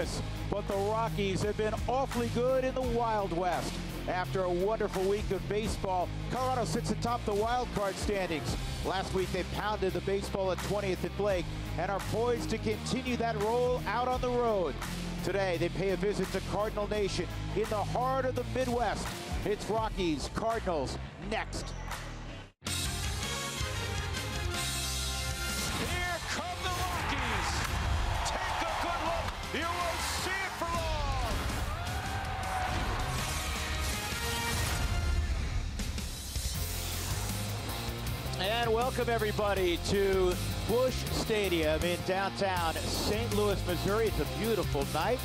Louis, but the Rockies have been awfully good in the Wild West. After a wonderful week of baseball, Colorado sits atop the wild card standings. Last week they pounded the baseball at 20th and Blake and are poised to continue that roll out on the road. Today they pay a visit to Cardinal Nation in the heart of the Midwest. It's Rockies, Cardinals next. Here come the Rockies. Take a good look. You won't see it for long. And welcome everybody to Busch Stadium in downtown St. Louis, Missouri. It's a beautiful night.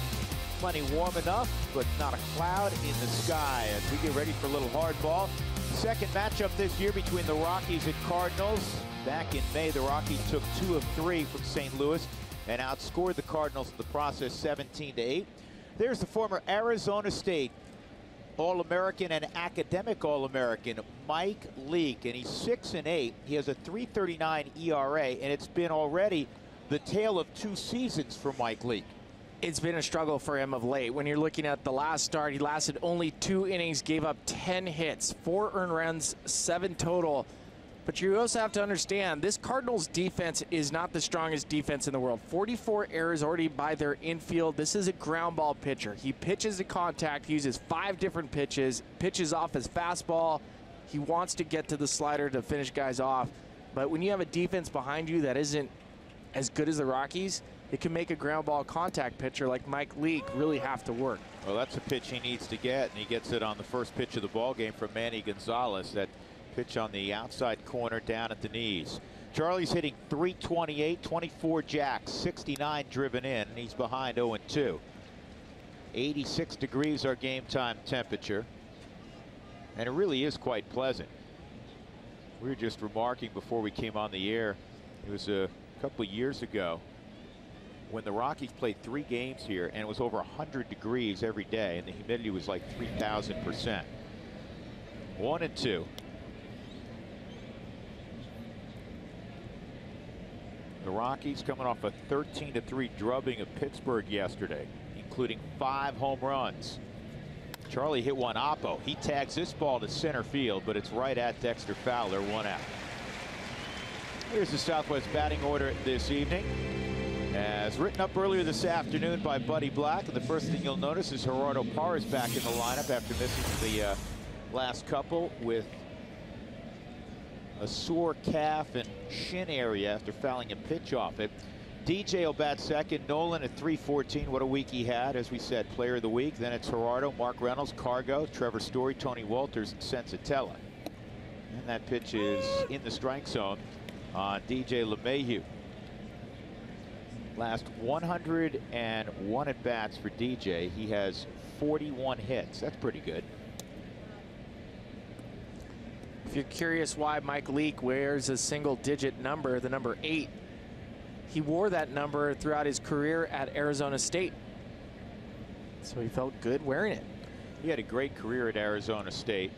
Plenty warm enough, but not a cloud in the sky as we get ready for a little hardball. Second matchup this year between the Rockies and Cardinals. Back in May, the Rockies took 2 of 3 from St. Louis and outscored the Cardinals in the process 17-8. There's the former Arizona State All-American and academic All-American Mike Leake, and he's 6-8. He has a .339 ERA, and it's been already the tale of 2 seasons for Mike Leake. It's been a struggle for him of late. When you're looking at the last start, he lasted only 2 innings, gave up 10 hits, 4 earned runs, 7 total. But you also have to understand, this Cardinals defense is not the strongest defense in the world. 44 errors already by their infield. This is a ground ball pitcher. He pitches to contact, he uses 5 different pitches, pitches off his fastball. He wants to get to the slider to finish guys off. But when you have a defense behind you that isn't as good as the Rockies, it can make a ground ball contact pitcher like Mike Leake really have to work. Well, that's a pitch he needs to get, and he gets it on the first pitch of the ball game from Manny Gonzalez. That pitch on the outside corner down at the knees. Charlie's hitting .328, 24 jacks, 69 driven in, and he's behind 0-2. 86 degrees our game time temperature, and it really is quite pleasant. We were just remarking before we came on the air, it was a couple of years ago when the Rockies played 3 games here and it was over 100 degrees every day and the humidity was like 3,000%. 1-2. The Rockies coming off a 13-3 drubbing of Pittsburgh yesterday, including 5 home runs. Charlie hit one oppo. He tags this ball to center field, but it's right at Dexter Fowler, 1 out. Here's the Southwest batting order this evening. As written up earlier this afternoon by Buddy Black, and the first thing you'll notice is Gerardo Parra's back in the lineup after missing the last couple with a sore calf and shin area after fouling a pitch off it. DJ will bat second. Nolan at .314. What a week he had. As we said, player of the week. Then it's Gerardo, Mark Reynolds, Cargo, Trevor Story, Tony Walters, and Sensatella. And that pitch is in the strike zone on DJ LeMahieu. Last 101 at bats for DJ. He has 41 hits. That's pretty good. If you're curious why Mike Leake wears a single-digit number, the number 8, he wore that number throughout his career at Arizona State. So he felt good wearing it. He had a great career at Arizona State.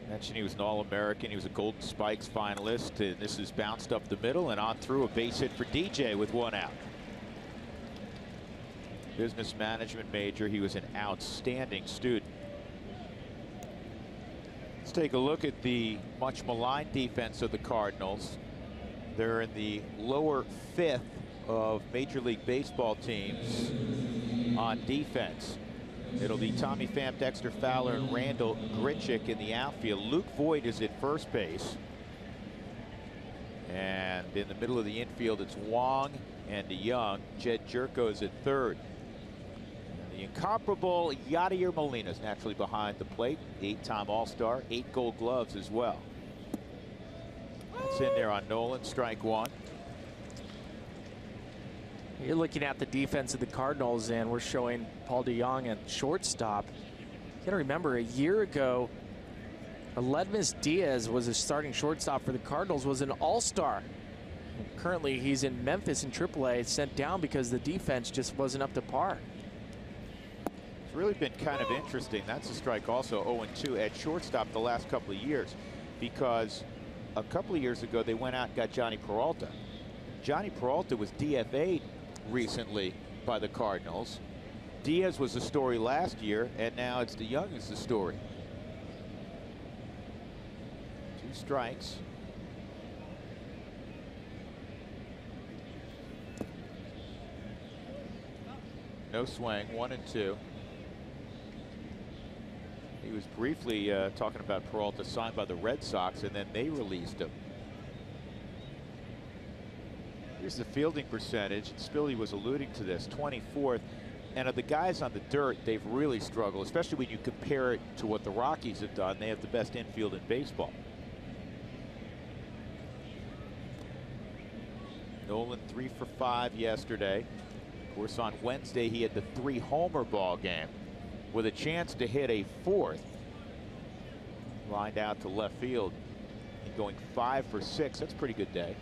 Mentioned he was an All-American. He was a Golden Spikes finalist. And this is bounced up the middle and on through, a base hit for DJ with 1 out. Business management major. He was an outstanding student. Let's take a look at the much maligned defense of the Cardinals. They're in the lower 5th of Major League Baseball teams on defense. It'll be Tommy Pham, Dexter Fowler, and Randall Grichuk in the outfield. Luke Voigt is at first base. And in the middle of the infield, it's Wong and DeYoung. Jed Jerko is at third. The incomparable Yadier Molina is naturally behind the plate. 8-time All-Star, 8 Gold Gloves as well. That's in there on Nolan, strike 1. You're looking at the defense of the Cardinals, and we're showing Paul DeYoung at shortstop. You gotta remember, a year ago, Aledmus Diaz was a starting shortstop for the Cardinals, was an all-star. Currently, he's in Memphis in AAA, sent down because the defense just wasn't up to par. It's really been kind of interesting. That's a strike also, 0-2 at shortstop the last couple of years, because a couple of years ago they went out and got Johnny Peralta. Johnny Peralta was DFA'd recently by the Cardinals. Diaz was the story last year, and now it's DeYoung is the story. 2 strikes. No swing, 1-2. He was briefly talking about Peralta signed by the Red Sox, and then they released him. Here's the fielding percentage. Spilly was alluding to this, 24th. And of the guys on the dirt, they've really struggled, especially when you compare it to what the Rockies have done. They have the best infield in baseball. Nolan 3 for 5 yesterday. Of course, on Wednesday, he had the 3-homer ball game with a chance to hit a 4th. Lined out to left field and going 5 for 6. That's a pretty good day.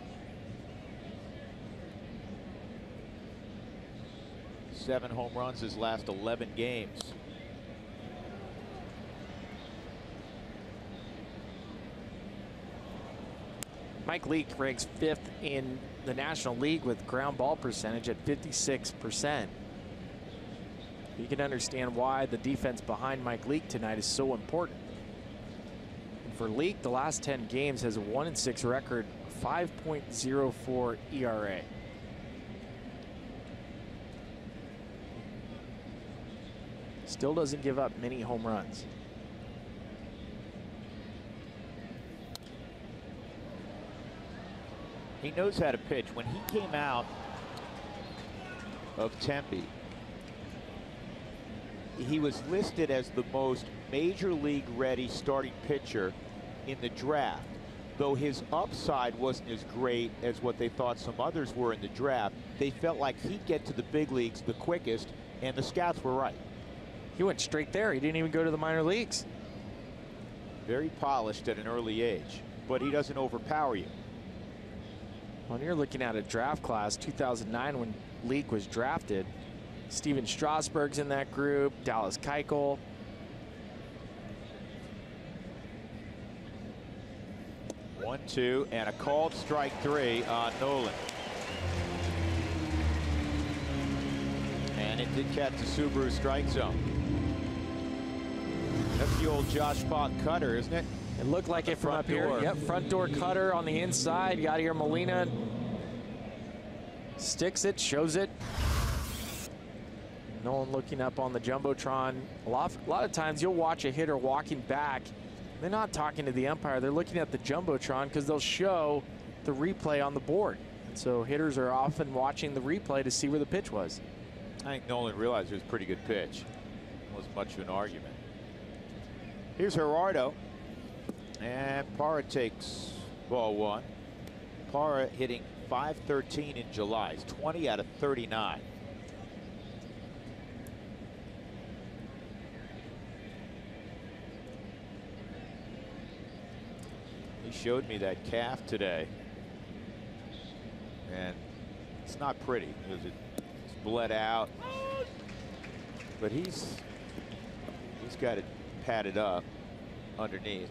7 home runs his last 11 games. Mike Leake ranks 5th in the National League with ground ball percentage at 56%. You can understand why the defense behind Mike Leake tonight is so important. And for Leake, the last 10 games has a 1-6 record, 5.04 ERA. Still doesn't give up many home runs. He knows how to pitch. When he came out of Tempe, he was listed as the most major league ready starting pitcher in the draft. Though his upside wasn't as great as what they thought some others were in the draft, they felt like he'd get to the big leagues the quickest, and the scouts were right. He went straight there. He didn't even go to the minor leagues. Very polished at an early age, but he doesn't overpower you. When you're looking at a draft class, 2009 when Leake was drafted, Steven Strasburg's in that group, Dallas Keuchel. 1-2 and a called strike 3 on Nolan. And it did catch the Subaru strike zone. That's the old Josh Falk cutter, isn't it? It looked like it from up here. Yep, front door cutter on the inside. Yadier Molina sticks it, shows it. Nolan looking up on the Jumbotron. A lot of times you'll watch a hitter walking back. They're not talking to the umpire. They're looking at the Jumbotron because they'll show the replay on the board. And so hitters are often watching the replay to see where the pitch was. I think Nolan realized it was a pretty good pitch. It wasn't much of an argument. Here's Gerardo. And Parra takes ball 1. Parra hitting .513 in July. He's 20 out of 39. He showed me that calf today. And it's not pretty. It's bled out. But he's got it padded up underneath.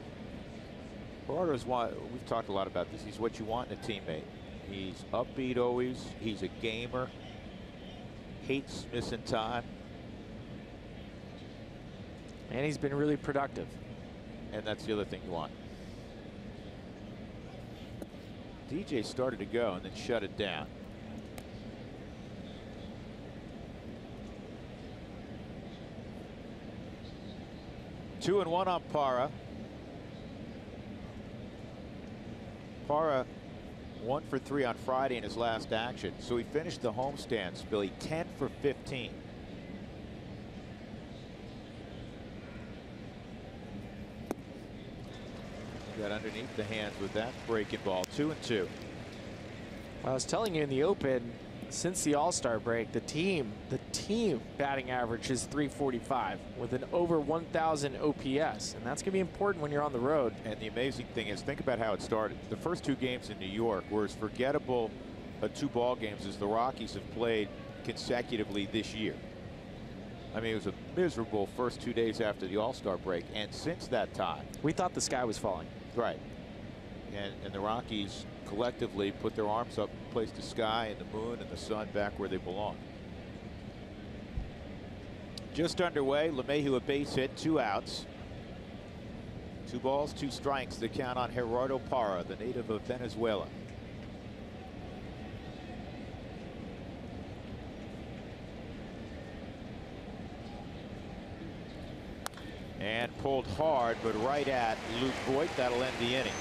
Gerardo's we've talked a lot about this. He's what you want in a teammate. He's upbeat always. He's a gamer. Hates missing time. And he's been really productive. And that's the other thing you want. DJ started to go and then shut it down. Two and one on Parra. Parra 1 for 3 on Friday in his last action. So he finished the homestand, Billy, 10 for 15. Got underneath the hands with that breaking ball. 2-2. I was telling you in the open, since the All-Star break, the team batting average is .345 with an over 1,000 OPS, and that's going to be important when you're on the road. And the amazing thing is, think about how it started. The first 2 games in New York were as forgettable 2 ball games as the Rockies have played consecutively this year. I mean, it was a miserable first 2 days after the All-Star break, and since that time, we thought the sky was falling. Right. And the Rockies collectively put their arms up, placed the sky and the moon and the sun back where they belong. Just underway. LeMahieu a base hit, 2 outs. 2 balls, 2 strikes. The count on Gerardo Parra, the native of Venezuela. And pulled hard, but right at Luke Voigt. That'll end the inning.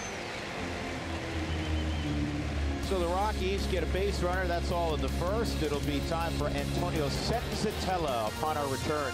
So the Rockies get a base runner. That's all in the first. It'll be time for Antonio Senzatella upon our return.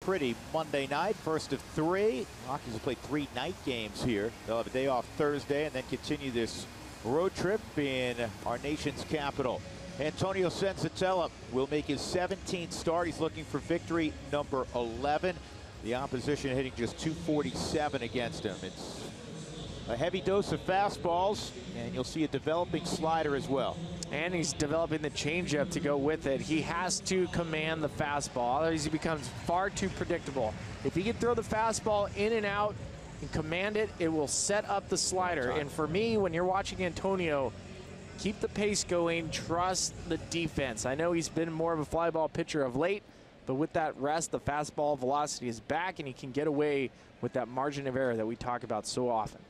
Pretty Monday night, first of 3. Rockies will play 3 night games here. They'll have a day off Thursday and then continue this road trip in our nation's capital. Antonio Senzatella will make his 17th start. He's looking for victory number 11. The opposition hitting just .247 against him. It's a heavy dose of fastballs, and you'll see a developing slider as well. And he's developing the changeup to go with it. He has to command the fastball, otherwise he becomes far too predictable. If he can throw the fastball in and out and command it, it will set up the slider. And for me, when you're watching Antonio, keep the pace going, trust the defense. I know he's been more of a fly ball pitcher of late, but with that rest, the fastball velocity is back, and he can get away with that margin of error that we talk about so often.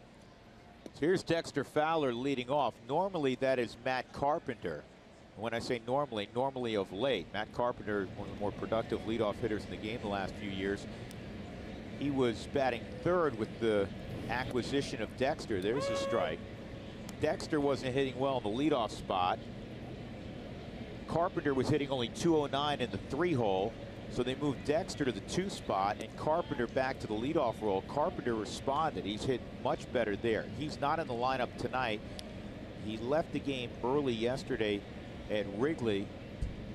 Here's Dexter Fowler leading off. Normally that is Matt Carpenter. When I say normally, normally of late. Matt Carpenter, one of the more productive leadoff hitters in the game the last few years. He was batting 3rd with the acquisition of Dexter. There's a strike. Dexter wasn't hitting well in the leadoff spot. Carpenter was hitting only .209 in the 3-hole. So they moved Dexter to the 2 spot and Carpenter back to the leadoff role. Carpenter responded. He's hit much better there. He's not in the lineup tonight. He left the game early yesterday at Wrigley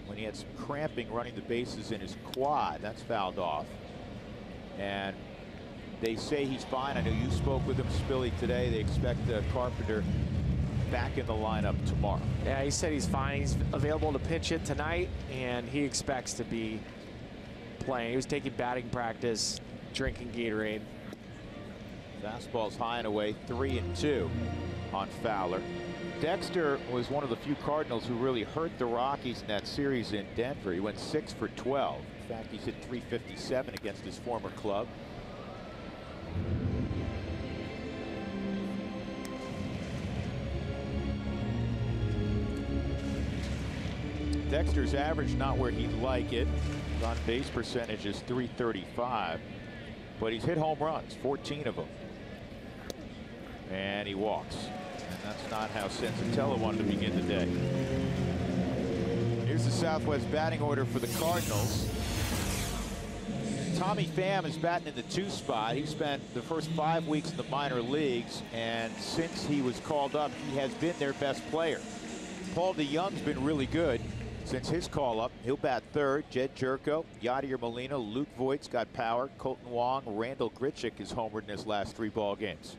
when he had some cramping running the bases in his quad. That's fouled off. And they say he's fine. I know you spoke with him, Spilly, today. They expect Carpenter back in the lineup tomorrow. Yeah, he said he's fine. He's available to pitch it tonight, and he expects to be playing. He was taking batting practice, drinking Gatorade. Fastball's high and away, 3-2 on Fowler. Dexter was one of the few Cardinals who really hurt the Rockies in that series in Denver. He went 6 for 12. In fact, he's hit .357 against his former club. Dexter's average not where he'd like it. His on base percentage is .335, but he's hit home runs, 14 of them. And he walks. And that's not how Senzatella wanted to begin the day. Here's the Southwest batting order for the Cardinals. Tommy Pham is batting in the 2 spot. He spent the first 5 weeks in the minor leagues, and since he was called up, he has been their best player. Paul DeYoung's been really good since his call-up. He'll bat 3rd. Jed Jerko, Yadier Molina, Luke Voigt's got power. Colton Wong, Randall Grichuk is homered in his last 3 ball games.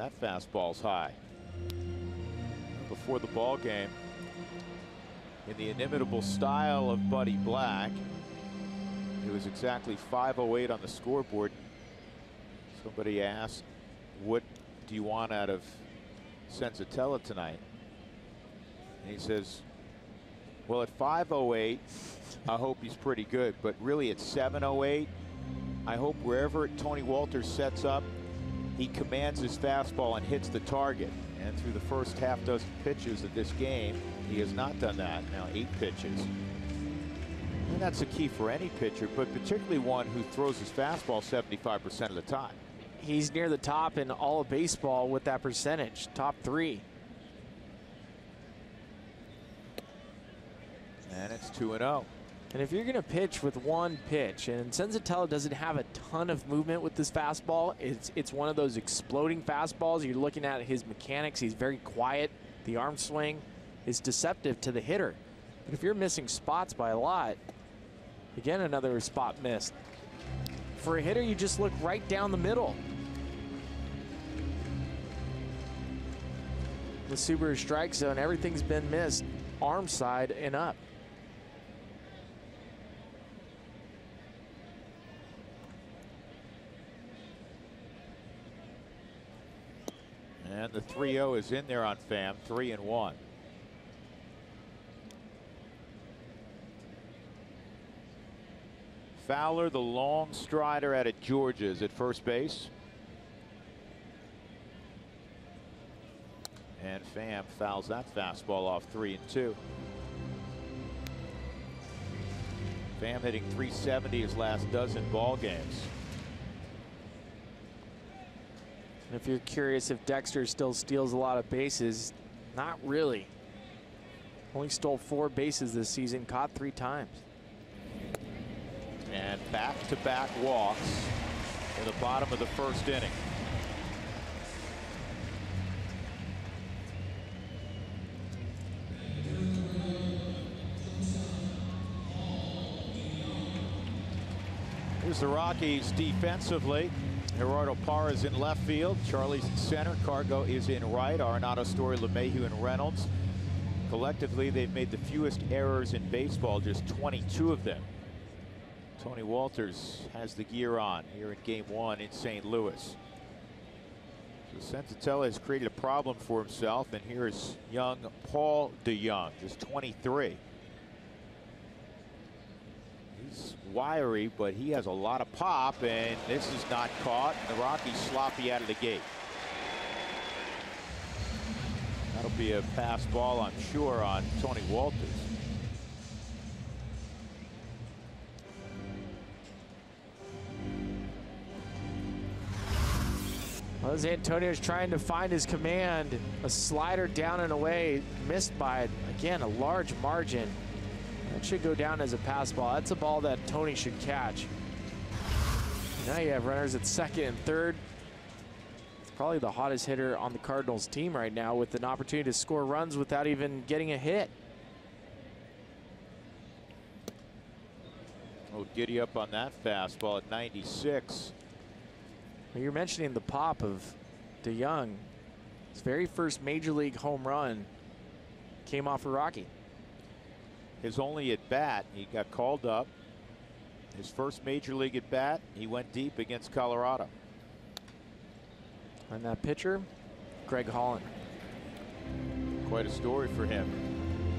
That fastball's high. Before the ball game, in the inimitable style of Buddy Black, it was exactly 5:08 on the scoreboard. Somebody asked, what do you want out of Senzatella tonight? And he says, well, at 5:08, I hope he's pretty good, but really at 7:08, I hope wherever Tony Walters sets up, he commands his fastball and hits the target. And through the first half dozen pitches of this game, he has not done that. Now 8 pitches. And that's a key for any pitcher, but particularly one who throws his fastball 75% of the time. He's near the top in all of baseball with that percentage, top 3. And it's 2-0. And if you're going to pitch with one pitch, and Senzatella doesn't have a ton of movement with this fastball, it's one of those exploding fastballs. You're looking at his mechanics. He's very quiet. The arm swing is deceptive to the hitter. But if you're missing spots by a lot, again, another spot missed. For a hitter, you just look right down the middle. The Subaru strike zone, everything's been missed, arm side and up. And the 3-0 is in there on Pham, 3-1. Fowler, the long strider out of Georgia's at first base. And Pham fouls that fastball off, 3-2. Pham hitting .370 his last dozen ball games. And if you're curious if Dexter still steals a lot of bases, not really. Only stole 4 bases this season, caught 3 times. And back-to-back walks in the bottom of the first inning. Here's the Rockies defensively. Gerardo Parra is in left field. Charlie's in center. Cargo is in right. Arenado, Story, LeMahieu, and Reynolds. Collectively, they've made the fewest errors in baseball, just 22 of them. Tony Walters has the gear on here in Game 1 in St. Louis. So Senzatella has created a problem for himself, and here is young Paul DeJong, just 23. He's wiry, but he has a lot of pop, and this is not caught. The Rockies sloppy out of the gate. That'll be a pass ball, I'm sure, on Tony Walters. Well, as Antonio's trying to find his command, a slider down and away, missed by, again, a large margin. That should go down as a pass ball. That's a ball that Tony should catch. Now you have runners at second and third. It's probably the hottest hitter on the Cardinals team right now, with an opportunity to score runs without even getting a hit. Oh, giddy up on that fastball at 96. Well, you're mentioning the pop of DeJong. His very first major league home run came off a Rocky. His only at bat, he got called up. His first major league at bat, he went deep against Colorado. And that pitcher, Greg Holland. Quite a story for him.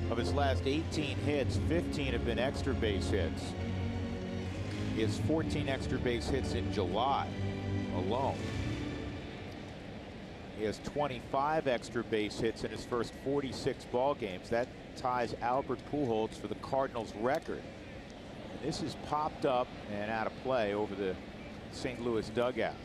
Of his last 18 hits, 15 have been extra base hits. He has 14 extra base hits in July alone. He has 25 extra base hits in his first 46 ball games. That ties Albert Pujols for the Cardinals record. And this is popped up and out of play over the St. Louis dugout.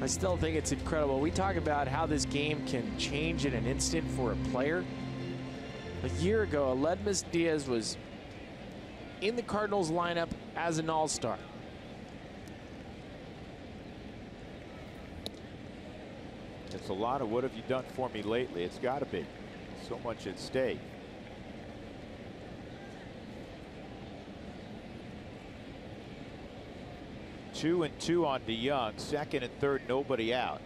I still think it's incredible. We talk about how this game can change in an instant for a player. A year ago, Aledmys Diaz was in the Cardinals lineup as an all-star. It's a lot of what have you done for me lately. It's got to be. So much at stake. 2-2 on DeYoung. Second and third, nobody out.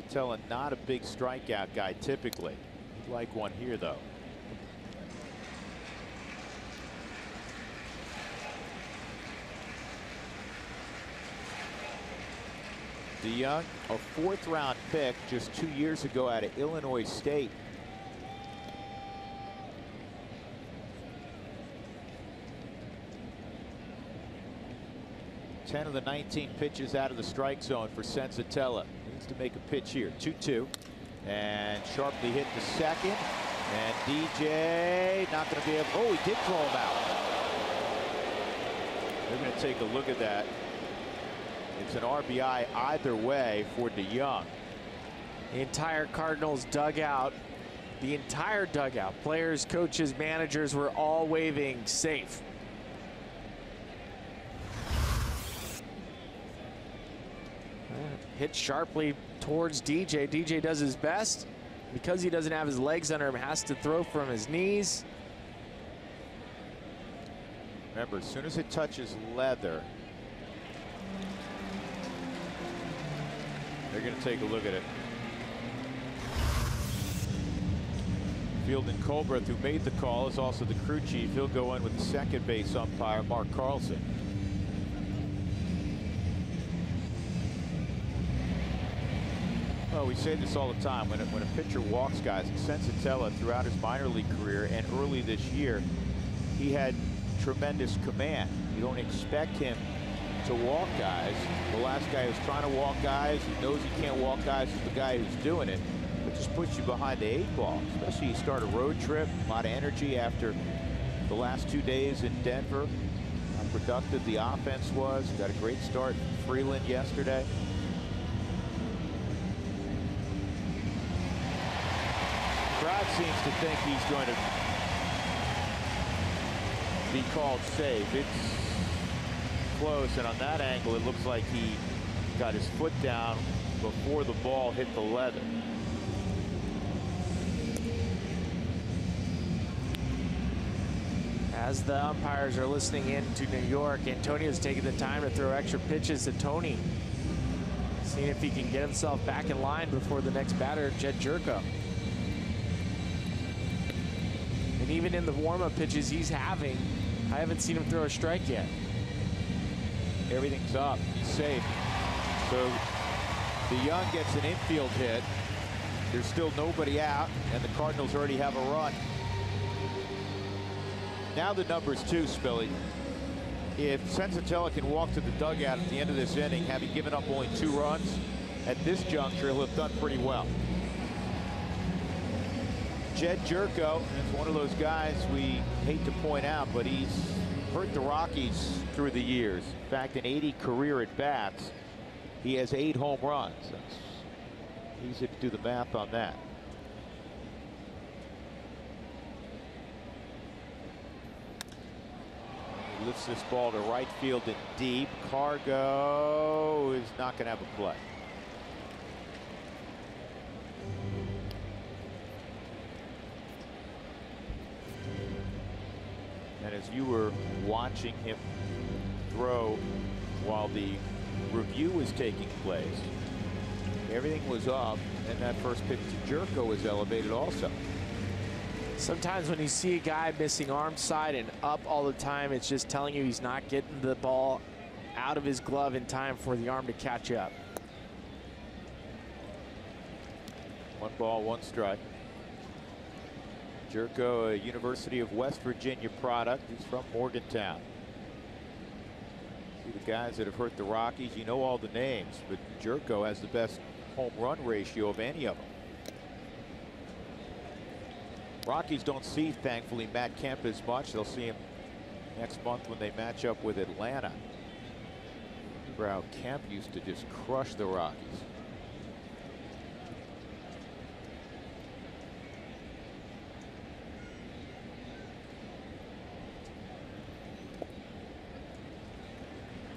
Senzatella, not a big strikeout guy typically. He'd like one here though. DeYoung, a fourth-round pick just 2 years ago out of Illinois State. Ten of the 19 pitches out of the strike zone for Senzatella. Needs to make a pitch here. 2-2. And sharply hit to second. And DJ not going to be able. Oh, he did throw him out. They're going to take a look at that. It's an RBI either way for DeYoung. The entire Cardinals dugout, the entire dugout, players, coaches, managers were all waving safe. Hit sharply towards DJ. DJ does his best. Because he doesn't have his legs under him, has to throw from his knees. Remember, as soon as it touches leather, they're going to take a look at it. Fielding Colbreth, who made the call, is also the crew chief. He'll go in with the second base umpire, Mark Carlson. Well, we say this all the time. When a pitcher walks guys, Senzatella throughout his minor league career and early this year, he had tremendous command. You don't expect him to walk guys. The last guy who's trying to walk guys, he knows he can't walk guys, is the guy who's doing it. It just puts you behind the 8 ball, especially you start a road trip, a lot of energy after the last 2 days in Denver. How productive the offense was. Got a great start from Freeland yesterday. Crowd seems to think he's going to be called safe. It's close, and on that angle it looks like he got his foot down before the ball hit the leather. As the umpires are listening in to New York, Antonio's taking the time to throw extra pitches to Tony, seeing if he can get himself back in line before the next batter, Jed Jerko. And even in the warm-up pitches he's having, I haven't seen him throw a strike yet. Everything's up. He's safe. So DeYoung gets an infield hit. There's still nobody out, and the Cardinals already have a run. Now the numbers too, Spilly. If Senzatella can walk to the dugout at the end of this inning, having given up only 2 runs, at this juncture he'll have done pretty well. Jed Jerko is one of those guys we hate to point out, but he's hurt the Rockies through the years. In fact, in 80 career at-bats, he has 8 home runs. It's easy to do the math on that. He lifts this ball to right field and deep. Cargo is not going to have a play. And as you were watching him throw while the review was taking place, everything was up, and that first pitch to Jerko was elevated also. Sometimes when you see a guy missing arm side and up all the time, it's just telling you he's not getting the ball out of his glove in time for the arm to catch up. 1 ball, 1 strike. Jerko, a University of West Virginia product. He's from Morgantown. See the guys that have hurt the Rockies, you know all the names, but Jerko has the best home run ratio of any of them. Rockies don't see, thankfully, Matt Kemp as much. They'll see him next month when they match up with Atlanta. Remember how Kemp used to just crush the Rockies.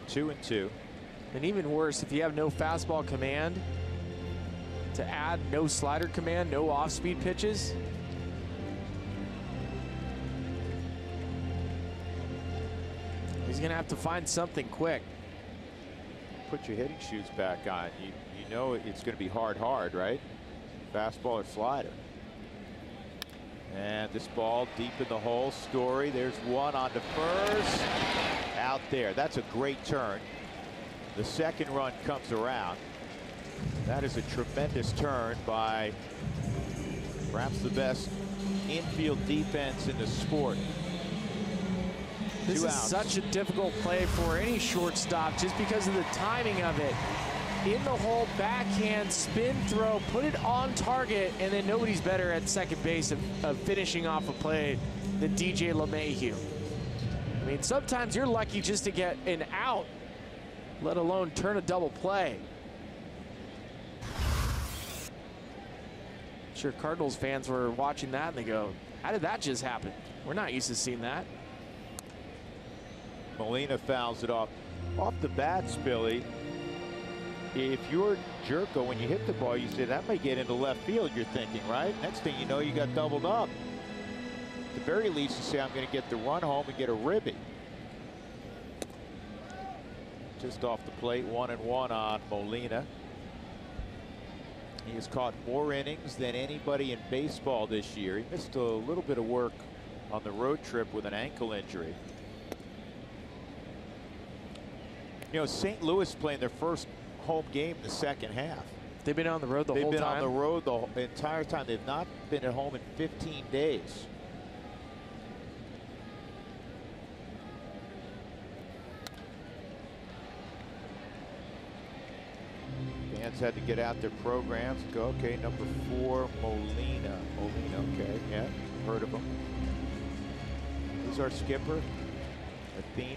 Two and two. And even worse, if you have no fastball command, to add no slider command, no off-speed pitches, going to have to find something quick. Put your hitting shoes back on. You know it's going to be hard, right? Fastball or slider. And this ball deep in the hole. Story. There's one on the first. Out there. That's a great turn. The second run comes around. That is a tremendous turn by perhaps the best infield defense in the sport. This is such a difficult play for any shortstop just because of the timing of it. In the hole, backhand, spin throw, put it on target, and then nobody's better at second base of finishing off a play than DJ LeMahieu. I mean, sometimes you're lucky just to get an out, let alone turn a double play. Sure, Cardinals fans were watching that and they go, how did that just happen? We're not used to seeing that. Molina fouls it off the bat, Spilly. If you're Jerko, when you hit the ball, you say that might get into left field, you're thinking, right? Next thing you know, you got doubled up. At the very least, you say, I'm going to get the run home and get a ribby. Just off the plate, 1-1 on Molina. He has caught more innings than anybody in baseball this year. He missed a little bit of work on the road trip with an ankle injury. You know, St. Louis playing their first home game in the second half. They've been on the road the whole time? They've been on the road the entire time. They've not been at home in 15 days. Fans had to get out their programs and go, okay, number 4, Molina. Okay, yeah, heard of him. Who's our skipper? Athene.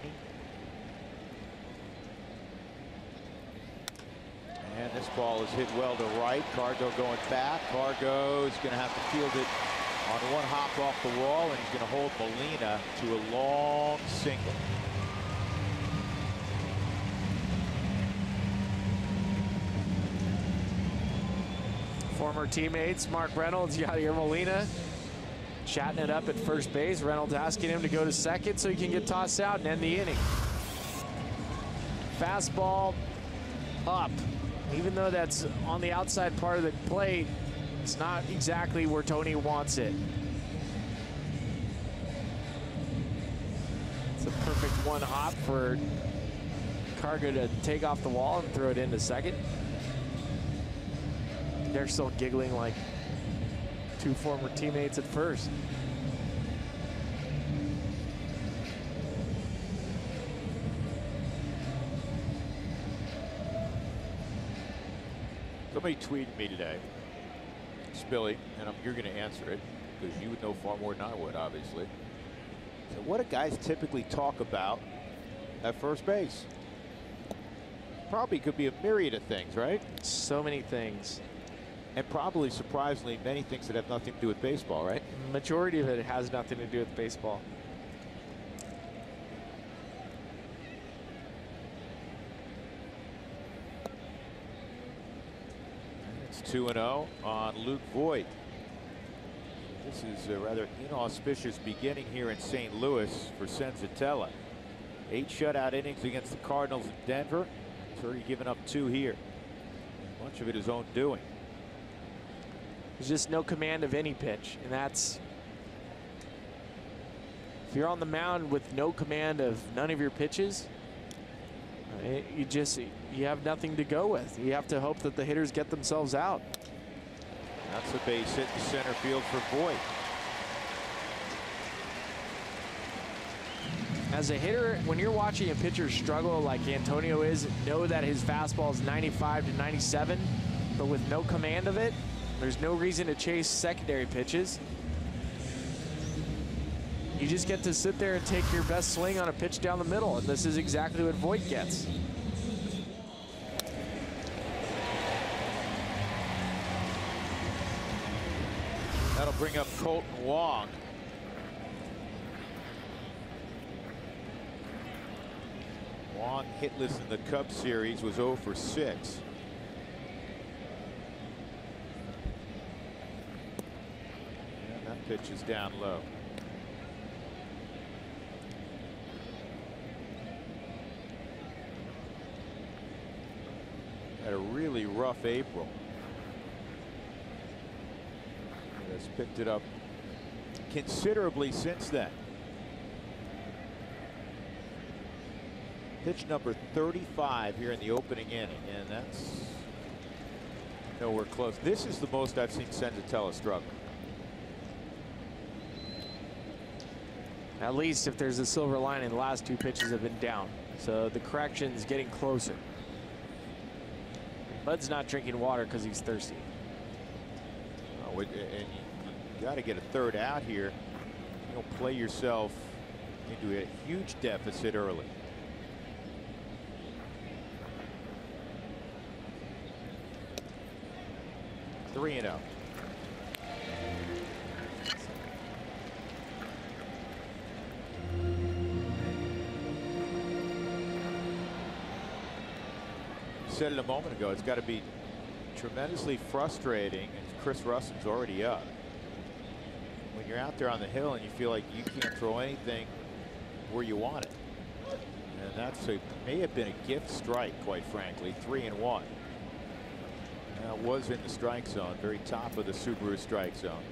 And this ball is hit well to right. Cargo going back. Cargo is going to have to field it on one hop off the wall, and he's going to hold Molina to a long single. Former teammates Mark Reynolds, Yadier Molina chatting it up at first base. Reynolds asking him to go to second so he can get tossed out and end the inning. Fastball up. Even though that's on the outside part of the plate, it's not exactly where Tony wants it. It's a perfect one hop for Cargo to take off the wall and throw it into second. They're still giggling like two former teammates at first. Somebody tweeted me today, Spilly, and you're going to answer it because you would know far more than I would, obviously. So what do guys typically talk about at first base? Probably could be a myriad of things, right? So many things. And probably, surprisingly, many things that have nothing to do with baseball, right? Majority of it has nothing to do with baseball. It's 2-0 on Luke Voigt. This is a rather inauspicious beginning here in St. Louis for Senzatella. 8 shutout innings against the Cardinals in Denver. He's already given up 2 here. Much of it his own doing. There's just no command of any pitch, and that's, if you're on the mound with no command of none of your pitches, you have nothing to go with. You have to hope that the hitters get themselves out. That's a base hit to center field for Voigt. As a hitter, when you're watching a pitcher struggle like Antonio is, know that his fastball is 95 to 97, but with no command of it, there's no reason to chase secondary pitches. You just get to sit there and take your best swing on a pitch down the middle, and this is exactly what Voigt gets. That'll bring up Colton Wong. Wong hitless in the Cubs series, was 0 for 6. And that pitch is down low. Had a really rough April. And has picked it up considerably since then. Pitch number 35 here in the opening inning, and that's nowhere close. This is the most I've seen Senzatella struggle. At least if there's a silver lining, the last two pitches have been down. So the correction's getting closer. Bud's not drinking water because he's thirsty. Oh, and you got to get a third out here. You don't play yourself into a huge deficit early. Three and out. Said it a moment ago, it's got to be tremendously frustrating, and Chris Russin's already up. When you're out there on the hill and you feel like you can't throw anything where you want it. And that's may have been a gift strike, quite frankly. 3-1. That was in the strike zone, very top of the Subaru strike zone.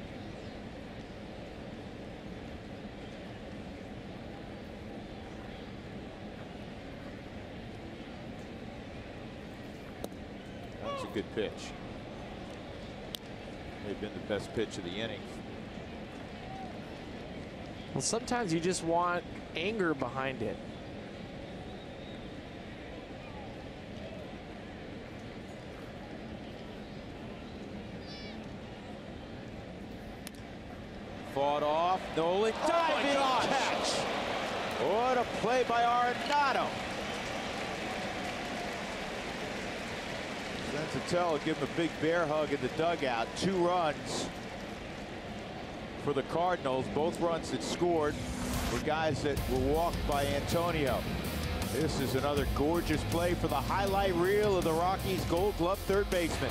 Good pitch. May have been the best pitch of the inning. Well, sometimes you just want anger behind it. Fought off. Nolan diving catch. What a play by Arenado. Senzatella give him a big bear hug in the dugout. 2 runs for the Cardinals. Both runs that scored were guys that were walked by Antonio. This is another gorgeous play for the highlight reel of the Rockies Gold Glove third baseman.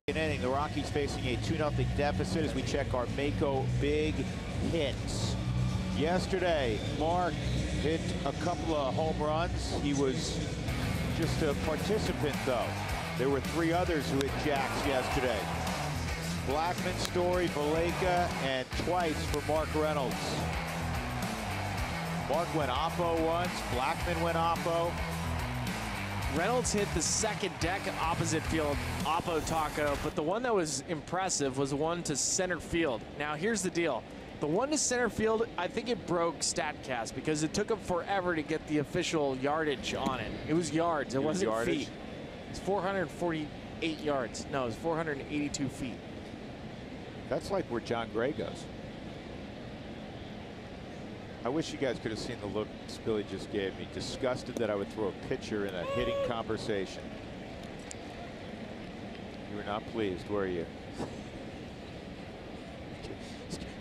Inning, the Rockies facing a 2-0 deficit as we check our Mako big hits. Yesterday, Mark hit a couple of home runs. He was just a participant, though. There were 3 others who hit jacks yesterday. Blackman, Story, Valleca, and twice for Mark Reynolds. Mark went oppo once. Blackman went oppo. Reynolds hit the second deck opposite field, oppo taco, but the one that was impressive was the one to center field. Now, here's the deal. The one to center field, I think it broke StatCast because it took him forever to get the official yardage on it. It was yards. It wasn't yardage? feet. It's 448 yards. No, it's 482 feet. That's like where John Gray goes. I wish you guys could have seen the look Spilly just gave me. Disgusted that I would throw a pitcher in a hitting conversation. You were not pleased, were you?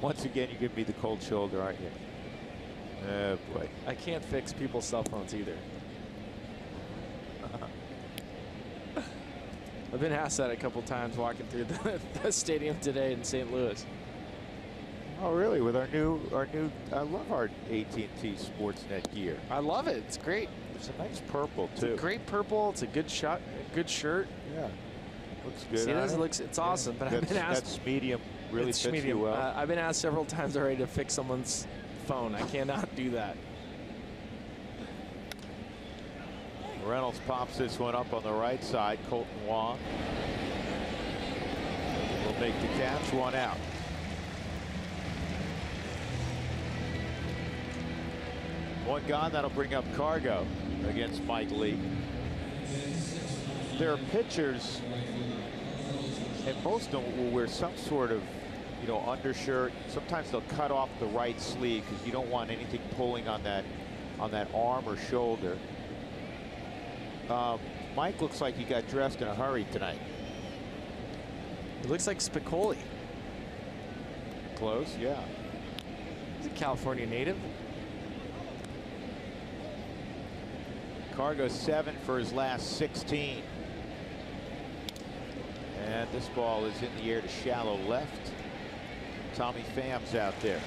Once again, you give me the cold shoulder, aren't you? Oh, boy. I can't fix people's cell phones either. I've been asked that a couple times walking through the stadium today in St. Louis. Oh, really? With our new, I love our AT&T Sportsnet gear. I love it. It's great. It's a nice purple, too. It's a great purple. It's a good shot, a good shirt. Yeah. Looks good. See, this looks, it's awesome. But I've been asked. That's medium. Really fits medium. you well. I've been asked several times already to fix someone's phone. I cannot do that. Reynolds pops this one up on the right side. Colton Wong will make the catch. One out. One gone. That'll bring up Cargo against Mike Lee. There are pitchers, and most of them will wear some sort of, undershirt. Sometimes they'll cut off the right sleeve because you don't want anything pulling on that arm or shoulder. Mike looks like he got dressed in a hurry tonight. It looks like Spicoli. Close, yeah. He's a California native. Cargo 7 for his last 16. And this ball is in the air to shallow left. Tommy Pham's out there.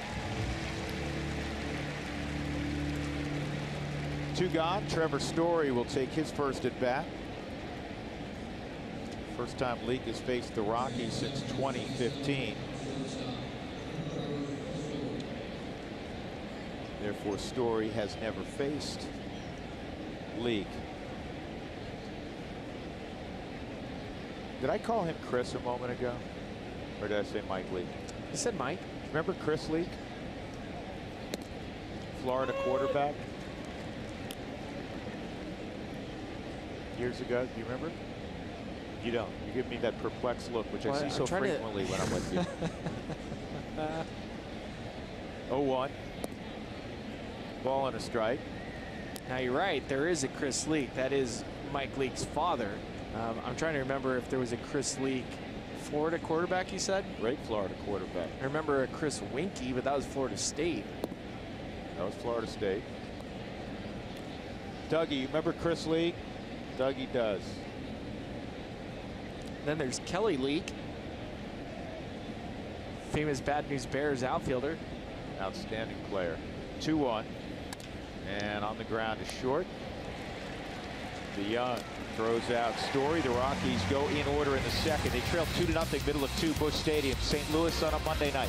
2 gone. Trevor Story will take his first at bat. First time Leake has faced the Rockies since 2015. Therefore, Story has never faced Leake. Did I call him Chris a moment ago? Or did I say Mike Leake? You said Mike. Remember Chris Leake? Florida quarterback. Years ago, do you remember? You don't. You give me that perplexed look, which I see so frequently when I'm with you. 0-1. Ball and a strike. Now you're right. There is a Chris Leake. That is Mike Leake's father. I'm trying to remember if there was a Chris Leake Florida quarterback, you said? Great Florida quarterback. I remember a Chris Winkie, but that was Florida State. That was Florida State. Dougie, you remember Chris Leake? Dougie does. Then there's Kelly Leake, famous Bad News Bears outfielder. Outstanding player. 2-1. And on the ground is short. DeYoung throws out Story. The Rockies go in order in the second. They trail 2-0, middle of 2, Busch Stadium, St. Louis on a Monday night.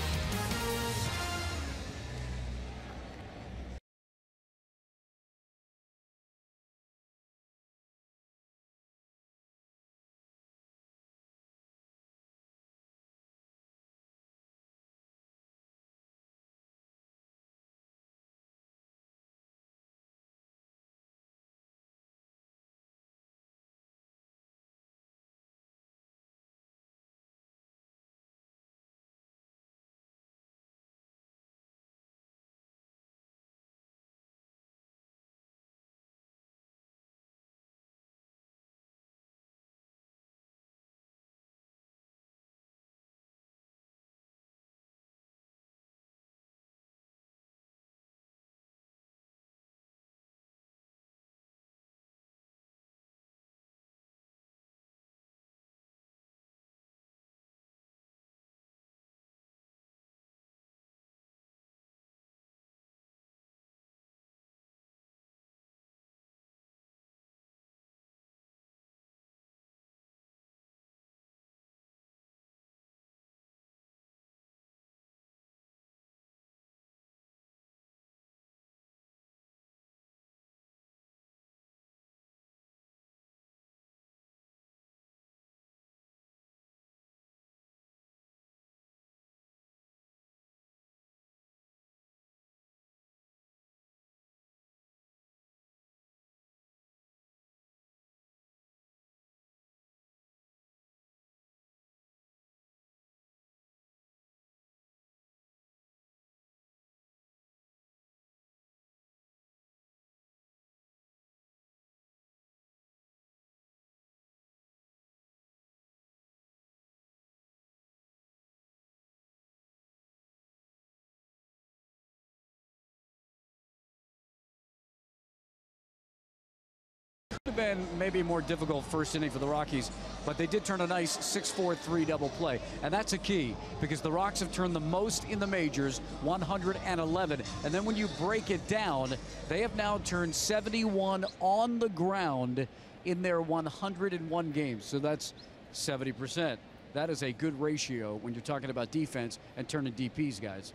have been maybe a more difficult first inning for the Rockies, but they did turn a nice 6-4-3 double play, and that's a key because the Rocks have turned the most in the majors, 111, and then when you break it down, they have now turned 71 on the ground in their 101 games, so that's 70%. That is a good ratio when you're talking about defense and turning DPs, guys.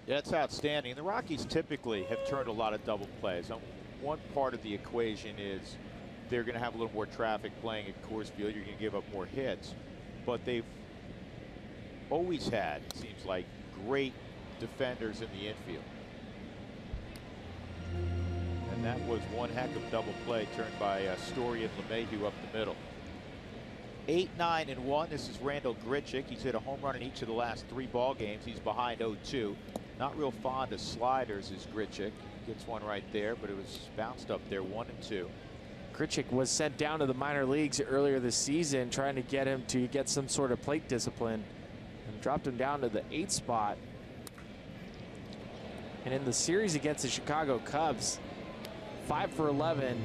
Yeah, it's outstanding. The Rockies typically have turned a lot of double plays. One part of the equation is they're going to have a little more traffic playing at Coors Field. You're going to give up more hits. But they've always had, it seems like, great defenders in the infield. And that was one heck of double play turned by Story and LeMahieu up the middle. 8-9-1. This is Randal Grichuk. He's hit a home run in each of the last 3 ball games. He's behind 0-2. Not real fond of sliders is Grichuk. Gets one right there, but it was bounced up there, 1-2. Grichuk was sent down to the minor leagues earlier this season, trying to get him to get some sort of plate discipline, and dropped him down to the 8th spot. And in the series against the Chicago Cubs, 5 for 11,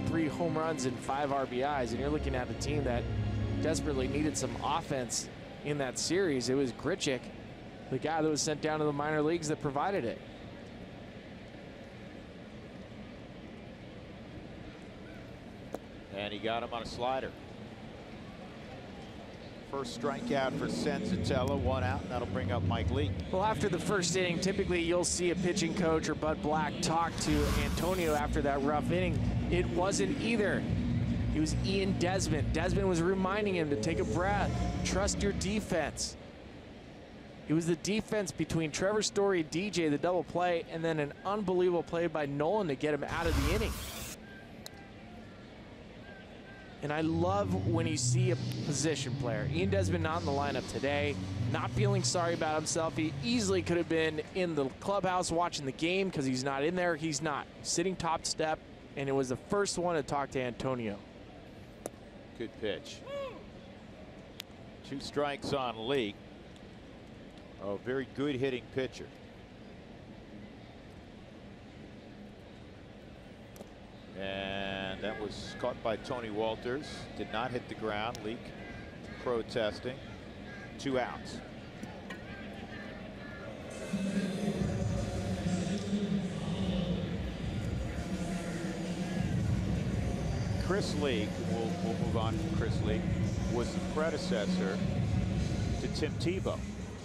3 home runs and 5 RBIs, and you're looking at a team that desperately needed some offense in that series. It was Grichuk, the guy that was sent down to the minor leagues, that provided it. And he got him on a slider. First strikeout for Senzatella, 1 out, and that'll bring up Mike Leake. Well, after the first inning, typically you'll see a pitching coach or Bud Black talk to Antonio after that rough inning. It wasn't either. It was Ian Desmond. Desmond was reminding him to take a breath, trust your defense. It was the defense between Trevor Story and DJ, the double play, and then an unbelievable play by Nolan to get him out of the inning. And I love when you see a position player. Ian Desmond not in the lineup today, not feeling sorry about himself. He easily could have been in the clubhouse watching the game because he's not in there. He's not. Sitting top step, and it was the first one to talk to Antonio. Good pitch. 2 strikes on Leake. A very good hitting pitcher. And that was caught by Tony Walters. Did not hit the ground. Leake protesting. 2 outs. Chris Leake, we'll move on from Chris Leake, was the predecessor to Tim Tebow.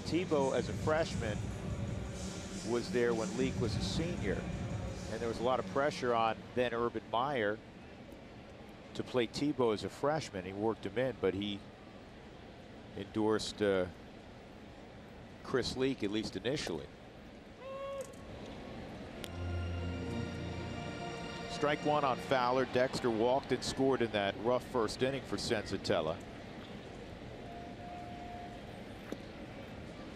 Tebow, as a freshman, was there when Leake was a senior. And there was a lot of pressure on then Urban Meyer to play Tebow as a freshman. He worked him in, but he endorsed Chris Leake, at least initially. Strike 1 on Fowler. Dexter walked and scored in that rough first inning for Senzatella.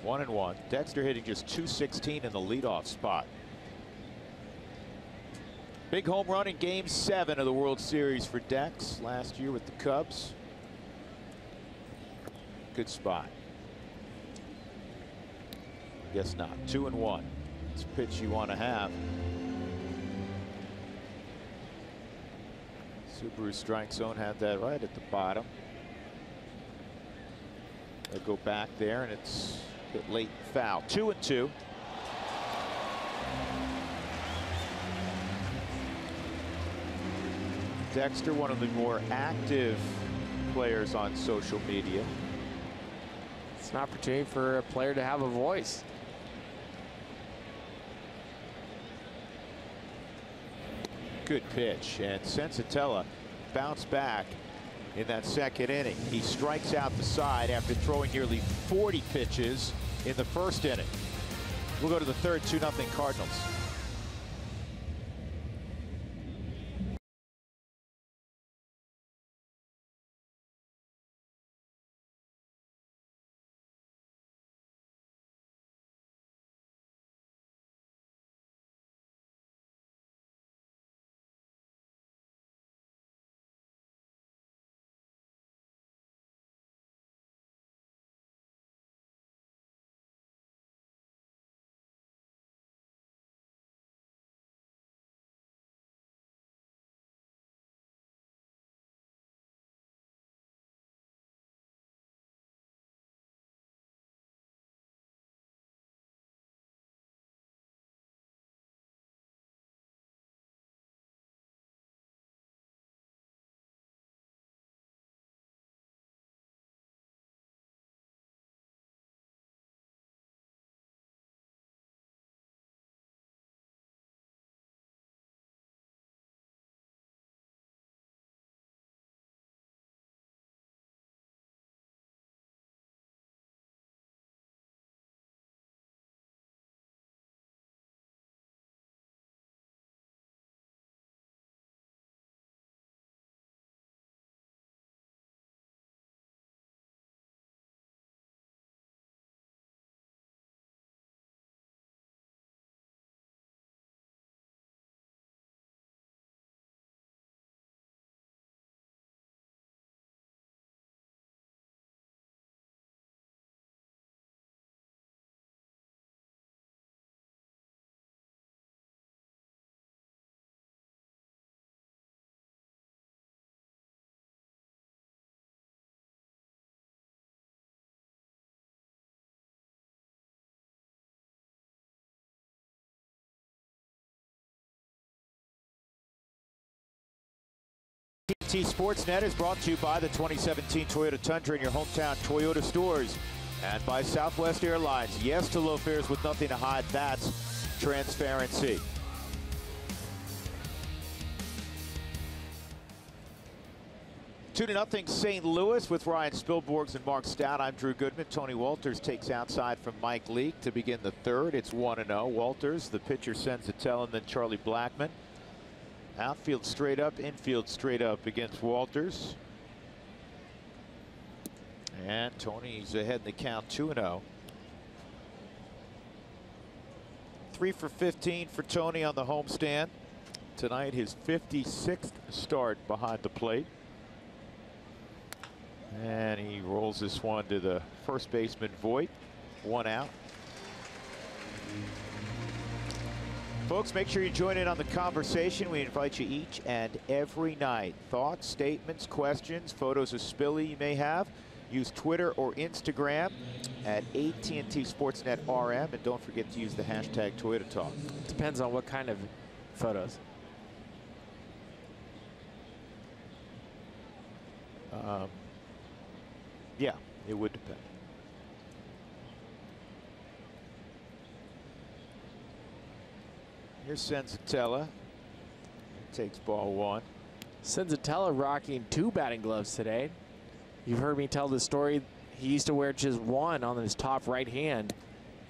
1-1. Dexter hitting just .216 in the leadoff spot. Big home run in Game 7 of the World Series for Dex last year with the Cubs. Good spot. Guess not. 2-1. It's a pitch you want to have. Subaru strike zone had that right at the bottom. They go back there, and it's a bit late foul. 2-2. Dexter, one of the more active players on social media. It's an opportunity for a player to have a voice. Good pitch, and Senzatella bounced back in that second inning. He strikes out the side after throwing nearly 40 pitches in the first inning. We'll go to the third, 2-0 Cardinals. TNT Sportsnet is brought to you by the 2017 Toyota Tundra in your hometown Toyota stores and by Southwest Airlines. Yes to low fares with nothing to hide. That's transparency. Two to nothing St. Louis with Ryan Spilborghs and Mark Stout. I'm Drew Goodman. Tony Walters takes outside from Mike Leake to begin the third. It's 1-0. Walters, the pitcher, sends it to him, then Charlie Blackmon. Outfield straight up, infield straight up against Walters. And Tony's ahead in the count, 2-0. 3 for 15 for Tony on the homestand. Tonight, his 56th start behind the plate. And he rolls this one to the first baseman, Voit. 1 out. Folks, make sure you join in on the conversation. We invite you each and every night. Thoughts, statements, questions, photos of Spilly you may have. Use Twitter or Instagram at AT&T Sportsnet RM. And don't forget to use the hashtag Toyota Talk. Depends on what kind of photos. Yeah, it would depend. Here's Senzatella. Takes ball 1. Senzatella rocking 2 batting gloves today. You've heard me tell the story. He used to wear just 1 on his top right hand.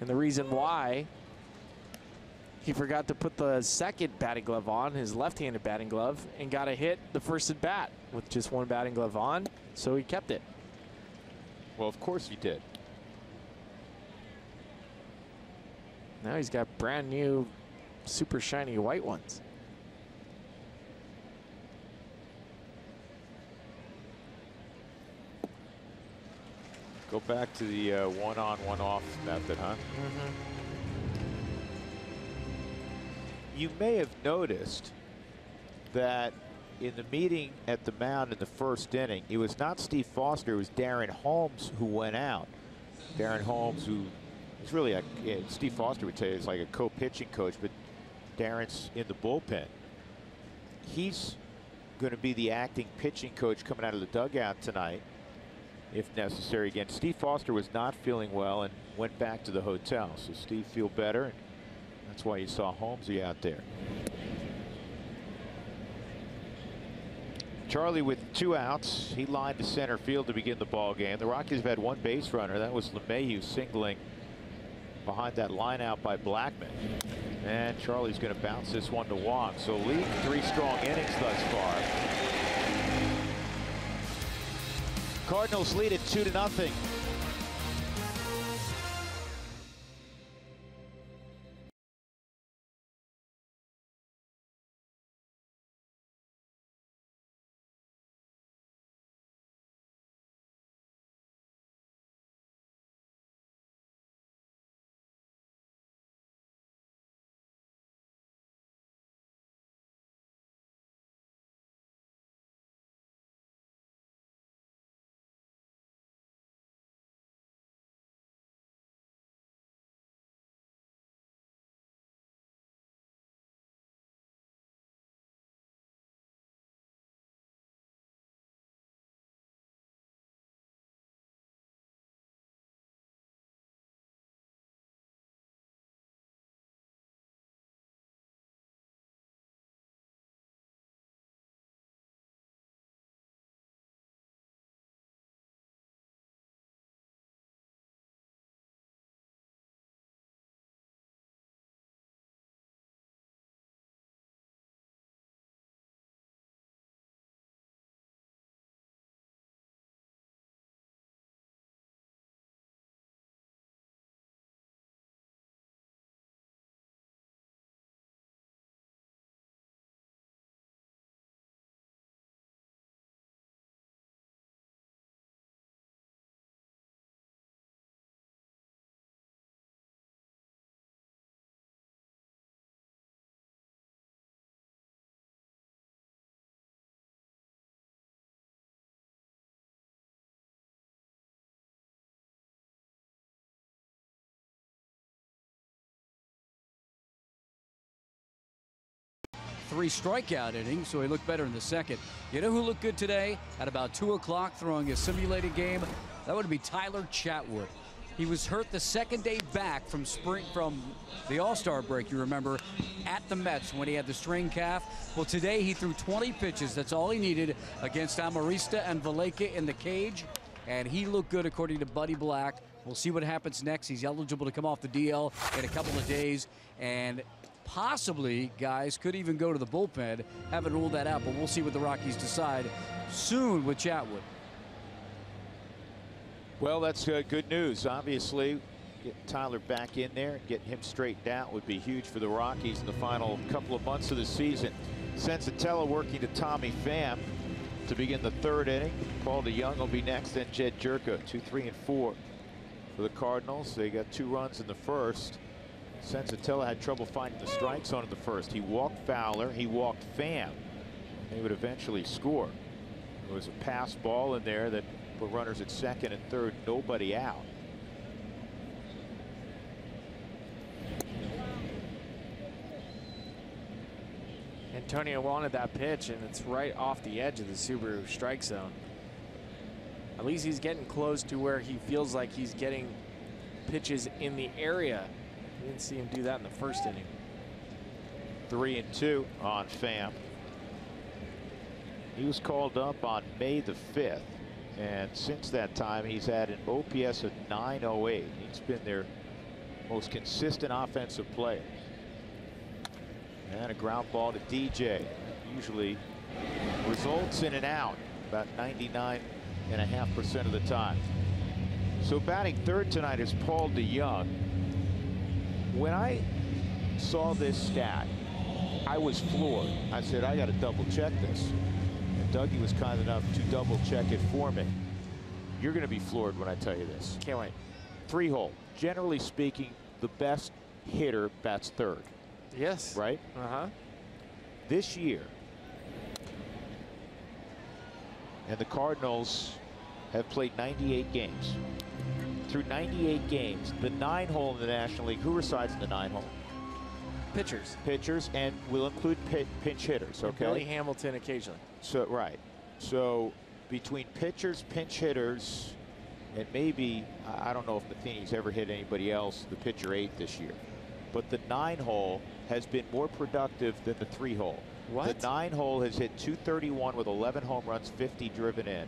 And the reason why, he forgot to put the second batting glove on, his left-handed batting glove, and got a hit the first at bat with just 1 batting glove on. So he kept it. Well, of course he did. Now he's got brand new super shiny white ones. Go back to the one-on, one-off method, huh? You may have noticed that in the meeting at the mound in the first inning, it was not Steve Foster, it was Darren Holmes who went out. Darren Holmes, who is really Steve Foster would say is like a co-pitching coach, but Darren's in the bullpen. He's going to be the acting pitching coach coming out of the dugout tonight, if necessary. Again, Steve Foster was not feeling well and went back to the hotel. So Steve feel better, and that's why you saw Holmesy out there. Charlie with 2 outs. He lined to center field to begin the ball game. The Rockies have had 1 base runner. That was LeMahieu singling behind that line out by Blackmon. And Charlie's going to bounce this one to Wong. So Leake, 3 strong innings thus far. Cardinals lead it 2-0. 3 strikeout innings, so he looked better in the second. You know who looked good today at about 2 o'clock throwing a simulated game? That would be Tyler Chatwood. He was hurt the second day back from the All-Star break, you remember, at the Mets when he had the strained calf. Well, today he threw 20 pitches. That's all he needed against Amarista and Valleca in the cage, and he looked good according to Buddy Black. We'll see what happens next. He's eligible to come off the DL in a couple of days, and possibly, guys, could even go to the bullpen. Haven't ruled that out, but we'll see what the Rockies decide soon with Chatwood. Well, that's good news. Obviously, getting Tyler back in there and getting him straightened out would be huge for the Rockies in the final couple of months of the season. Sensatella working to Tommy Pham to begin the 3rd inning. Paul DeYoung will be next, then Jed Jerka. 2, 3, and 4 for the Cardinals. They got 2 runs in the first. Sensatella had trouble finding the strike zone in the first. He walked Fowler, he walked Pham. They would eventually score. There was a pass ball in there that put runners at second and third, nobody out. Antonio wanted that pitch, and it's right off the edge of the Subaru strike zone. At least he's getting close to where he feels like he's getting pitches in the area. You didn't see him do that in the first inning. 3 and 2 on Pham. He was called up on May the 5th. And since that time, he's had an OPS of .908. He's been their most consistent offensive player. And a ground ball to DJ. Usually results in an out about 99.5% of the time. So batting third tonight is Paul DeYoung. When I saw this stat, I was floored. I said, I got to double check this. Dougie was kind enough to double check it for me. You're going to be floored when I tell you this. Can't wait. 3-hole. Generally speaking, the best hitter bats third. Yes. Right? Uh-huh. This year, and the Cardinals have played 98 games. Through 98 games, the 9-hole in the National League, who resides in the 9-hole? Pitchers. Pitchers, and will include pinch hitters, okay? Billy Hamilton occasionally. So, right. So, between pitchers, pinch hitters, and maybe, I don't know if Matheny's ever hit anybody else, the pitcher 8 this year. But the 9-hole has been more productive than the 3-hole. What? The 9-hole has hit .231 with 11 home runs, 50 driven in.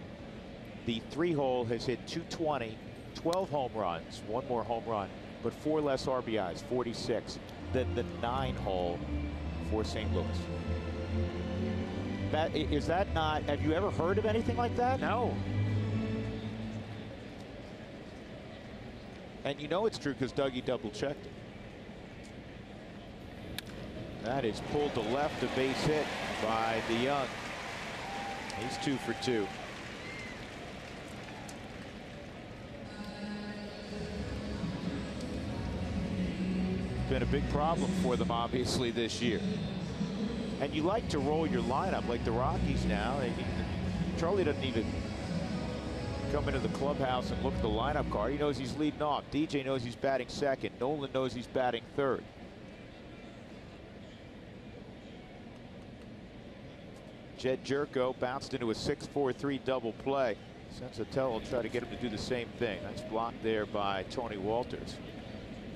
The 3-hole has hit .220, 12 home runs, 1 more home run, but 4 less RBIs, 46, than the 9-hole for St. Louis. Is that not, have you ever heard of anything like that? No. And you know it's true because Dougie double checked it. That is pulled to left, a base hit by DeYoung. He's 2 for 2. Been a big problem for them obviously this year. And you like to roll your lineup like the Rockies now. Charlie doesn't even come into the clubhouse and look at the lineup card. He knows he's leading off. DJ knows he's batting second. Nolan knows he's batting third. Jed Jerko bounced into a 6-4-3 double play. Sensatella will try to get him to do the same thing. Nice block there by Tony Walters.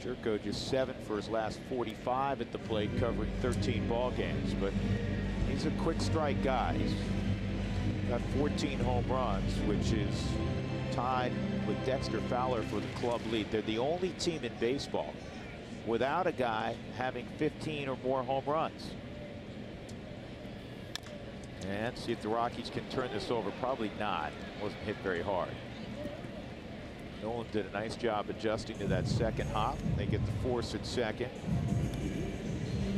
Jerko just 7 for his last 45 at the plate, covering 13 ball games, but he's a quick strike guy. He's got 14 home runs, which is tied with Dexter Fowler for the club lead. They're the only team in baseball without a guy having 15 or more home runs. And see if the Rockies can turn this over. Probably not. Wasn't hit very hard. Nolan did a nice job adjusting to that second hop. They get the force at second.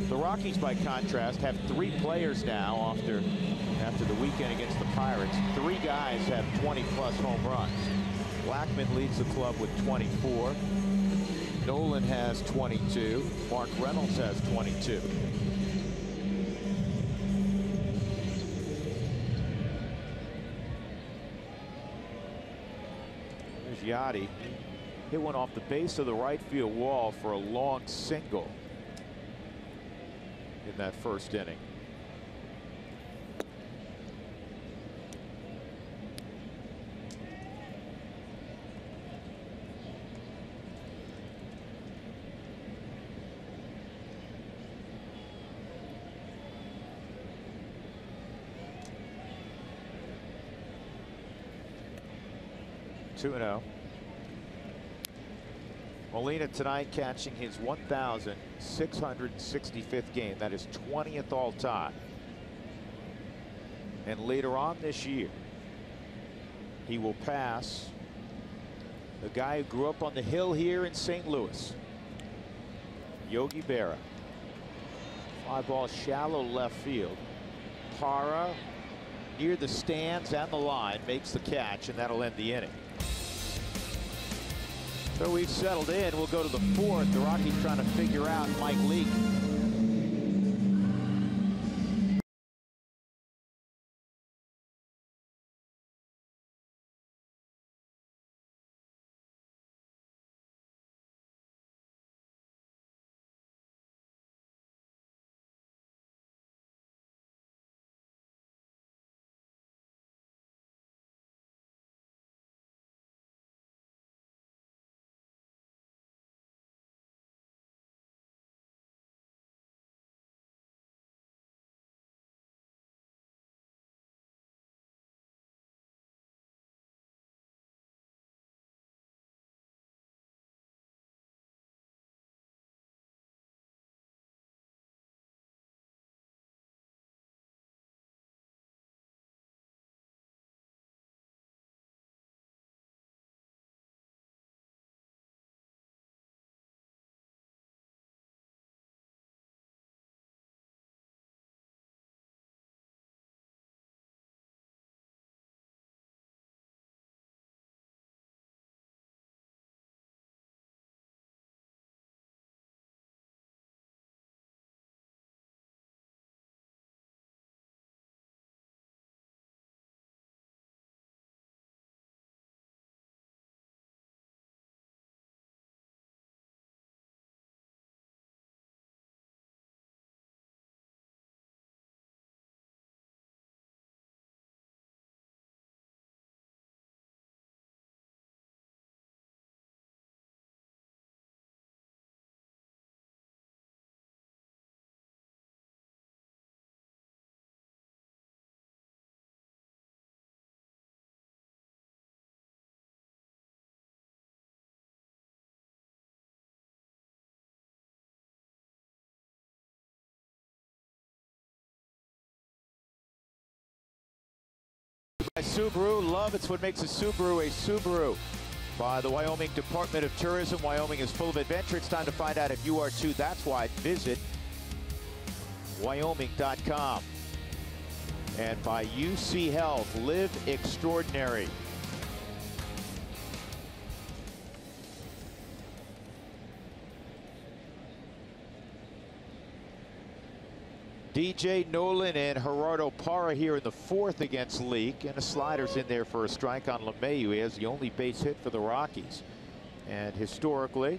The Rockies, by contrast, have 3 players now after the weekend against the Pirates. 3 guys have 20-plus home runs. Blackman leads the club with 24. Nolan has 22. Mark Reynolds has 22. Yachty hit one off the base of the right field wall for a long single in that first inning. 2-0. Molina tonight catching his 1,665th game. That is 20th all time. And later on this year, he will pass the guy who grew up on the hill here in St. Louis, Yogi Berra. Fly ball shallow left field. Parra near the stands and the line makes the catch, and that'll end the inning. So we've settled in. We'll go to the fourth. The Rockies trying to figure out Mike Leake. Subaru, love it's what makes a Subaru a Subaru. By the Wyoming Department of Tourism. Wyoming is full of adventure. It's time to find out if you are too. That's why visit Wyoming.com. And by UC Health, live extraordinary. DJ Nolan and Gerardo Parra here in the fourth against Leake, and a slider's in there for a strike on LeMahieu. He has the only base hit for the Rockies, and historically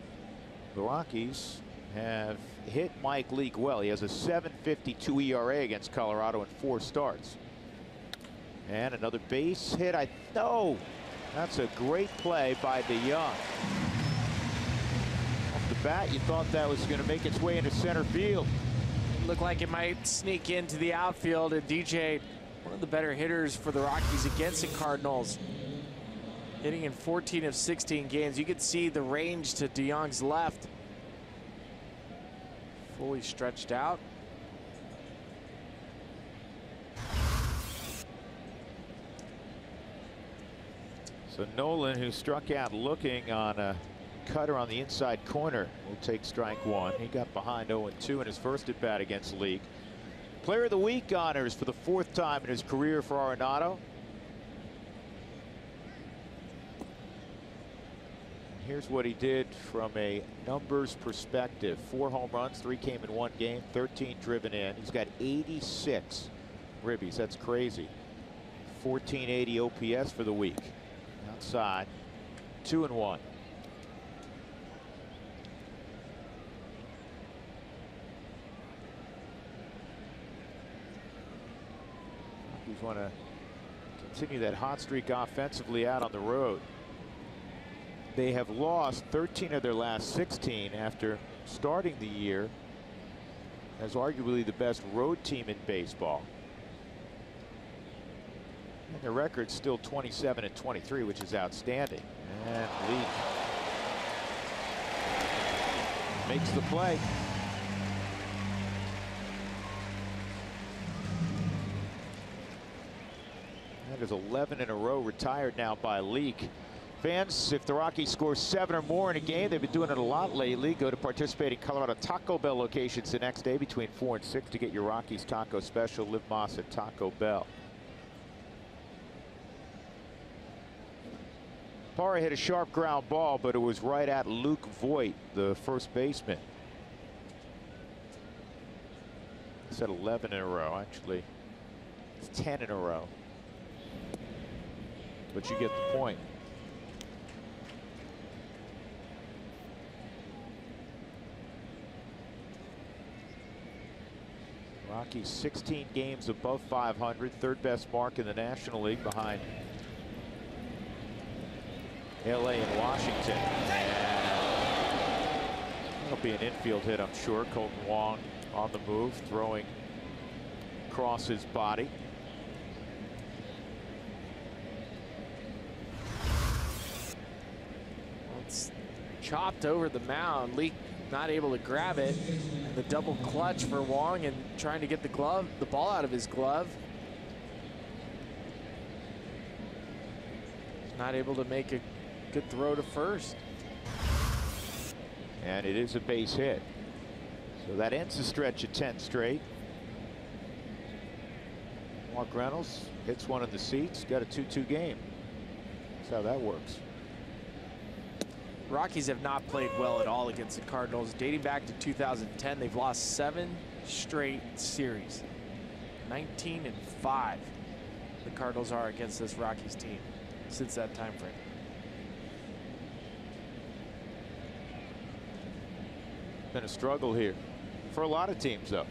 the Rockies have hit Mike Leake well. He has a 7.52 ERA against Colorado in 4 starts. And another base hit. No, that's a great play by DeYoung. Off the bat, you thought that was going to make its way into center field. Looked like it might sneak into the outfield, and DJ, one of the better hitters for the Rockies against the Cardinals, hitting in 14 of 16 games. You could see the range to DeYoung's left. Fully stretched out. So Nolan, who struck out looking on a cutter on the inside corner, will take strike one. He got behind 0-2 in his first at bat against Leake. Player of the Week honors for the 4th time in his career for Arenado. Here's what he did from a numbers perspective. 4 home runs, 3 came in 1 game, 13 driven in. He's got 86 ribbies. That's crazy. 1480 OPS for the week. Outside, 2-1. We want to continue that hot streak offensively out on the road. They have lost 13 of their last 16 after starting the year as arguably the best road team in baseball. And their record's still 27-23, which is outstanding. And Leak makes the play. That is 11 in a row retired now by Leak. Fans, if the Rockies score 7 or more in a game, they've been doing it a lot lately. Go to participating Colorado Taco Bell locations the next day between 4 and 6 to get your Rockies taco special. Live Moss at Taco Bell. Parra hit a sharp ground ball, but it was right at Luke Voigt, the first baseman. I said 11 in a row. Actually, it's 10 in a row. But you get the point. Rockies 16 games above 500, third best mark in the National League behind LA and Washington. And that'll be an infield hit, I'm sure. Colton Wong on the move, throwing across his body. It's chopped over the mound. Leak not able to grab it. The double clutch for Wong and trying to get the ball out of his glove. Not able to make a good throw to first. And it is a base hit. So that ends the stretch of 10 straight. Mark Reynolds hits one in the seats, got a 2-2 game. That's how that works. Rockies have not played well at all against the Cardinals. Dating back to 2010, they've lost 7 straight series. 19-5 the Cardinals are against this Rockies team since that time frame. Been a struggle here for a lot of teams, though.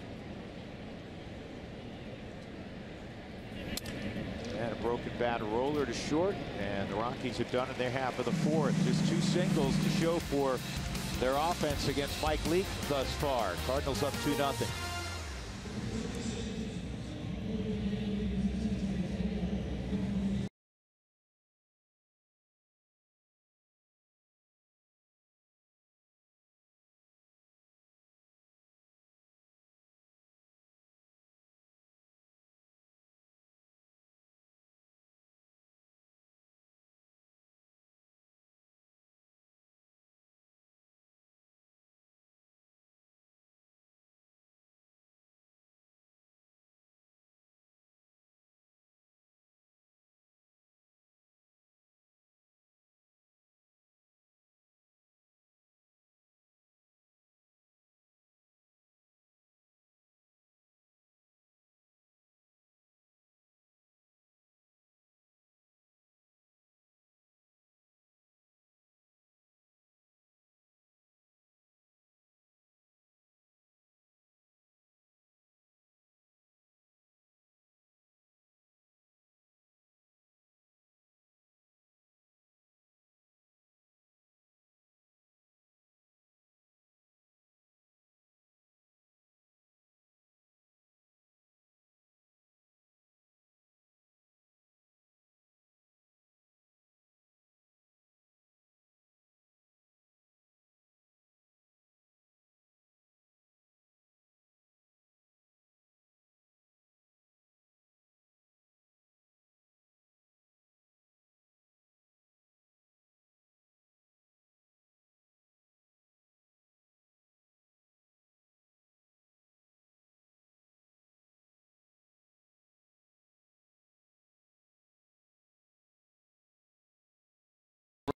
And a broken bat roller to short, and the Rockies are done in their half of the fourth. Just 2 singles to show for their offense against Mike Leake thus far. Cardinals up 2-0.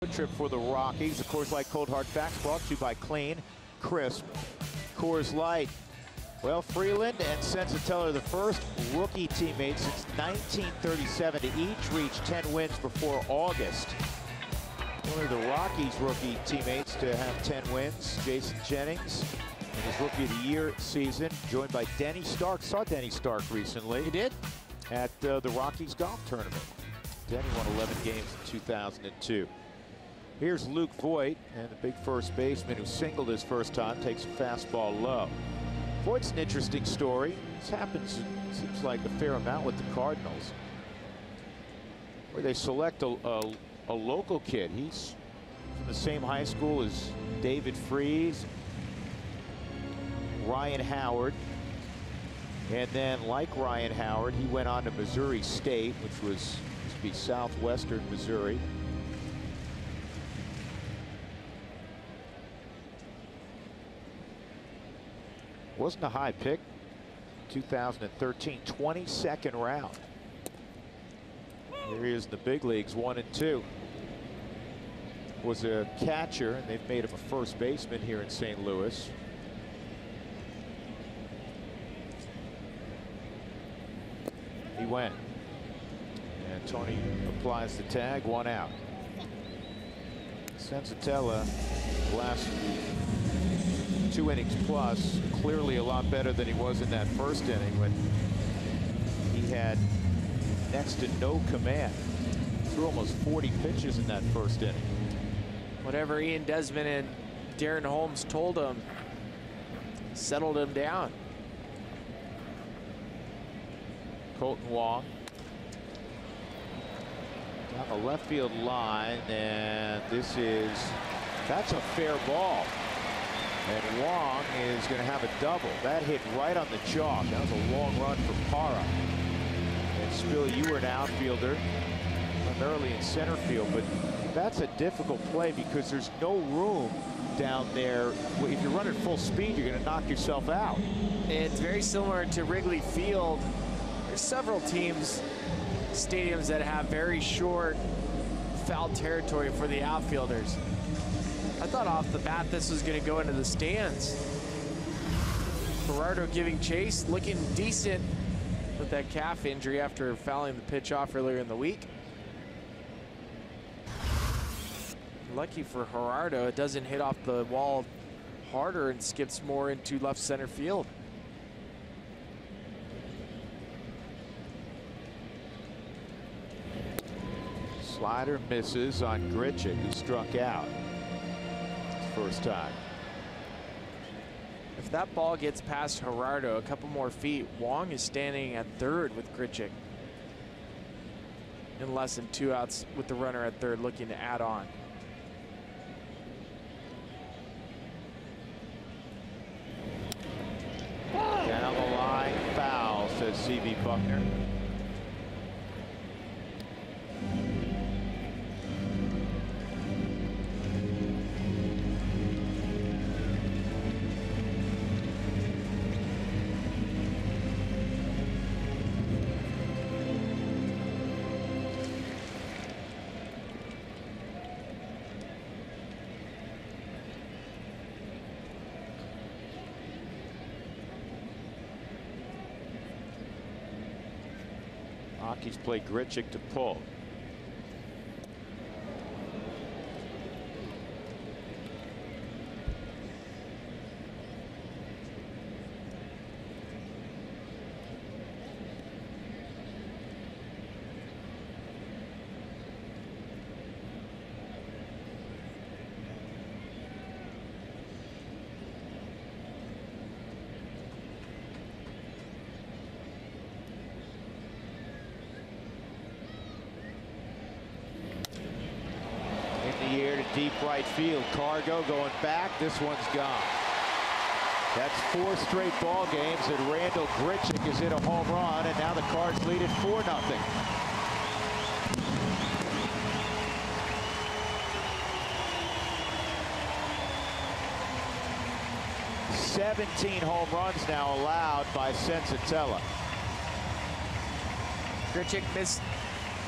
Road trip for the Rockies. Of course, like Cold Hard Facts, brought to you by Clean, Crisp, Coors Light. Well, Freeland and Sensatella are the first rookie teammates since 1937 to each reach 10 wins before August. Only the Rockies rookie teammates to have 10 wins. Jason Jennings in his Rookie of the Year season, joined by Denny Stark. Saw Denny Stark recently. He did? At the Rockies golf tournament. Denny won 11 games in 2002. Here's Luke Voigt, and the big first baseman who singled his first time, takes a fastball low. Voigt's an interesting story. This happens, it seems like, a fair amount with the Cardinals. where they select a local kid. He's from the same high school as David Freese, Ryan Howard. And then, like Ryan Howard, he went on to Missouri State, which used to be southwestern Missouri. Wasn't a high pick. 2013, 22nd round. Here he is in the big leagues, 1 and 2. Was a catcher, and they've made him a first baseman here in St. Louis. He went. And Tony applies the tag, 1 out. Senzatella, last 2 innings plus, clearly a lot better than he was in that first inning when he had next to no command. Threw almost 40 pitches in that first inning. Whatever Ian Desmond and Darren Holmes told him settled him down. Colton Wong down the left field line, and that's a fair ball. And Wong is going to have a double. That hit right on the chalk. That was a long run for Parra. And Spill, you were an outfielder, primarily in center field, but that's a difficult play because there's no room down there. If you're running full speed, you're going to knock yourself out. It's very similar to Wrigley Field. There's several stadiums that have very short foul territory for the outfielders. I thought off the bat this was going to go into the stands. Gerardo giving chase, looking decent with that calf injury after fouling the pitch off earlier in the week. Lucky for Gerardo, it doesn't hit off the wall harder and skips more into left center field. Slider misses on Grichuk, who struck out first time. If that ball gets past Gerardo a couple more feet, Wong is standing at third with Grichuk in less than 2 outs with the runner at third looking to add on. Down the line, foul, says C.B. Buckner. Rockies play Grichuk to pull. Deep right field. Cargo going back. This one's gone. That's 4 straight ball games that Randall Grichuk has hit a home run, and now the Cards lead it 4-0. 17 home runs now allowed by Senzatella. Grichuk missed.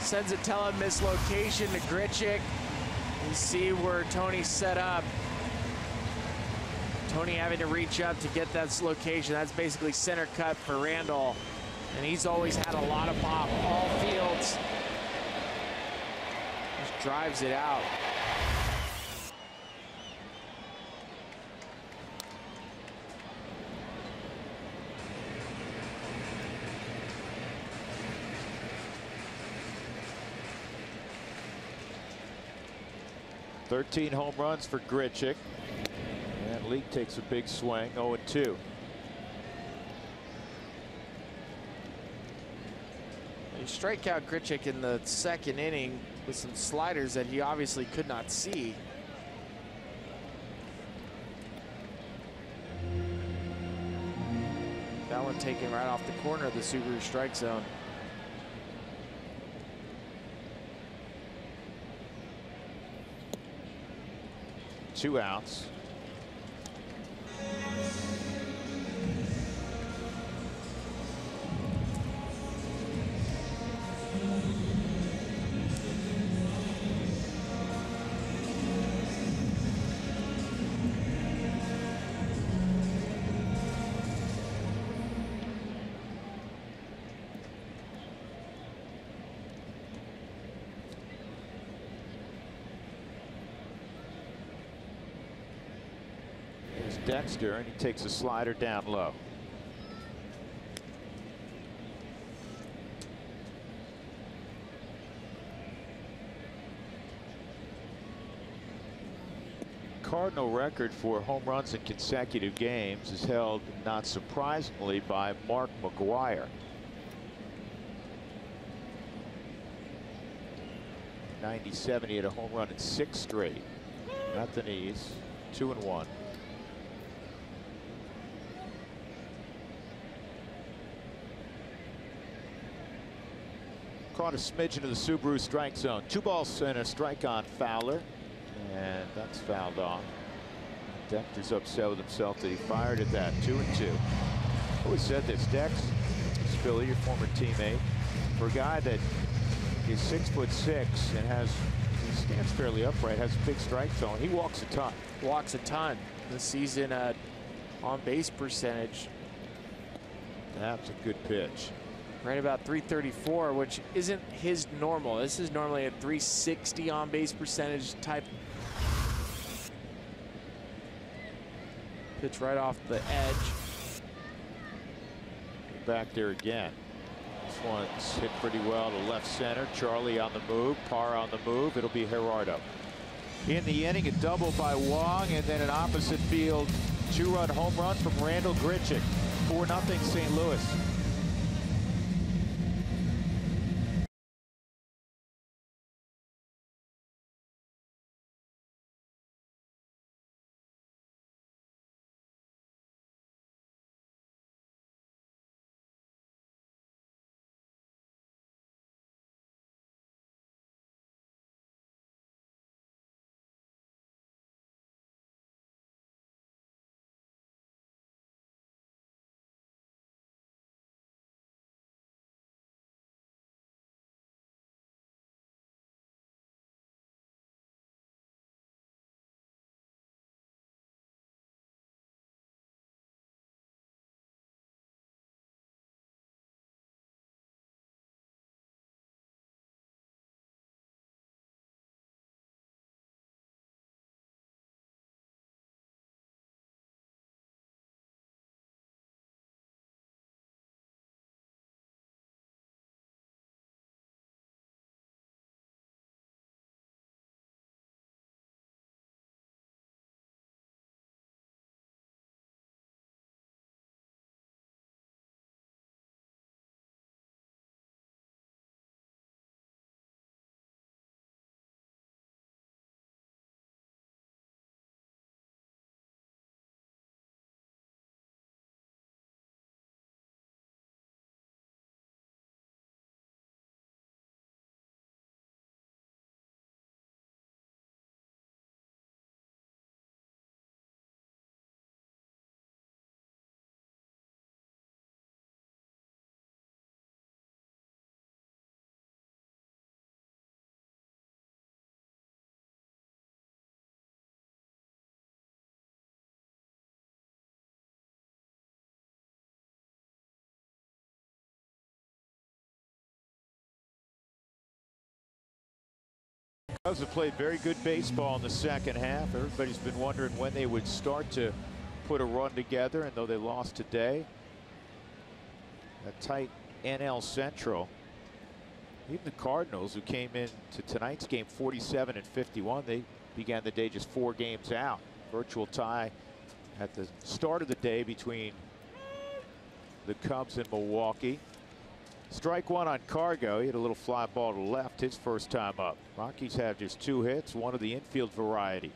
Senzatella mislocation to Grichuk. You see where Tony's set up. Tony having to reach up to get that location. That's basically center cut for Randall. And he's always had a lot of pop. All fields. Just drives it out. .13 home runs for Grichuk. And Leake takes a big swing, 0-2. You strike out Grichuk in the second inning with some sliders that he obviously could not see. That one taken right off the corner of the Subaru strike zone. Two outs. Dexter, and he takes a slider down low. Cardinal record for home runs in consecutive games is held, not surprisingly, by Mark McGwire. 97, he had a home run in 6 straight. Not the knees. 2-1. Caught a smidgen of the Subaru strike zone. 2 balls and a strike on Fowler, and that's fouled off. Dexter's upset with himself that he fired at that. 2-2. Always said this, Dex, Philly, your former teammate, for a guy that is 6'6" and he stands fairly upright, has a big strike zone. He walks a ton. Walks a ton this season at on base percentage. That's a good pitch. Right about 334, which isn't his normal. This is normally a 360 on base percentage type. Pitch right off the edge. Back there again. This one's hit pretty well to left center. Charlie on the move. Parr on the move. It'll be Gerardo. In the inning, a double by Wong, and then an opposite field 2-run home run from Randall Grichuk. 4-0 St. Louis. Cubs have played very good baseball in the second half. Everybody's been wondering when they would start to put a run together, and though they lost today, a tight NL Central. Even the Cardinals, who came into tonight's game 47-51, they began the day just 4 games out. Virtual tie at the start of the day between the Cubs and Milwaukee. Strike one on Cargo. He had a little fly ball to left his first time up. Rockies have just 2 hits, one of the infield variety.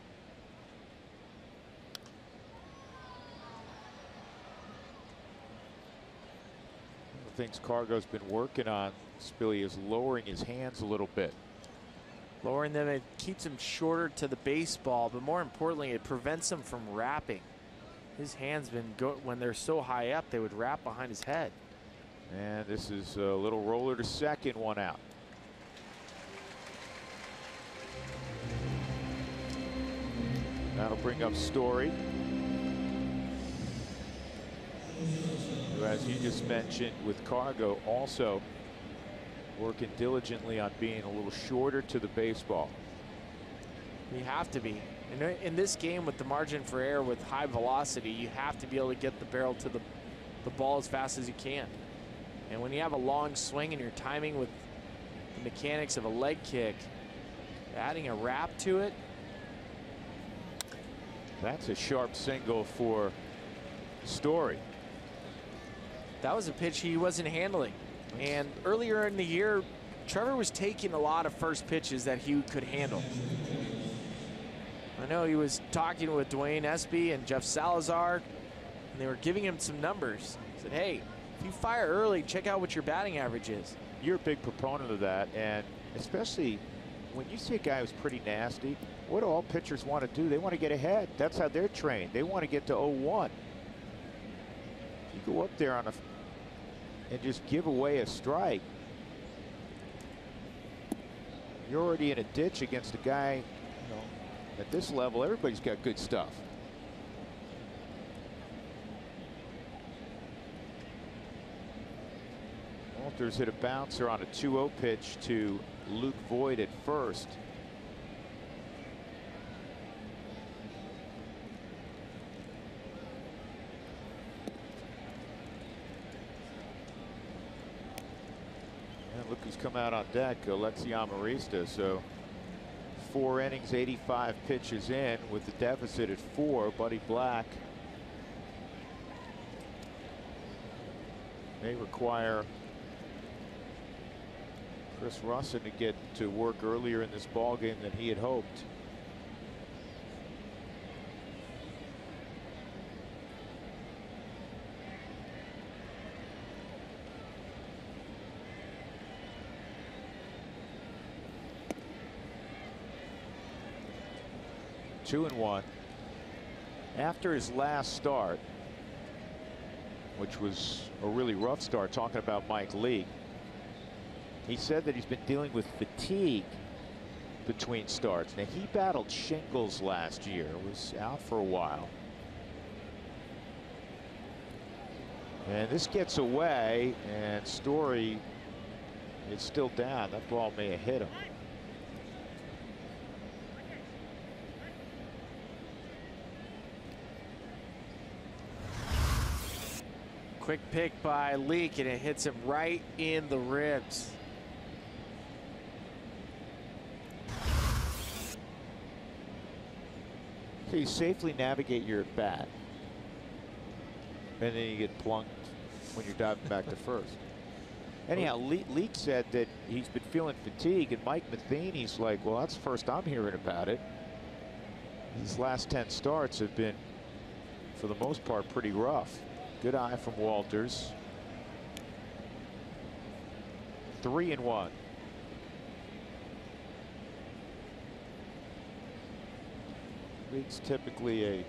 One of the things Cargo's been working on, Spilly, is lowering his hands a little bit. Lowering them, it keeps him shorter to the baseball, but more importantly, it prevents him from wrapping. His hands when they're so high up, they would wrap behind his head. And this is a little roller to second, 1 out. That'll bring up Story, who, as you just mentioned with Cargo, also working diligently on being a little shorter to the baseball. You have to be. In this game with the margin for error with high velocity, you have to be able to get the barrel to the ball as fast as you can. And when you have a long swing and you're timing with the mechanics of a leg kick, adding a wrap to it. That's a sharp single for Story. That was a pitch he wasn't handling. And earlier in the year, Trevor was taking a lot of first pitches that he could handle. I know he was talking with Dwayne Espy and Jeff Salazar, and they were giving him some numbers. He said, hey, if you fire early, check out what your batting average is. You're a big proponent of that, and especially when you see a guy who's pretty nasty, what do all pitchers want to do? They want to get ahead. That's how they're trained. They want to get to 0-1. You go up there and just give away a strike, you're already in a ditch against a guy, you know, at this level. Everybody's got good stuff. Walters hit a bouncer on a 2-0 pitch to Luke Voigt at first. And look who's come out on deck, Alexi Amarista. So 4 innings, 85 pitches in with the deficit at 4. Buddy Black may require Chris Russin to get to work earlier in this ball game than he had hoped. Two and one. After his last start, which was a really rough start, talking about Mike Leake, he said that he's been dealing with fatigue between starts. Now, he battled shingles last year, was out for a while. And this gets away, and Story is still down. That ball may have hit him. Quick pick by Leake, and it hits him right in the ribs. So you safely navigate your at bat, and then you get plunked when you're diving back to first. Anyhow, Leake said that he's been feeling fatigue, and Mike Matheny's like, well, that's the first I'm hearing about it. These last 10 starts have been, for the most part, pretty rough. Good eye from Walters. 3-1. Leake's typically a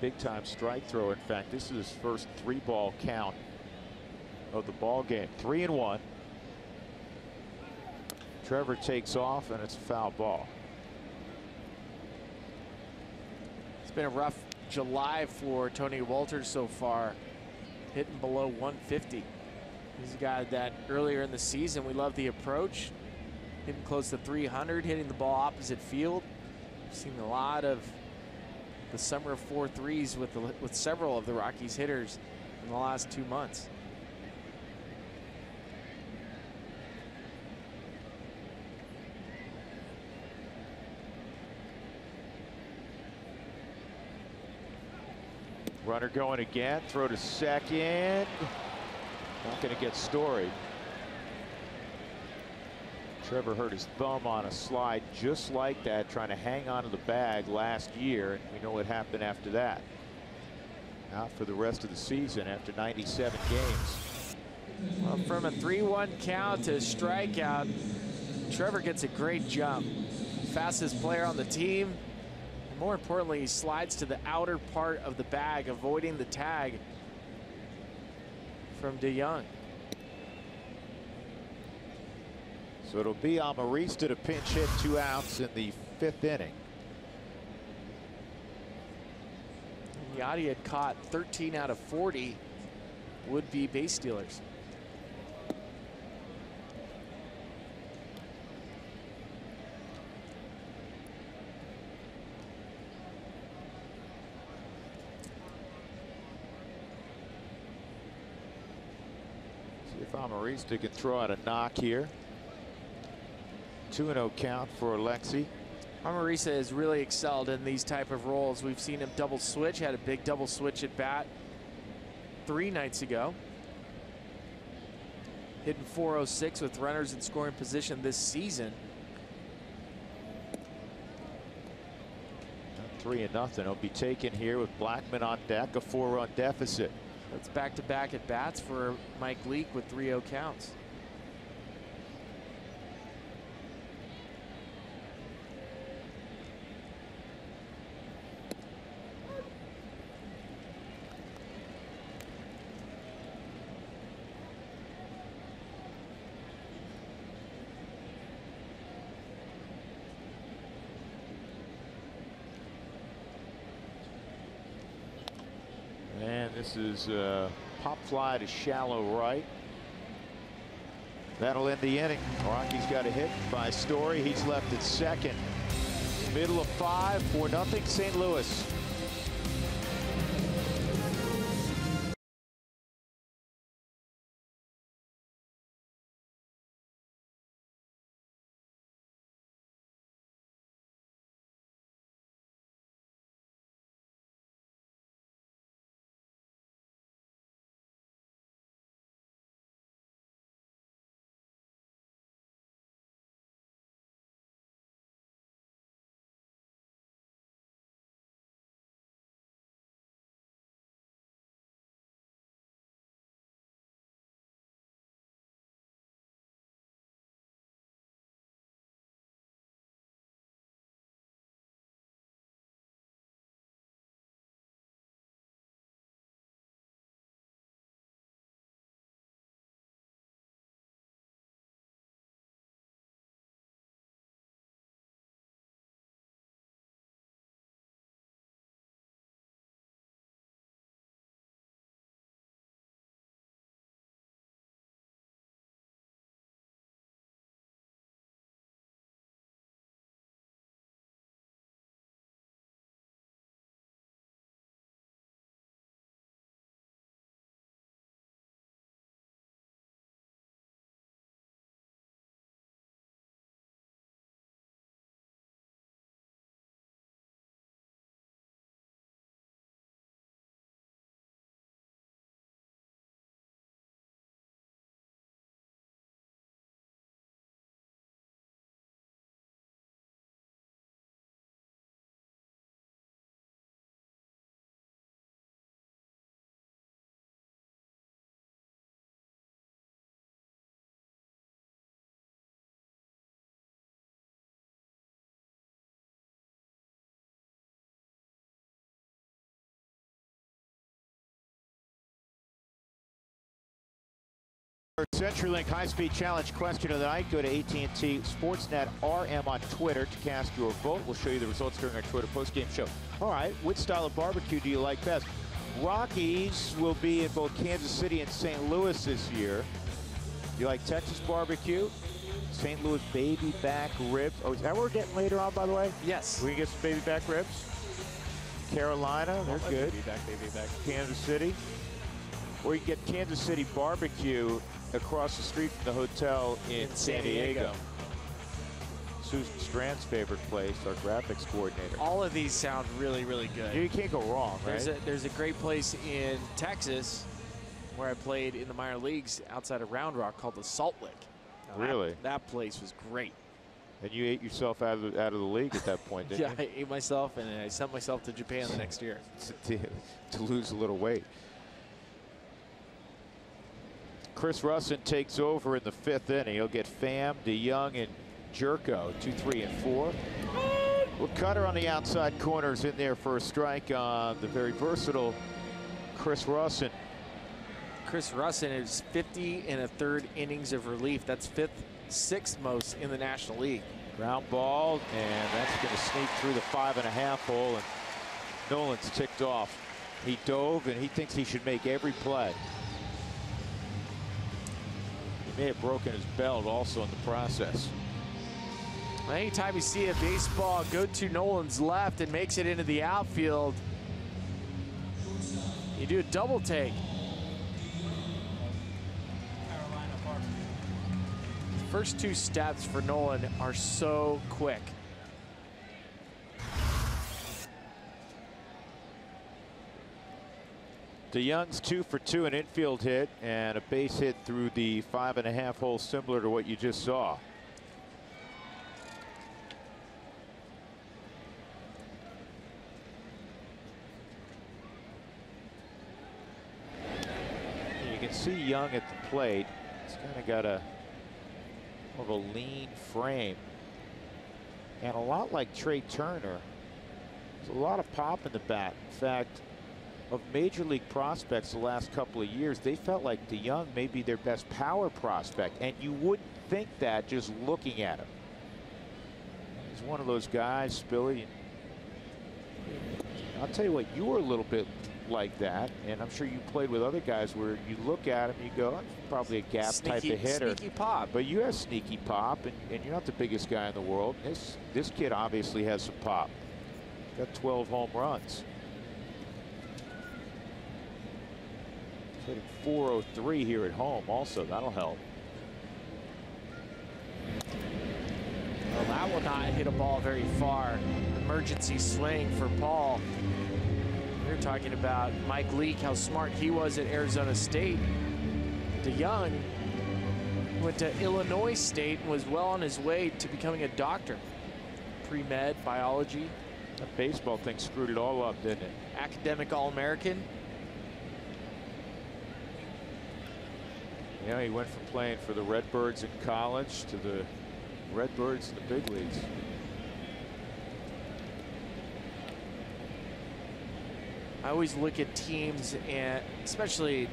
big-time strike thrower. In fact, this is his first 3-ball count of the ball game. 3-1. Trevor takes off, and it's a foul ball. It's been a rough July for Tony Walters so far, hitting below 150. He's a guy that earlier in the season we loved the approach, hitting close to 300, hitting the ball opposite field. We've seen a lot of the summer of 4-3s with several of the Rockies hitters in the last 2 months. Runner going again. Throw to second. Not going to get Story. Trevor hurt his thumb on a slide just like that, trying to hang onto the bag last year, and we know what happened after that. Out for the rest of the season after 97 games. Well, from a 3-1 count to strikeout, Trevor gets a great jump. Fastest player on the team. And more importantly, he slides to the outer part of the bag, avoiding the tag from DeYoung. So it'll be Amarista to pinch hit, 2 outs in the 5th inning. Yachty had caught 13 out of 40 would-be base stealers. See if Amarista can throw out a knock here. 2-0 count for Alexi. Amarista has really excelled in these type of roles. We've seen him double switch, had a big double switch at bat 3 nights ago. Hitting .406 with runners in scoring position this season. 3-0. He'll be taken here with Blackman on deck, a 4-run deficit. That's back-to-back at bats for Mike Leake with 3-0 counts. This is pop fly to shallow right. That'll end the inning. Rockies got a hit by Story. He's left at second. Middle of 5, 4-0 St. Louis. CenturyLink high-speed challenge question of the night. Go to AT&T Sportsnet RM on Twitter to cast your vote. We'll show you the results during our Twitter postgame show. All right, which style of barbecue do you like best? Rockies will be in both Kansas City and St. Louis this year. You like Texas barbecue? St. Louis baby back ribs. Oh, is that what we're getting later on, by the way? Yes. We can get some baby back ribs. Carolina, they're good. Baby back. Kansas City. Or you can get Kansas City barbecue across the street from the hotel in San Diego. Susan Strand's favorite place, our graphics coordinator. All of these sound really, really good. You can't go wrong, right? There's a great place in Texas where I played in the minor leagues outside of Round Rock called the Salt Lick. Now really? That place was great. And you ate yourself out of the league at that point, didn't Yeah, you? I ate myself, and I sent myself to Japan the next year. to lose a little weight. Chris Russin takes over in the 5th inning. He'll get Pham, DeYoung, and Jerko, 2, 3, and 4. Well, Cutter on the outside corners in there for a strike on the very versatile Chris Russin. Chris Russin is 50 1/3 innings of relief. That's 6th most in the National League. Ground ball, and that's going to sneak through the 5.5 hole, and Nolan's ticked off. He dove, and he thinks he should make every play. He may have broken his belt also in the process. Anytime you see a baseball go to Nolan's left and makes it into the outfield, you do a double take. The first 2 steps for Nolan are so quick. DeYoung's 2 for 2, an infield hit and a base hit through the 5.5 hole, similar to what you just saw. You can see Young at the plate. He's kind of got more of a lean frame, and a lot like Trey Turner. There's a lot of pop in the bat. In fact, of major league prospects the last couple of years, they felt like DeYoung may be their best power prospect, and you wouldn't think that just looking at him. He's one of those guys, Spilly. I'll tell you what, you were a little bit like that, and I'm sure you played with other guys where you look at him, you go, "I'm probably a gap type of hitter." Sneaky pop. But you have sneaky pop, and you're not the biggest guy in the world. This kid obviously has some pop. Got 12 home runs. He's hitting .403 here at home also. That'll help. Well, that will not hit a ball very far. Emergency swing for Paul. We're talking about Mike Leake, how smart he was at Arizona State. DeYoung went to Illinois State and was well on his way to becoming a doctor. Pre-med, biology. That baseball thing screwed it all up, didn't it? Academic All-American. Yeah, he went from playing for the Redbirds in college to the Redbirds in the big leagues. I always look at teams, and especially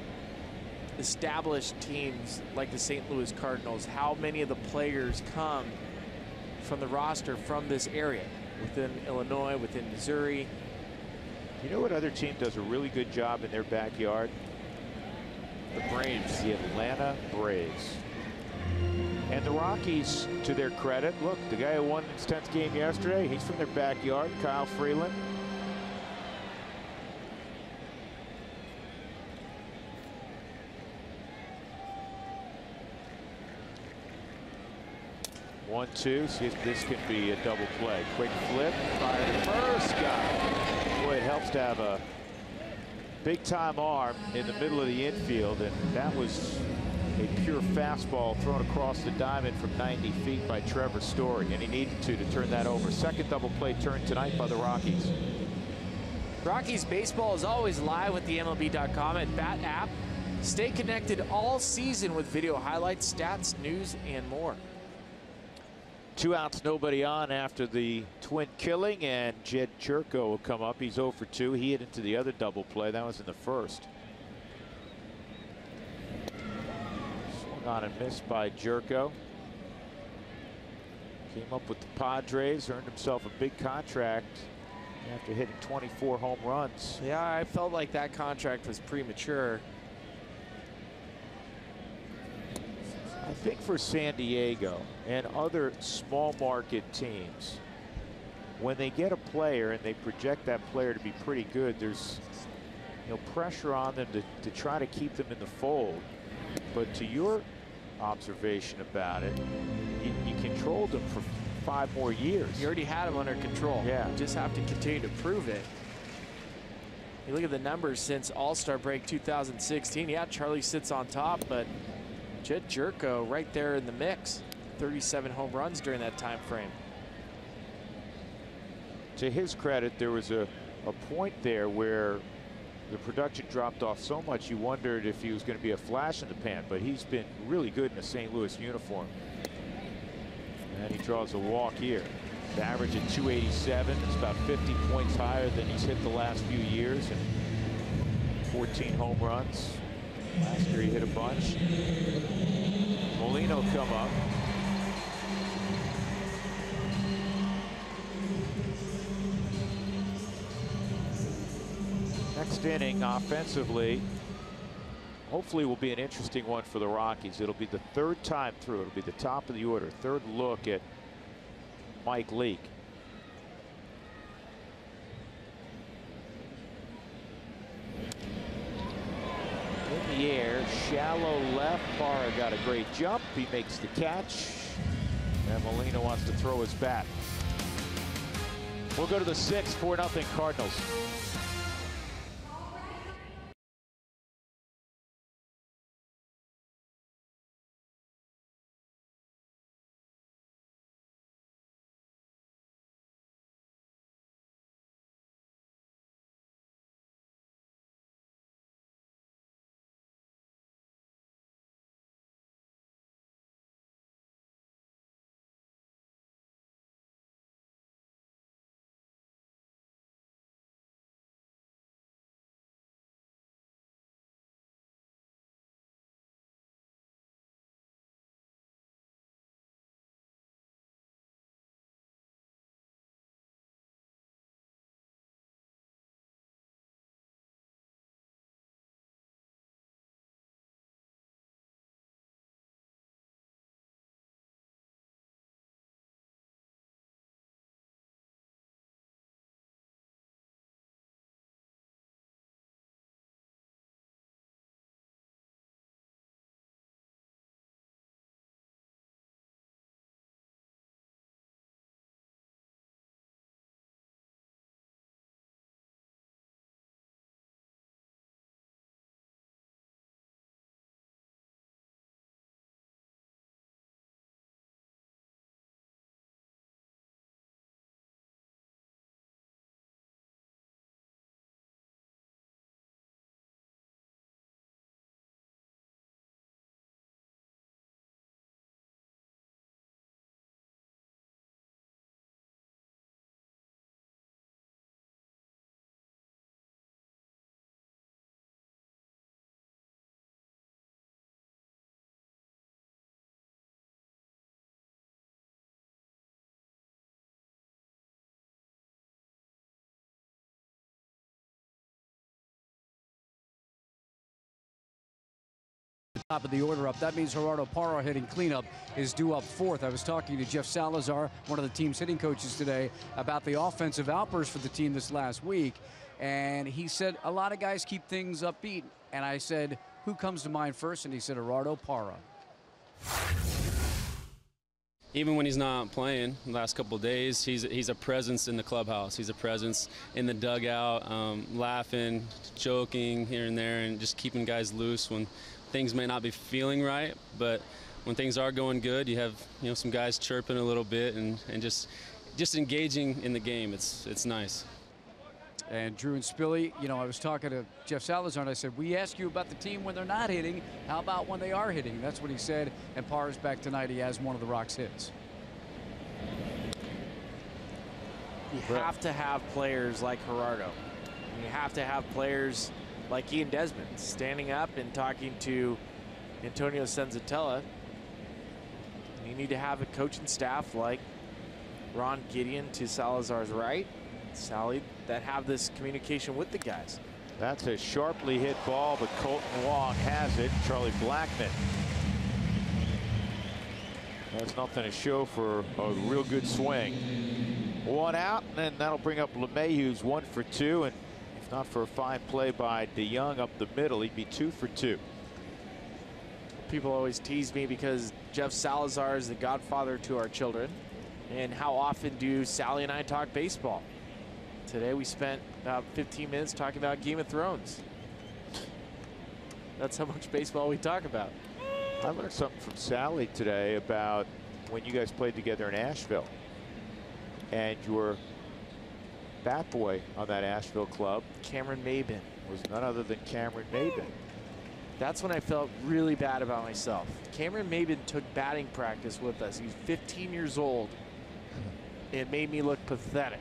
established teams like the St. Louis Cardinals, how many of the players come from the roster from this area, within Illinois, within Missouri. You know what other team does a really good job in their backyard? The Braves. The Atlanta Braves. And the Rockies, to their credit, look, the guy who won his 10th game yesterday, he's from their backyard, Kyle Freeland. One, two. See if this can be a double play. Quick flip. Fire to first. Got it. Boy, it helps to have a big-time arm in the middle of the infield, and that was a pure fastball thrown across the diamond from 90 feet by Trevor Story, and he needed to turn that over. Second double play turn tonight by the Rockies. Rockies baseball is always live with the MLB.com and Bat app. Stay connected all season with video highlights, stats, news, and more. 2 outs, nobody on after the twin killing, and Jed Jerko will come up. He's 0 for 2. He hit into the other double play. That was in the first. Swung on and missed by Jerko. Came up with the Padres, earned himself a big contract after hitting 24 home runs. Yeah, I felt like that contract was premature. I think for San Diego and other small market teams, when they get a player and they project that player to be pretty good, there's pressure on them to try to keep them in the fold. But to your observation about it, you controlled them 5 more years. You already had him under control. Yeah. You just have to continue to prove it. You look at the numbers since All-Star break 2016. Yeah, Charlie sits on top, but Jed Jerko right there in the mix. 37 home runs during that time frame. To his credit, there was a point there where the production dropped off so much you wondered if he was going to be a flash in the pan, but he's been really good in a St. Louis uniform. And he draws a walk here. The average at 287 is about 50 points higher than he's hit the last few years, and 14 home runs. Last year he hit a bunch. Molino come up. Next inning offensively hopefully will be an interesting one for the Rockies. It'll be the 3rd time through. It'll be the top of the order. 3rd look at Mike Leake. In the air, shallow left. Parra got a great jump. He makes the catch. And Molina wants to throw his bat. We'll go to the 6th, 4-0 Cardinals. Top of the order up. That means Gerardo Parra hitting cleanup is due up 4th. I was talking to Jeff Salazar, one of the team's hitting coaches today, about the offensive outburst for the team this last week. And he said a lot of guys keep things upbeat. And I said, who comes to mind first? And he said Gerardo Parra. Even when he's not playing the last couple of days, he's a presence in the clubhouse. He's a presence in the dugout, laughing, joking here and there, and just keeping guys loose when things may not be feeling right. But when things are going good, you have some guys chirping a little bit and just engaging in the game. It's nice. And Drew and Spilly, I was talking to Jeff Salazar, and I said, we ask you about the team when they're not hitting. How about when they are hitting? That's what he said. And Parra's back tonight. He has one of the Rocks' hits. You have to have players like Gerardo. You have to have players like Ian Desmond standing up and talking to Antonio Senzatella. You need to have a coaching staff like Ron Gideon to Salazar's right, Sally, that have this communication with the guys. That's a sharply hit ball, but Colton Wong has it. Charlie Blackmon has nothing to show for a real good swing. 1 out, and then that'll bring up LeMahieu's 1 for 2, and if not for a fine play by DeYoung up the middle, he'd be 2 for 2. People always tease me because Jeff Salazar is the godfather to our children. And how often do Sally and I talk baseball? Today we spent about 15 minutes talking about Game of Thrones. That's how much baseball we talk about. I learned something from Sally today about when you guys played together in Asheville. And your bat boy on that Asheville club, Cameron Maben, was none other than Cameron Maben. That's when I felt really bad about myself. Cameron Maben took batting practice with us. He's 15 years old. It made me look pathetic,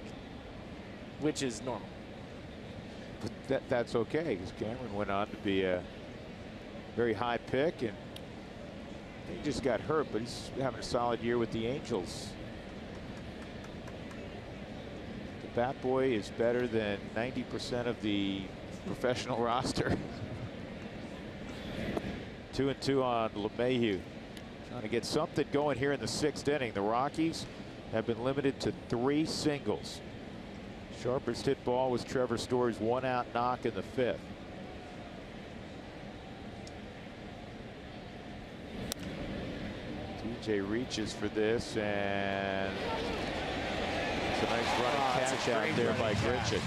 which is normal. But that's okay, because Cameron went on to be a very high pick, and he just got hurt, but he's having a solid year with the Angels. The bat boy is better than 90% of the professional roster. 2-2 on LeMahieu. Trying to get something going here in the 6th inning. The Rockies have been limited to 3 singles. Sharpest hit ball was Trevor Story's 1-out knock in the 5th. DJ reaches for this, and it's a nice running catch out there by Grichuk.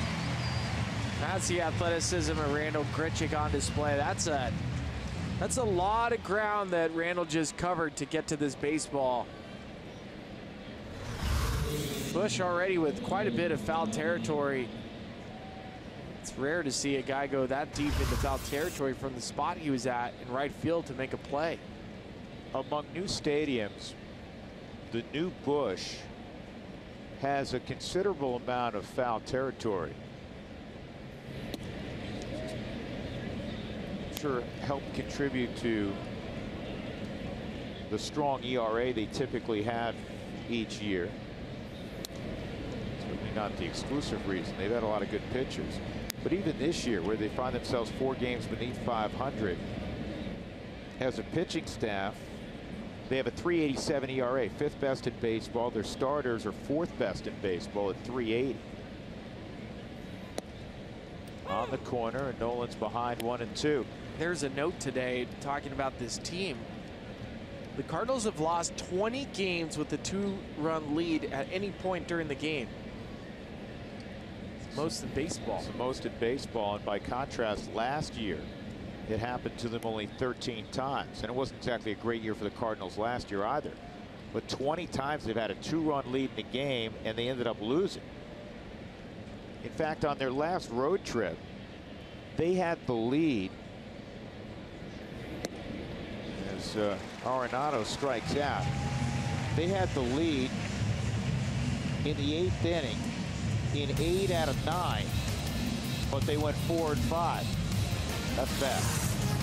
That's the athleticism of Randal Grichuk on display. That's a lot of ground that Randal just covered to get to this baseball. Bush already with quite a bit of foul territory. It's rare to see a guy go that deep into foul territory from the spot he was at in right field to make a play. Among new stadiums, the new Bush has a considerable amount of foul territory. Sure helped contribute to the strong ERA they typically have each year. Certainly not the exclusive reason. They've had a lot of good pitchers. But even this year, where they find themselves 4 games beneath 500, as a pitching staff, they have a 3.87 ERA, 5th best in baseball. Their starters are 4th best in baseball at 3.80. On the corner, and Nolan's behind 1-2. There's a note today talking about this team. The Cardinals have lost 20 games with a 2-run lead at any point during the game. It's most in baseball. It's the most in baseball, and by contrast, last year it happened to them only 13 times. And it wasn't exactly a great year for the Cardinals last year either. But 20 times they've had a 2-run lead in the game, and they ended up losing. In fact, on their last road trip, they had the lead as Arenado strikes out. They had the lead in the 8th inning in 8 out of 9, but they went 4-5. That's bad.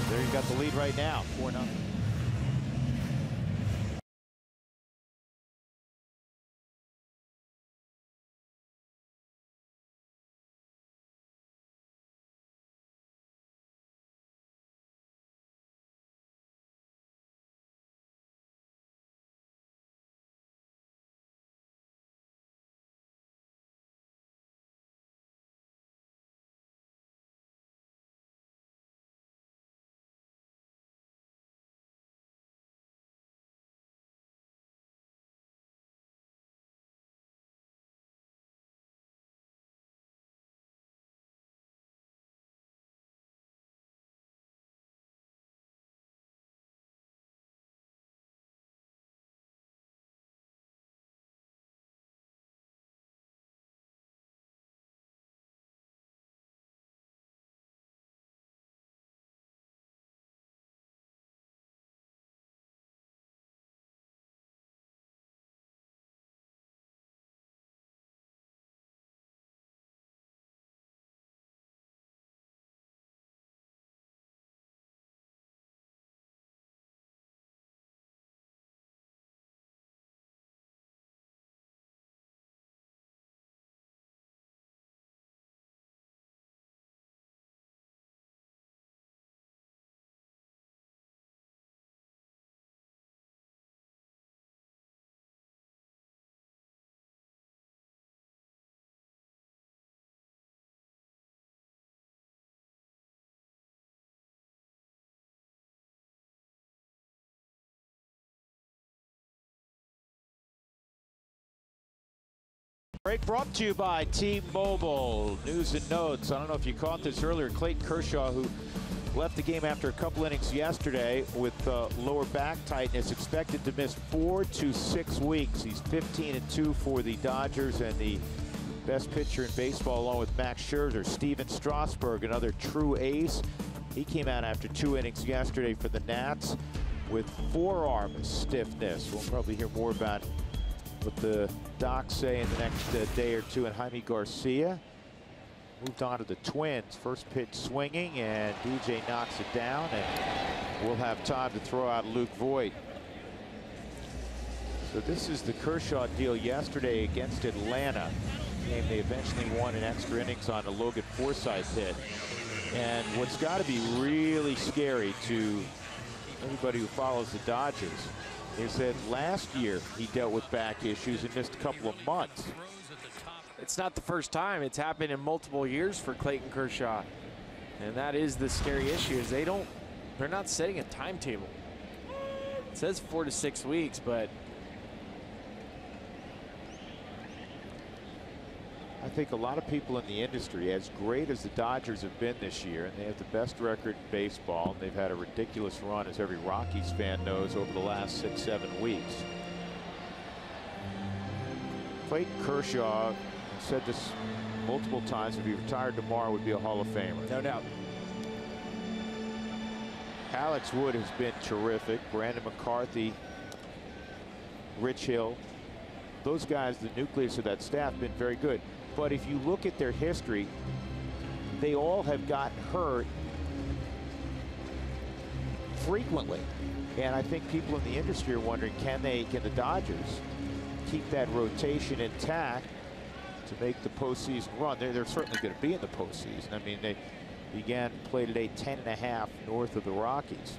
There you got the lead right now, 4-0. Break brought to you by T-Mobile. News and notes. I don't know if you caught this earlier. Clayton Kershaw, who left the game after a couple innings yesterday with lower back tightness, expected to miss 4 to 6 weeks. He's 15-2 for the Dodgers, and the best pitcher in baseball, along with Max Scherzer. Steven Strasburg, another true ace. He came out after 2 innings yesterday for the Nats with forearm stiffness. We'll probably hear more about what the docs say in the next day or two. And Jaime Garcia moved on to the Twins. First pitch swinging, and DJ knocks it down, and we'll have time to throw out Luke Voit. So this is the Kershaw deal yesterday against Atlanta. Game they eventually won in extra innings on a Logan Forsythe hit. And what's got to be really scary to everybody who follows the Dodgers is that last year he dealt with back issues and missed a couple of months. It's not the first time. It's happened in multiple years for Clayton Kershaw. And that is the scary issue, is they're not setting a timetable. It says 4 to 6 weeks, but I think a lot of people in the industry, as great as the Dodgers have been this year, and they have the best record in baseball, and they've had a ridiculous run, as every Rockies fan knows, over the last 6-7 weeks. Clayton Kershaw said this multiple times: if he retired tomorrow, would be a Hall of Famer. no doubt. Alex Wood has been terrific. Brandon McCarthy, Rich Hill, those guys, the nucleus of that staff, been very good. But if you look at their history, they all have gotten hurt frequently. And I think people in the industry are wondering, can the Dodgers keep that rotation intact to make the postseason run? They're certainly going to be in the postseason. I mean, they began play today 10.5 north of the Rockies.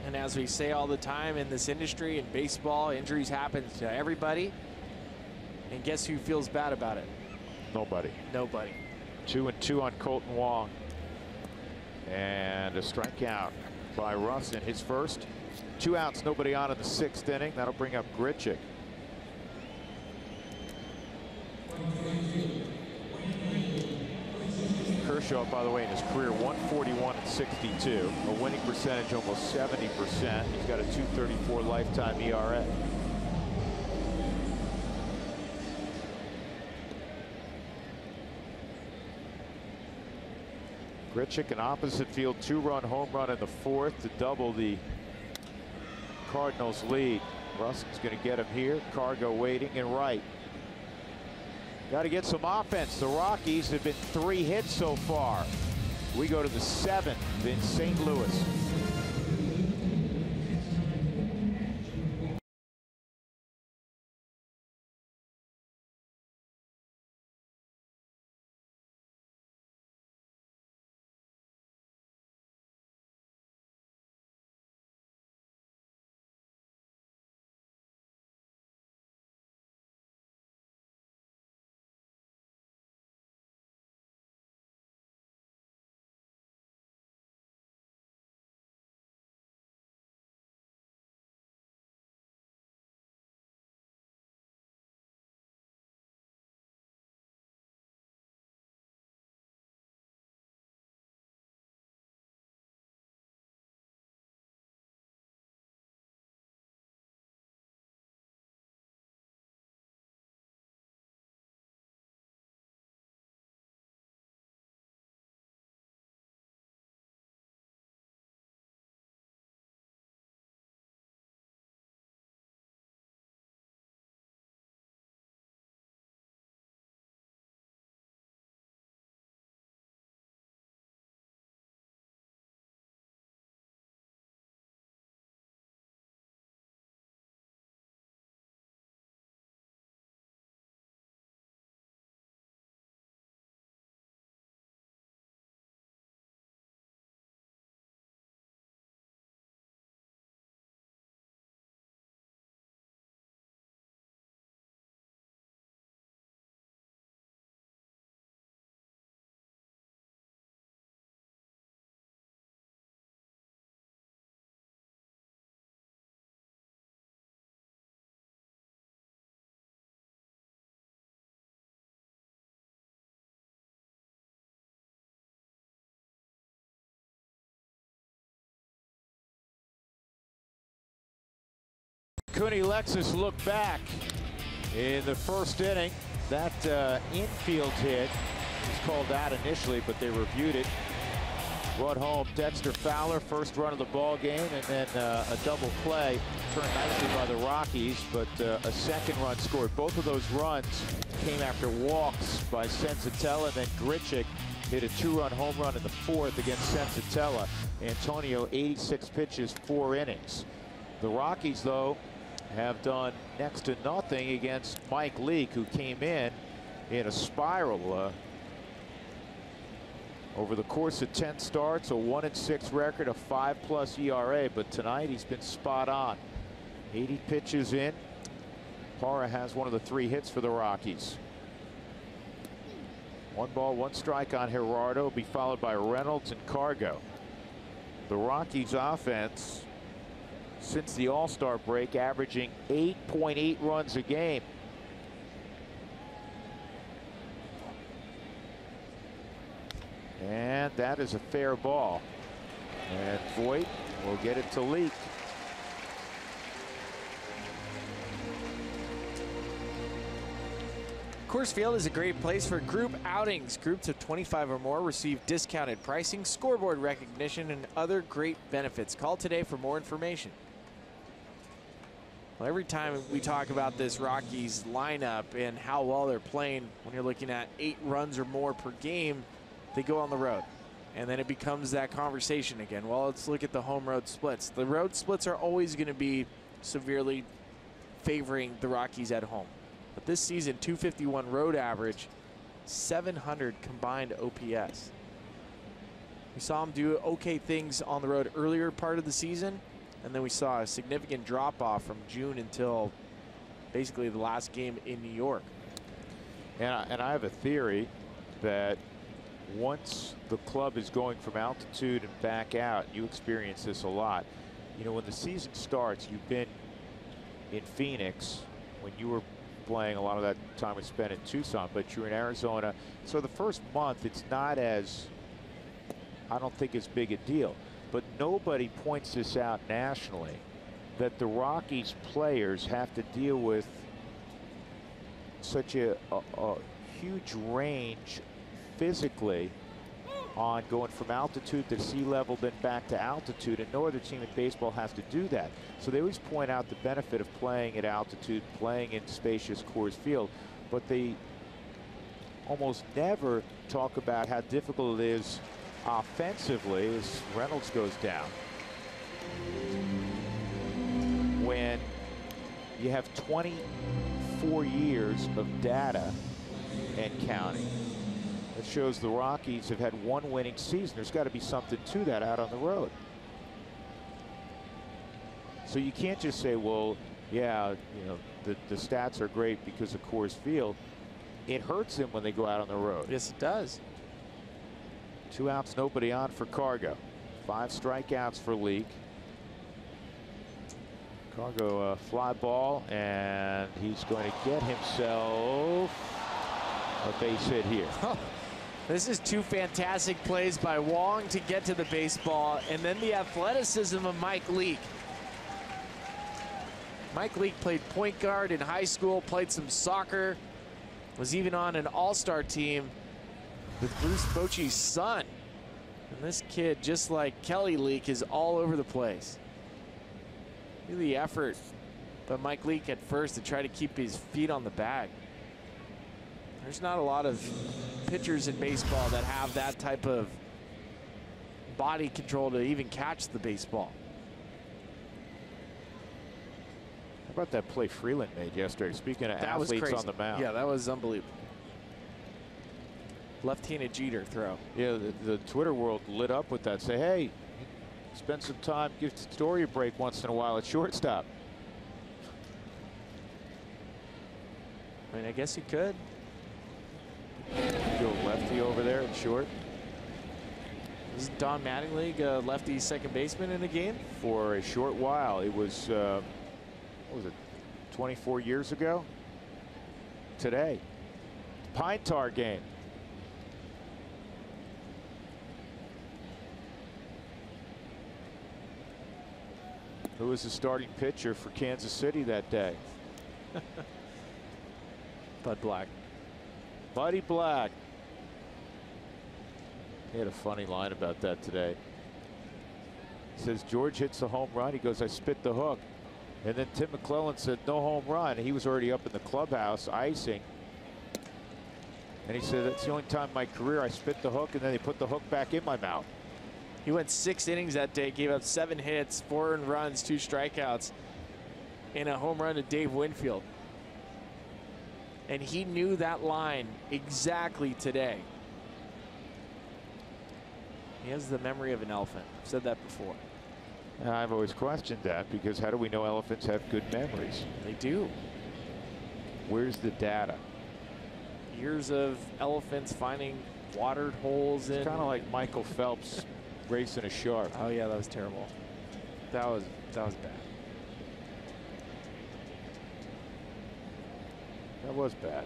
And as we say all the time in this industry, in baseball, injuries happen to everybody. And guess who feels bad about it? Nobody. Nobody. 2-2 on Colton Wong. And a strikeout by Russ in his first. 2 outs, nobody on in the 6th inning. That'll bring up Grichuk. Kershaw, by the way, in his career, 141 and 62, a winning percentage almost 70%. He's got a 2.34 lifetime ERA. Grichuk, an opposite field 2-run home run in the 4th to double the Cardinals lead. Russell's going to get him here. Cargo waiting in right. Got to get some offense. The Rockies have been 3 hits so far. We go to the 7th in St. Louis. opportunity lets us look back in the first inning. That infield hit was called out initially, but they reviewed it. Brought home Dexter Fowler, first run of the ball game, and then a double play turned nicely by the Rockies, but a second run scored. Both of those runs came after walks by Senzatella, and then Grichuk hit a 2-run home run in the fourth against Senzatella. Antonio, 86 pitches, 4 innings. The Rockies, though, have done next to nothing against Mike Leake, who came in a spiral. Over the course of 10 starts, a 1-6 record, a 5+ ERA, but tonight he's been spot on. 80 pitches in. Parra has one of the 3 hits for the Rockies. 1 ball, 1 strike on Gerardo, be followed by Reynolds and Cargo. The Rockies offense, since the All-Star break, averaging 8.8 runs a game. And that is a fair ball. And Voit will get it to Leake. Coors Field is a great place for group outings. Groups of 25 or more receive discounted pricing, scoreboard recognition, and other great benefits. Call today for more information. Well, every time we talk about this Rockies lineup and how well they're playing, when you're looking at 8 runs or more per game, they go on the road. And then it becomes that conversation again. Well, let's look at the home road splits. The road splits are always going to be severely favoring the Rockies at home. But this season, 251 road average, 700 combined OPS. We saw them do okay things on the road earlier part of the season, and then we saw a significant drop-off from June until basically the last game in New York. And I have a theory that once the club is going from altitude and back out, you experience this a lot. You know, when the season starts, you've been in Phoenix when you were playing. A lot of that time was spent in Tucson, but you're in Arizona. So the first month, it's not as, I don't think, as big a deal. But nobody points this out nationally, that the Rockies players have to deal with such a huge range physically on going from altitude to sea level, then back to altitude, and no other team in baseball has to do that. So they always point out the benefit of playing at altitude, playing in spacious Coors Field, but they almost never talk about how difficult it is offensively as Reynolds goes down. When you have 24 years of data and counting, it shows the Rockies have had 1 winning season. There's got to be something to that out on the road. So you can't just say, well, yeah, you know, the stats are great because of Coors Field. It hurts them when they go out on the road. Yes, it does. 2 outs, nobody on for Cargo. 5 strikeouts for Leake. Cargo fly ball, and he's going to get himself a base hit here. This is 2 fantastic plays by Wong to get to the baseball, and then the athleticism of Mike Leake. Mike Leake played point guard in high school, played some soccer, was even on an all-star team with Bruce Bochy's son. And this kid, just like Kelly Leake, is all over the place. Look at the effort by Mike Leake at first to try to keep his feet on the bag. There's not a lot of pitchers in baseball that have that type of body control to even catch the baseball. How about that play Freeland made yesterday? Speaking of athletes on the mound. Yeah, that was unbelievable. Left-handed Jeter throw. Yeah, the Twitter world lit up with that. Say, hey, spend some time, give Story a break once in a while at shortstop. I mean, I guess you could. Go lefty over there at short. Isn't Don Mattingly a lefty second baseman in the game? For a short while. It was, what was it, 24 years ago? Today. Pine Tar game. Who was the starting pitcher for Kansas City that day? Bud Black. Buddy Black. He had a funny line about that today. He says George hits a home run. He goes, I spit the hook. And then Tim McClellan said no home run. He was already up in the clubhouse icing. And he said, that's the only time in my career I spit the hook, and then they put the hook back in my mouth. He went 6 innings that day, gave up 7 hits, 4 earned runs, 2 strikeouts, and a home run to Dave Winfield. And he knew that line exactly today. He has the memory of an elephant. I've said that before. I've always questioned that, because how do we know elephants have good memories? They do. Where's the data? Years of elephants finding watered holes in. It's kind of like Michael Phelps racing a shark. Oh yeah, that was terrible. That was bad. That was bad.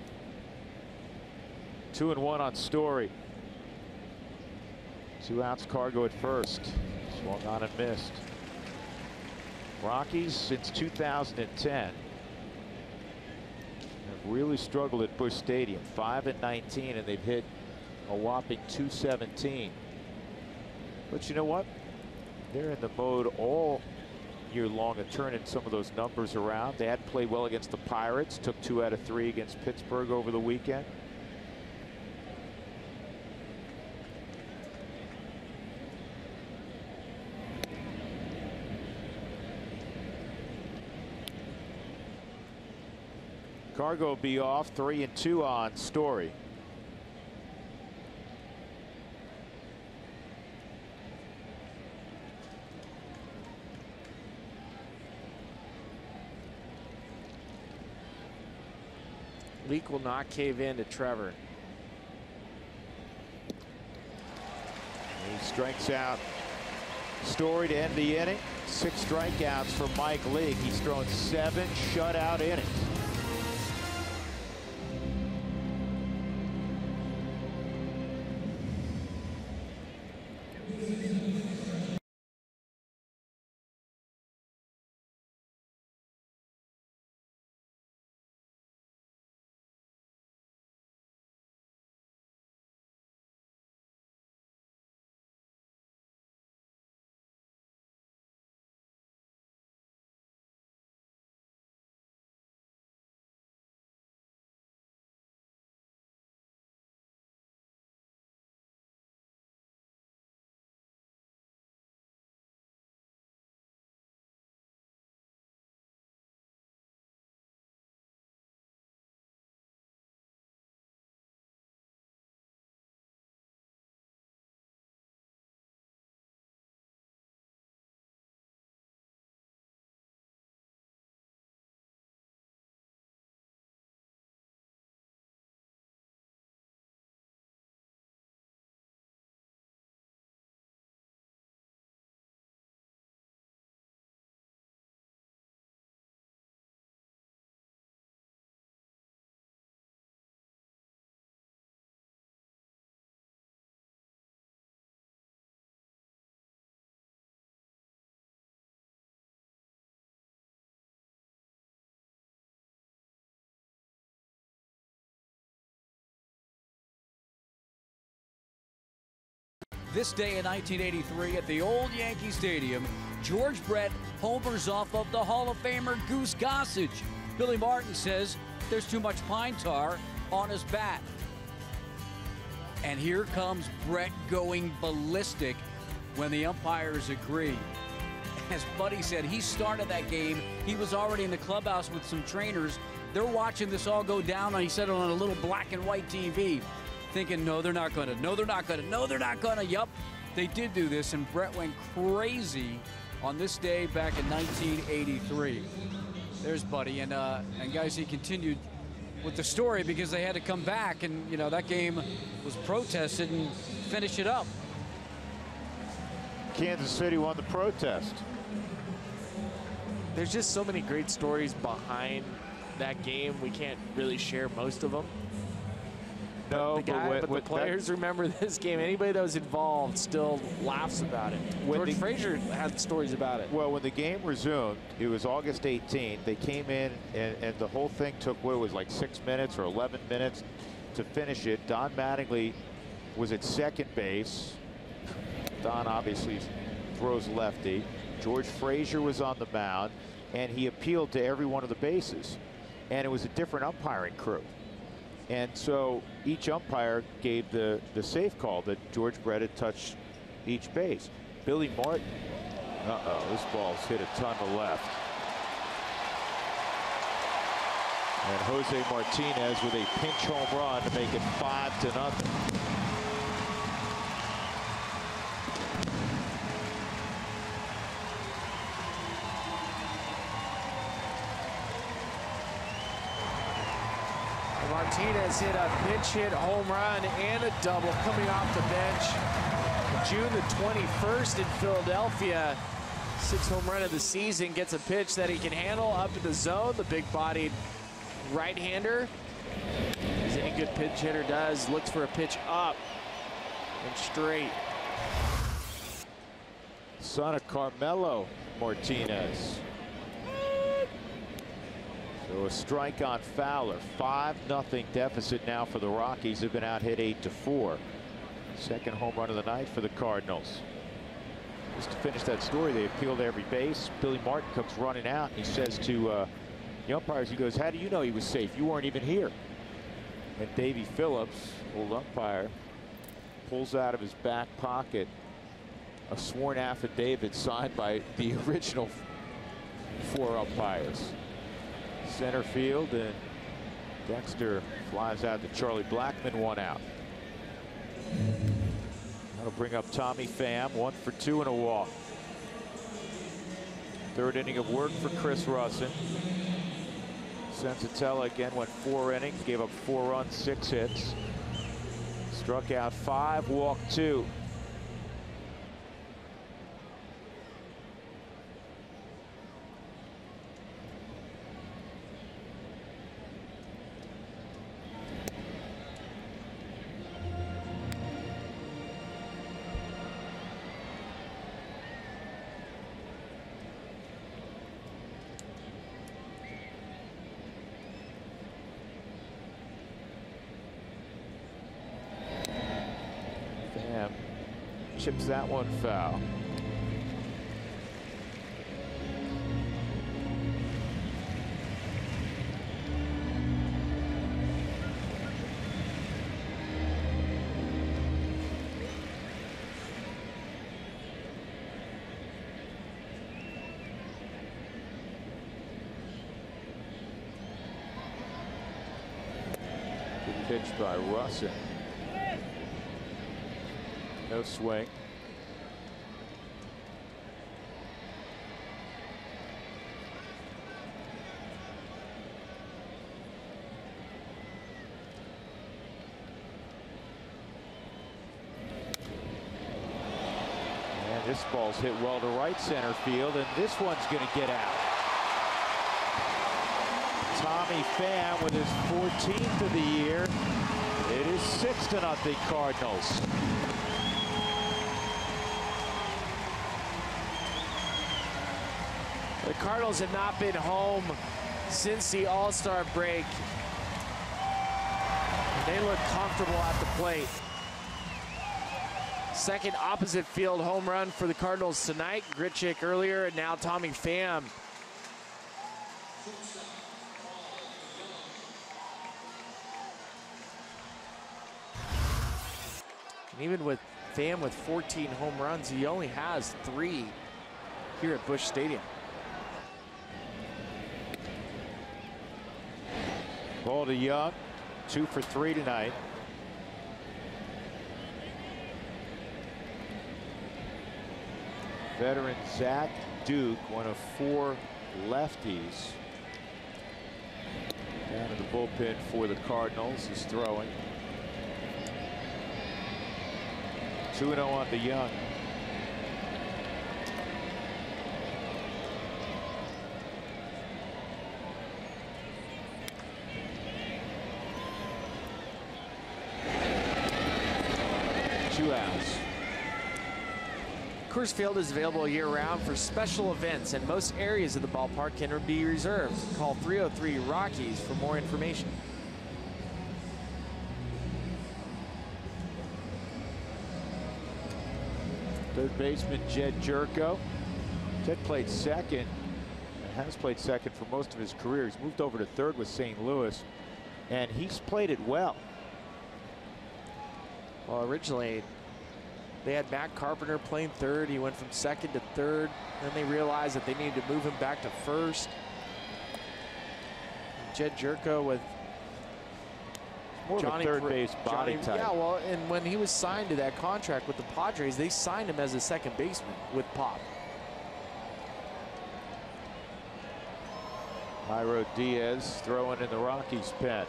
2-1 on Story. 2 outs, Cargo at first. Swung on and missed. Rockies since 2010 have really struggled at Busch Stadium. 5-19, and they've hit a whopping .217. But you know what? They're in the mode all year long of turning some of those numbers around. They had played well against the Pirates. Took 2 out of 3 against Pittsburgh over the weekend. Cargo will be off. 3-2 on Story. Leak will not cave in to Trevor. He strikes out Story to end the inning. 6 strikeouts for Mike Leake. He's thrown 7 shutout innings. This day in 1983 at the old Yankee Stadium, George Brett homers off of the Hall of Famer Goose Gossage. Billy Martin says there's too much pine tar on his bat. And here comes Brett going ballistic when the umpires agree. As Buddy said, he started that game. He was already in the clubhouse with some trainers. They're watching this all go down, and he said it on a little black and white TV, thinking, no, they're not going to, no, they're not going to, no, they're not going to. Yup, they did do this, and Brett went crazy on this day back in 1983. There's Buddy, and guys, he continued with the story because they had to come back, and, you know, that game was protested and finish it up. Kansas City won the protest. There's just so many great stories behind that game. We can't really share most of them. No, but the players remember this game. Anybody that was involved still laughs about it. George Frazier had stories about it. Well, when the game resumed, it was August 18th. They came in, and the whole thing took, what, it was like 6 minutes or 11 minutes to finish it. Don Mattingly was at second base. Don obviously throws lefty. George Frazier was on the mound, and he appealed to every one of the bases. And it was a different umpiring crew. And so each umpire gave the safe call that George Brett had touched each base. Billy Martin, this ball's hit a ton to left. And Jose Martinez with a pinch home run to make it 5-0. Martinez hit a pinch hit home run and a double coming off the bench. June the 21st in Philadelphia. 6th home run of the season. Gets a pitch that he can handle up in the zone. The big-bodied right-hander, as any good pitch hitter does, looks for a pitch up and straight. Son of Carmelo Martinez. So a strike on Fowler. 5-0 deficit now for the Rockies. Have been out hit 8-4. Second home run of the night for the Cardinals. Just to finish that story, they appealed every base. Billy Martin comes running out. And he says to the umpires, he goes, "How do you know he was safe? You weren't even here." And Davey Phillips, old umpire, pulls out of his back pocket a sworn affidavit signed by the original 4 umpires. Center field, and Dexter flies out to Charlie Blackmon, 1 out. That'll bring up Tommy Pham, 1 for 2 and a walk. 3rd inning of work for Chris Russin. Sensatella again went 4 innings, gave up 4 runs, 6 hits. Struck out 5, walked 2. Chips that one foul. Good pitch by Russin. No swing. And this ball's hit well to right center field, and this one's going to get out. Tommy Pham with his 14th of the year. It is 6-0 Cardinals. The Cardinals have not been home since the All-Star break. They look comfortable at the plate. Second opposite field home run for the Cardinals tonight. Grichuk earlier, and now Tommy Pham. And even with Pham with 14 home runs, he only has 3 here at Busch Stadium. Ball to Young, 2 for 3 tonight. Veteran Zach Duke, one of 4 lefties down in the bullpen for the Cardinals, is throwing. 2-0 on the Young. Coors Field is available year-round for special events, and most areas of the ballpark can be reserved. Call 303 Rockies for more information. Third baseman Jed Jerko. Jed played second, and has played second for most of his career. He's moved over to third with St. Louis, and he's played it well. Well, originally they had Matt Carpenter playing third. He went from second to third. Then they realized that they needed to move him back to first. Jed Jerko with more Johnny, of a third base body type. Yeah, well, and when he was signed to that contract with the Padres, they signed him as a second baseman with Pop. Jairo Diaz throwing in the Rockies pen.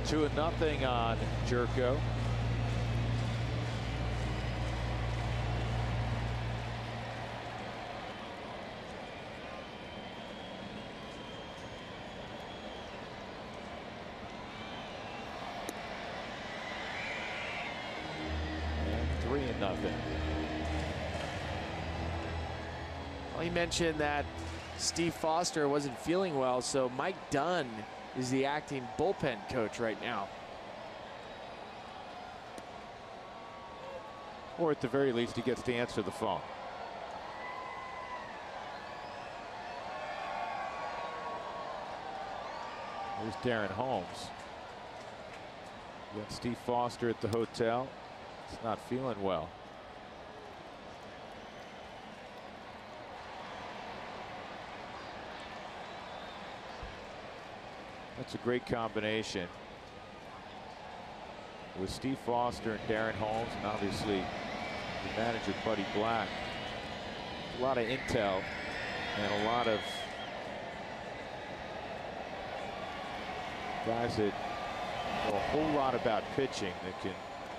Two and nothing on Jerko. And 3-0. Well, he mentioned that Steve Foster wasn't feeling well, so Mike Dunn is the acting bullpen coach right now. Or at the very least, he gets to answer the phone. There's Darren Holmes. You got Steve Foster at the hotel. He's not feeling well. That's a great combination with Steve Foster and Darren Holmes, and obviously the manager Buddy Black. A lot of intel and a lot of guys that know a whole lot about pitching that can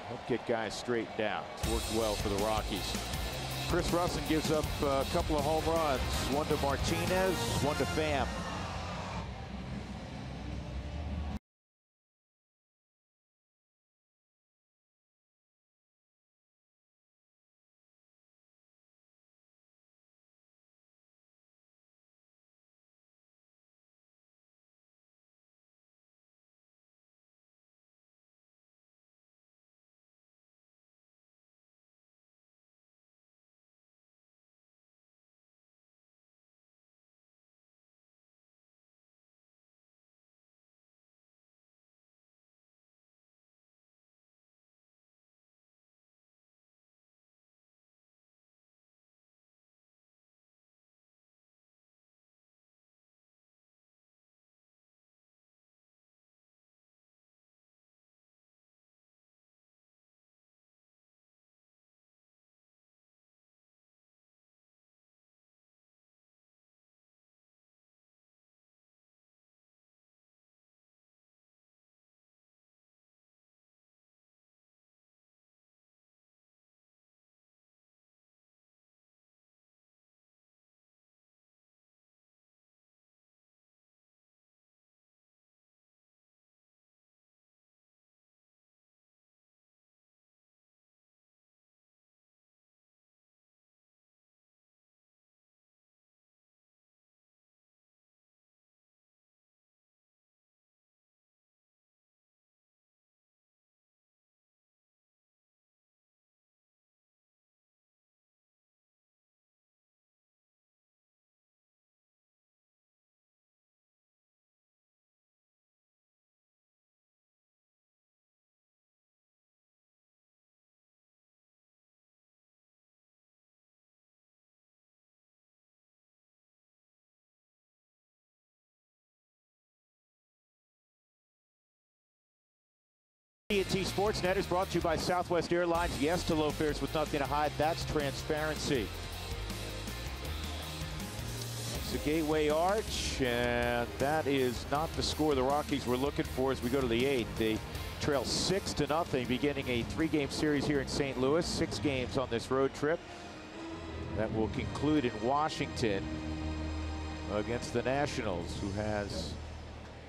help get guys straightened out. It's worked well for the Rockies. Chris Russin gives up a couple of home runs, one to Martinez, one to Pham. TNT Sportsnet is brought to you by Southwest Airlines. Yes to low fares with nothing to hide. That's transparency. It's the Gateway Arch, and that is not the score the Rockies were looking for as we go to the 8th. They trail 6-0, beginning a 3-game series here in St. Louis. 6 games on this road trip that will conclude in Washington against the Nationals, who has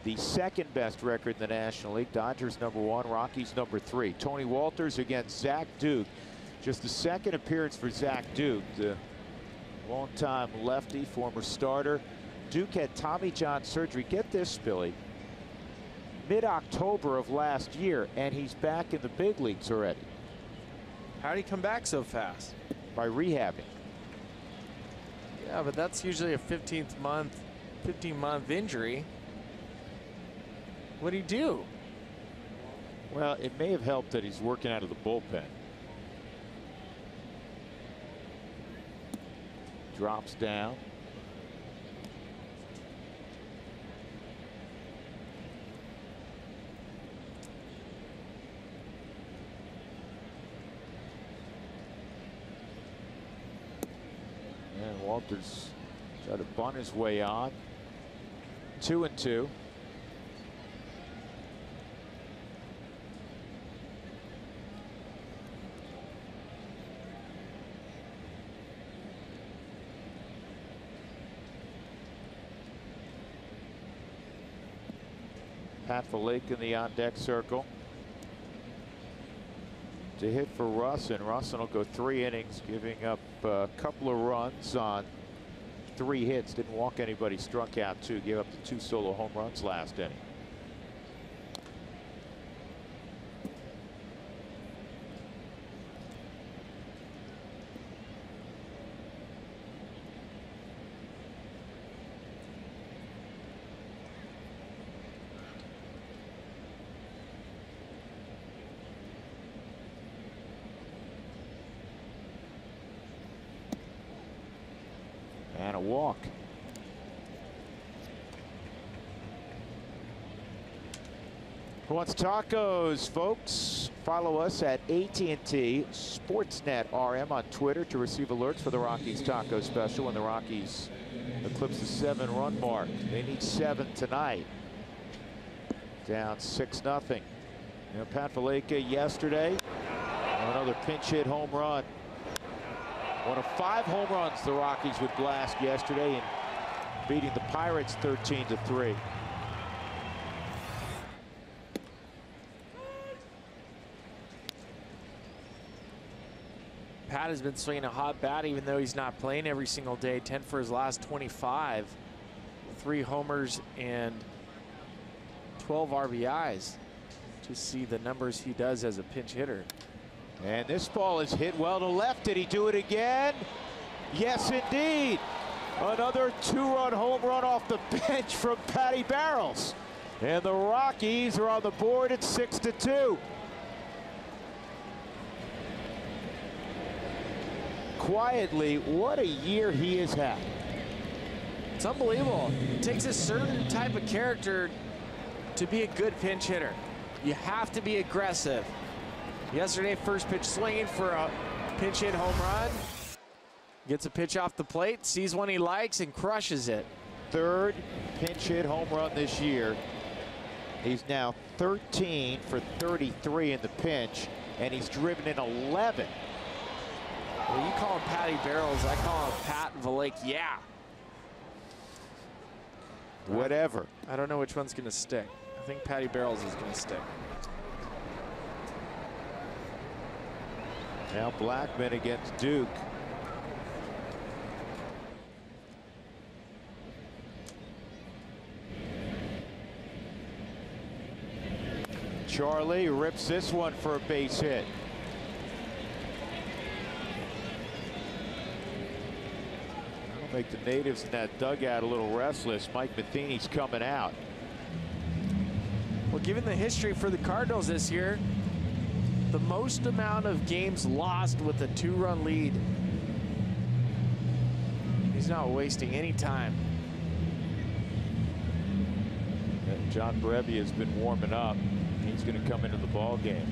the second best record in the National League. Dodgers #1, Rockies #3. Tony Walters against Zach Duke. Just the second appearance for Zach Duke, the longtime lefty, former starter. Duke had Tommy John surgery. Get this, Billy. Mid-October of last year, and he's back in the big leagues already. How did he come back so fast? By rehabbing. Yeah, but that's usually a 15-month injury. What did he do? Well, it may have helped that he's working out of the bullpen. Drops down. And Walters tried to bunt his way on. 2-2. Pat Valleca in the on-deck circle to hit for Russin. Russin will go 3 innings, giving up a couple of runs on 3 hits. Didn't walk anybody, struck out 2, gave up the 2 solo home runs last inning. And a walk. Who wants tacos, folks? Follow us at AT&T Sportsnet RM on Twitter to receive alerts for the Rockies taco special when the Rockies eclipse the 7-run mark. They need 7 tonight. Down 6-0. You know, Pat Valleca yesterday, another pinch hit home run. One of 5 home runs the Rockies would blast yesterday in beating the Pirates 13-3. Pat has been swinging a hot bat even though he's not playing every single day. 10 for his last 25. 3 homers and 12 RBIs. To see the numbers he does as a pinch hitter. And this ball is hit well to left. Did he do it again? Yes, indeed. Another 2-run home run off the bench from Patty Barrels. And the Rockies are on the board at 6-2. Quietly, what a year he has had. It's unbelievable. It takes a certain type of character to be a good pinch hitter. You have to be aggressive. Yesterday, first pitch swinging for a pinch hit home run. Gets a pitch off the plate, sees one he likes, and crushes it. 3rd pinch hit home run this year. He's now 13 for 33 in the pinch, and he's driven in 11. Well, you call him Patty Barrels, I call him Pat Valleca. Yeah. Whatever. I don't know which one's going to stick. I think Patty Barrels is going to stick. Now Blackman against Duke. Charlie rips this one for a base hit. That'll make the natives in that dugout a little restless. Mike Matheny's coming out. Well, given the history for the Cardinals this year, the most amount of games lost with a 2-run lead. He's not wasting any time. And John Brebbia has been warming up. He's going to come into the ball game.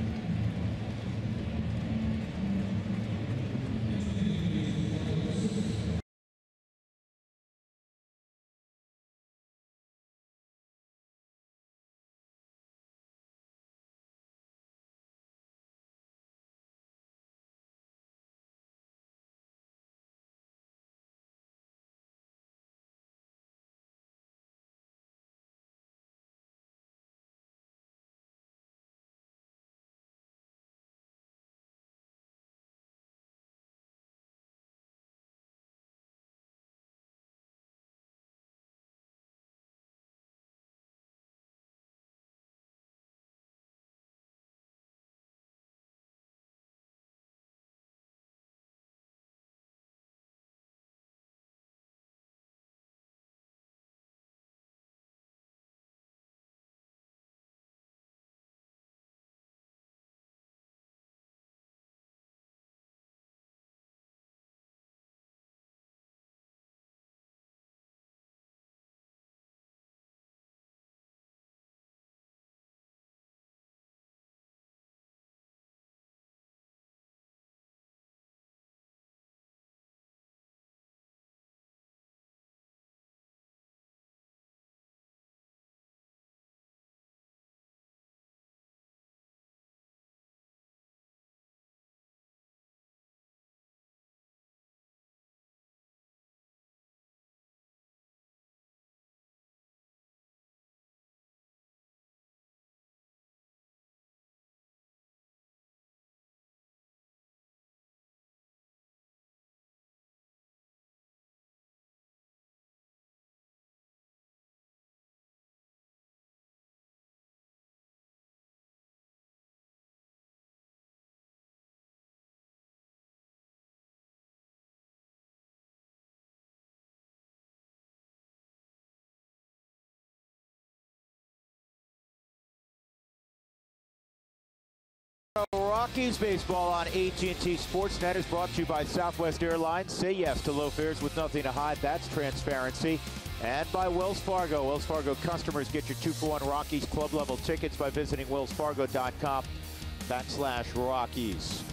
Rockies baseball on AT&T Sportsnet is brought to you by Southwest Airlines. Say yes to low fares with nothing to hide. That's transparency. And by Wells Fargo. Wells Fargo customers get your 2-for-1 Rockies club level tickets by visiting wellsfargo.com/Rockies.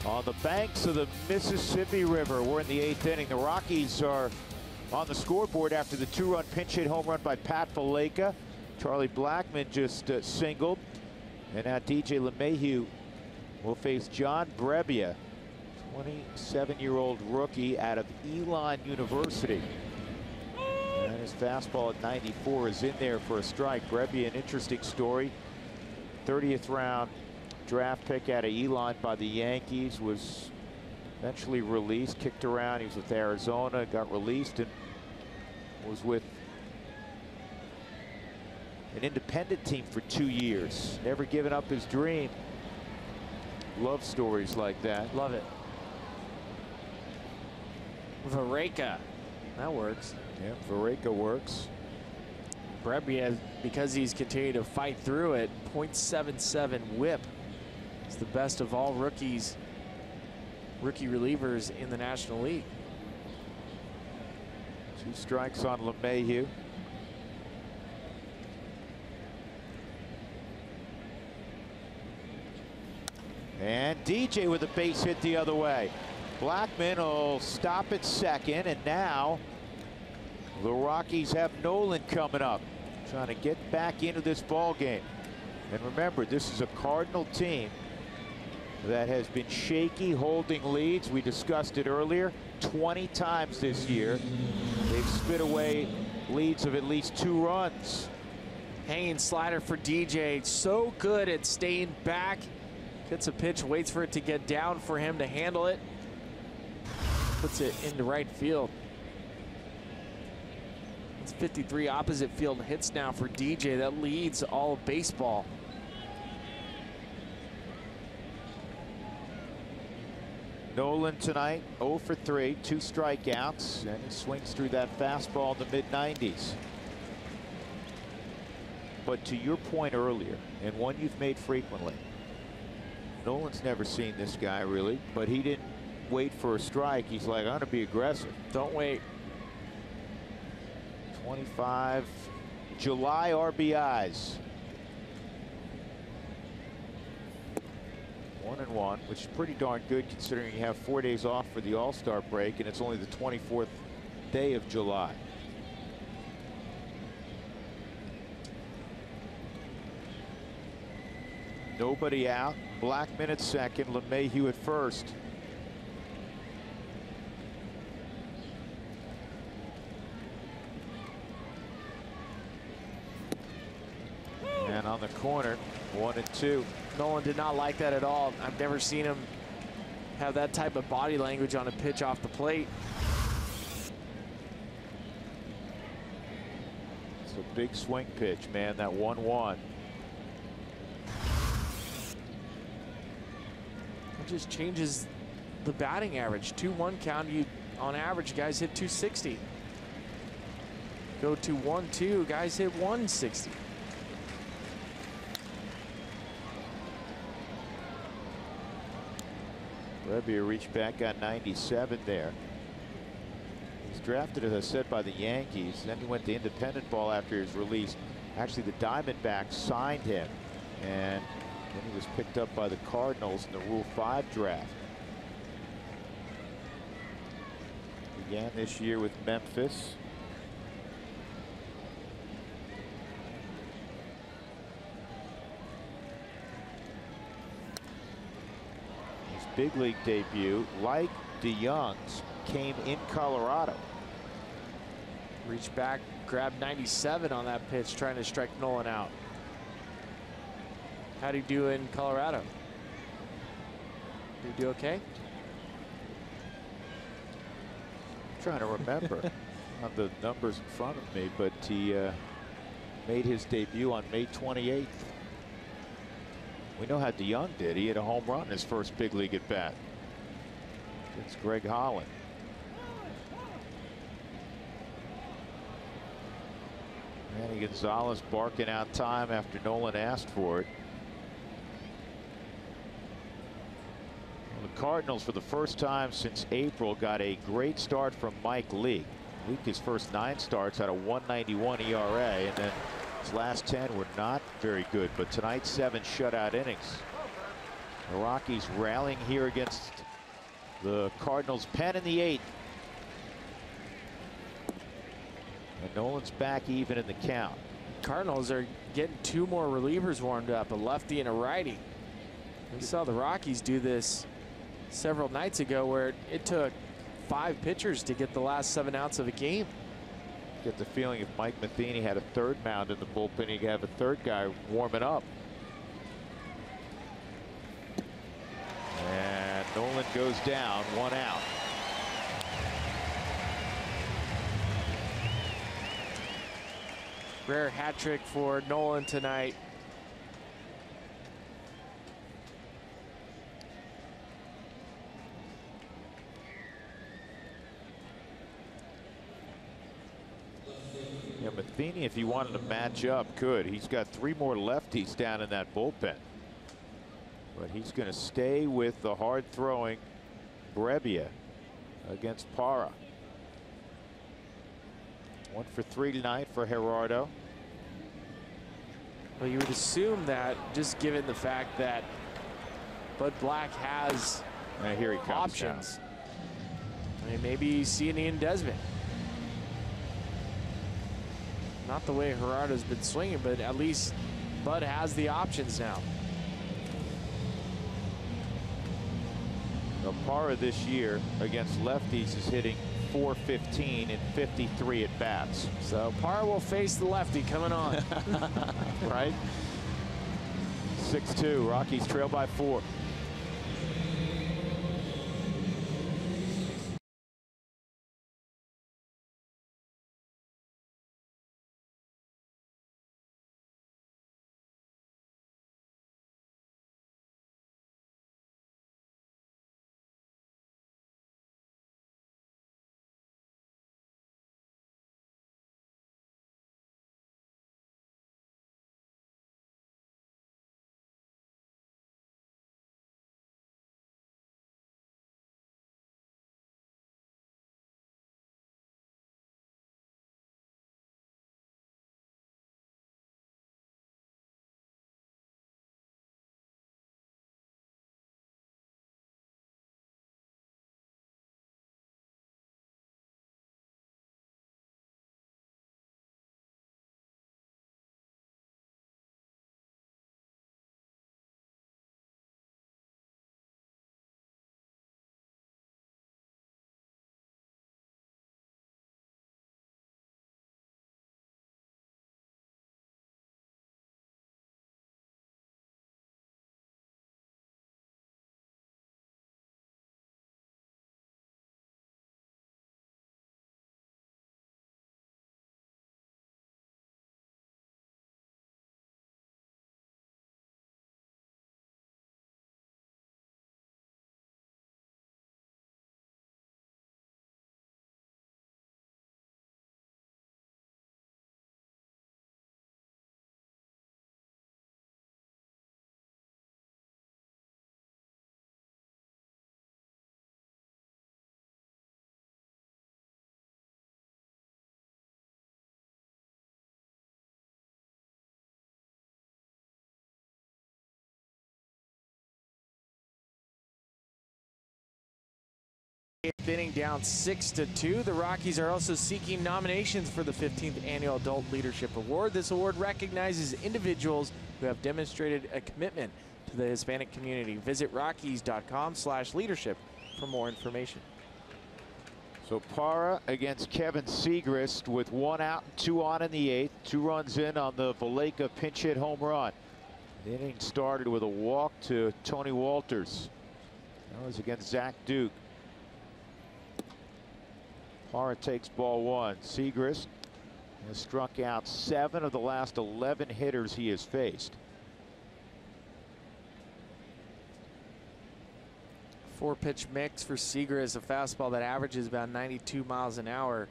On the banks of the Mississippi River, we're in the 8th inning. The Rockies are on the scoreboard after the 2-run pinch hit home run by Pat Valaika. Charlie Blackmon just singled. And now DJ LeMahieu will face John Brebbia, 27-year-old rookie out of Elon University. And his fastball at 94 is in there for a strike. Brebbia, an interesting story. 30th round draft pick out of Elon by the Yankees, was eventually released, kicked around. He was with Arizona, got released, and was with an independent team for 2 years. Never given up his dream. Love stories like that. Love it. Valaika. That works. Yeah, Valaika works. Brebbia, because he's continued to fight through it, .77 whip. It's the best of all rookie relievers in the National League. 2 strikes on LeMahieu. And DJ with a base hit the other way. Blackmon will stop at second, and now the Rockies have Nolan coming up, trying to get back into this ball game. And remember, this is a Cardinal team that has been shaky holding leads. We discussed it earlier. 20 times this year they've spit away leads of at least 2 runs. Hanging slider for DJ. So good at staying back. Gets a pitch, waits for it to get down for him to handle it. Puts it into right field. It's 53 opposite field hits now for DJ. That leads all of baseball. Nolan tonight 0 for 3, 2 strikeouts, and he swings through that fastball in the mid-90s. But to your point earlier, and one you've made frequently, Nolan's never seen this guy really, but he didn't wait for a strike. He's like, I'm going to be aggressive. Don't wait. 25 July RBIs. 1-1, which is pretty darn good considering you have 4 days off for the All-Star break, and it's only the 24th day of July. Nobody out. Blackmon at second, LeMahieu at first. And on the corner, 1-2. Nolan did not like that at all. I've never seen him have that type of body language on a pitch off the plate. It's a big swing pitch, man, that 1-1. It just changes the batting average. 2-1 count, you on average guys hit 260. Go to 1-2, guys hit 160. Brebbia reached back, got 97 there. He's drafted, as I said, by the Yankees. Then he went to independent ball after he was released. Actually, the Diamondbacks signed him, and then he was picked up by the Cardinals in the Rule 5 draft. Began this year with Memphis. Big league debut, like DeYoung's, came in Colorado. Reached back, grabbed 97 on that pitch, trying to strike Nolan out. How'd he do in Colorado? Did he do okay? I'm trying to remember. I have the numbers in front of me, but he made his debut on May 28th. We know how DeYoung did. He had a home run in his first big league at bat. It's Greg Holland. Manny Gonzalez barking out time after Nolan asked for it. Cardinals, for the first time since April, got a great start from Mike Leake. Leake, his first 9 starts, had a 1.91 ERA, and then his last 10 were not very good. But tonight, 7 shutout innings. The Rockies rallying here against the Cardinals. Pen in the 8th. And Nolan's back even in the count. Cardinals are getting 2 more relievers warmed up, a lefty and a righty. We saw the Rockies do this several nights ago, where it took 5 pitchers to get the last 7 outs of a game. Get the feeling if Mike Matheny had a 3rd mound in the bullpen, he could have a 3rd guy warming up. And Nolan goes down, 1 out. Rare hat trick for Nolan tonight. Yeah, Matheny, if he wanted to match up, could. He's got 3 more lefties down in that bullpen. But he's going to stay with the hard-throwing Brebbia against Parra. 1 for 3 tonight for Gerardo. Well, you would assume that, just given the fact that Bud Black has here he comes options. I mean, maybe you see an Ian Desmond. Not the way Gerardo's been swinging, but at least Bud has the options now. Now, Parra this year against lefties is hitting .415 in 53 at bats. So Parra will face the lefty coming on. Right? 6-2. Rockies trail by 4. Inning down 6-2. The Rockies are also seeking nominations for the 15th Annual Adult Leadership Award. This award recognizes individuals who have demonstrated a commitment to the Hispanic community. Visit Rockies.com/leadership for more information. So Parra against Kevin Segrist with 1 out and 2 on in the 8th. 2 runs in on the Valaika pinch hit home run. The inning started with a walk to Tony Walters. That was against Zach Duke. Parra takes ball 1. Segrist has struck out 7 of the last 11 hitters he has faced. 4-pitch mix for Segrist, a fastball that averages about 92 miles an hour.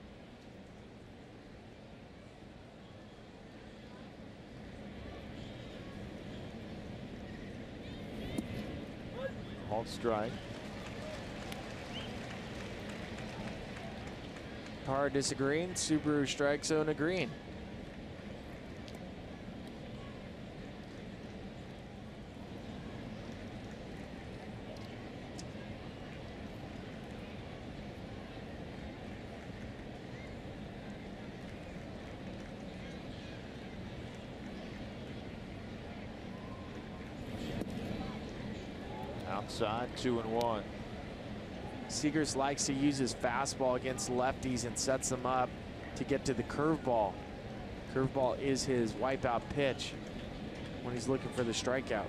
On strike. Parr disagreeing. Subaru strike zone agreeing. Outside, 2-1. Seegers likes to use his fastball against lefties and sets them up to get to the curveball. Curveball is his wipeout pitch when he's looking for the strikeout.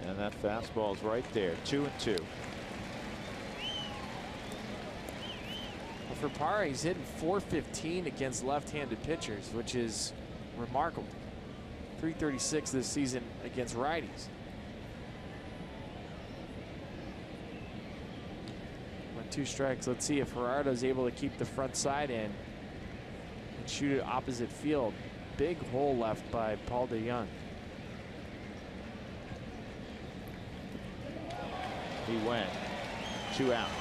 And that fastball's right there, 2-2. For Parr, he's hitting .415 against left-handed pitchers, which is remarkable. .336 this season against righties. With 2 strikes, let's see if Gerardo's able to keep the front side in and shoot it opposite field. Big hole left by Paul DeJong. He went. 2 outs.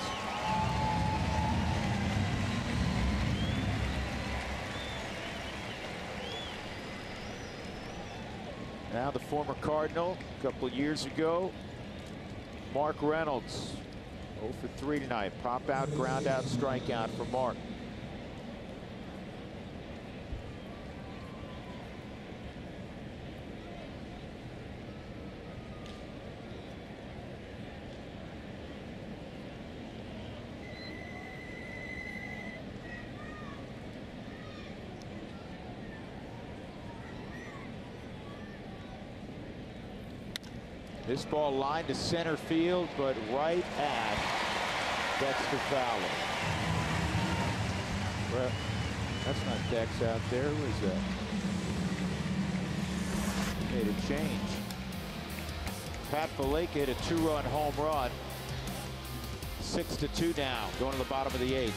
Now the former Cardinal, a couple of years ago, Mark Reynolds, 0 for 3 tonight. Pop out, ground out, strikeout for Mark. This ball lined to center field, but right at Dexter Fowler. Well, that's not Dex out there. What is that? Made a change. Pat Valleca hit a 2-run home run. 6-2 now, going to the bottom of the 8th.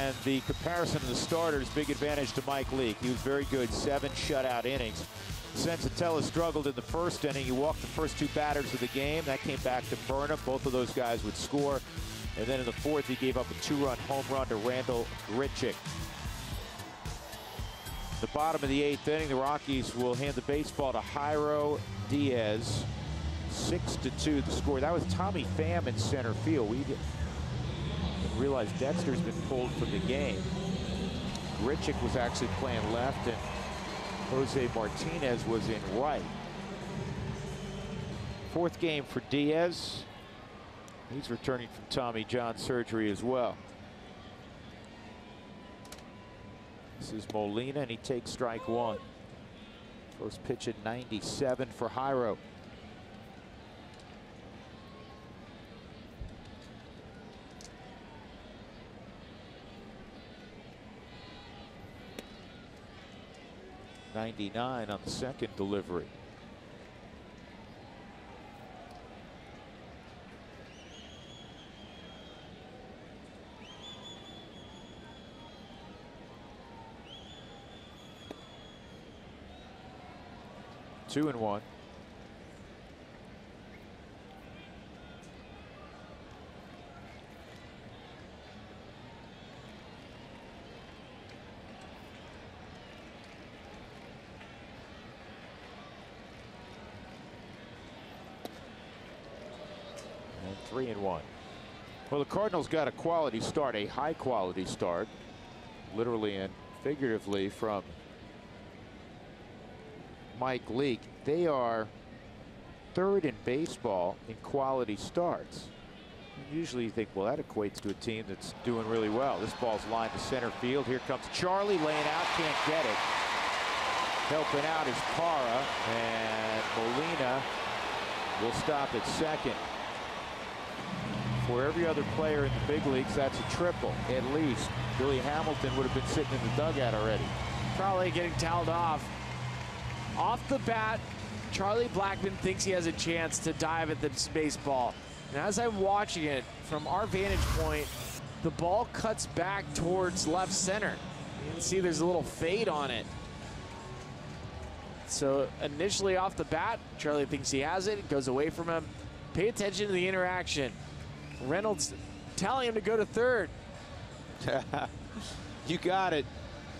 And the comparison of the starters, big advantage to Mike Leake. He was very good, 7 shutout innings. Sensatella struggled in the first inning. He walked the first 2 batters of the game. That came back to burn him. Both of those guys would score. And then in the 4th, he gave up a 2-run home run to Randall Grichuk. The bottom of the 8th inning, the Rockies will hand the baseball to Jairo Diaz. 6-2 the score. That was Tommy Pham in center field. We didn't realize Dexter's been pulled from the game. Grichuk was actually playing left, and Jose Martinez was in right. Fourth game for Diaz. He's returning from Tommy John surgery as well. This is Molina, and he takes strike one. First pitch at 97 for Jairo. '99 on the second delivery. Two and one. And 3-1. Well, the Cardinals got a quality start, a high quality start, literally and figuratively, from Mike Leake. They are third in baseball in quality starts. Usually you think, well, that equates to a team that's doing really well. This ball's lined to center field. Here comes Charlie laying out, can't get it. Helping out is Parra, and Molina will stop at second. For every other player in the big leagues, that's a triple, at least. Billy Hamilton would have been sitting in the dugout already. Probably getting toweled off. Off the bat, Charlie Blackmon thinks he has a chance to dive at this baseball. And as I'm watching it, from our vantage point, the ball cuts back towards left center. You can see there's a little fade on it. So initially off the bat, Charlie thinks he has it. It goes away from him. Pay attention to the interaction. Reynolds telling him to go to third. You got it.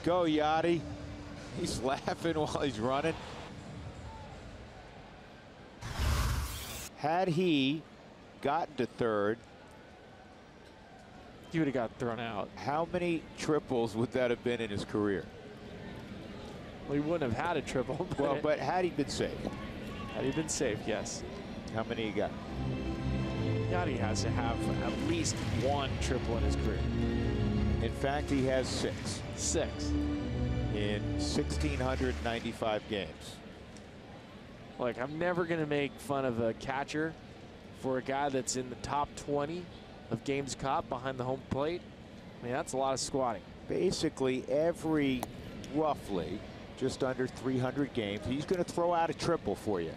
Go, Yachty. He's laughing while he's running. Had he gotten to third, he would have got thrown out. How many triples would that have been in his career? Well, he wouldn't have had a triple. But had he been safe? Had he been safe, yes. How many he got? Yachty has to have at least one triple in his career. In fact, he has 6. 6. In 1,695 games. Look, I'm never going to make fun of a catcher for a guy that's in the top 20 of games caught behind the home plate. I mean, that's a lot of squatting. Basically, every roughly just under 300 games, he's going to throw out a triple for you.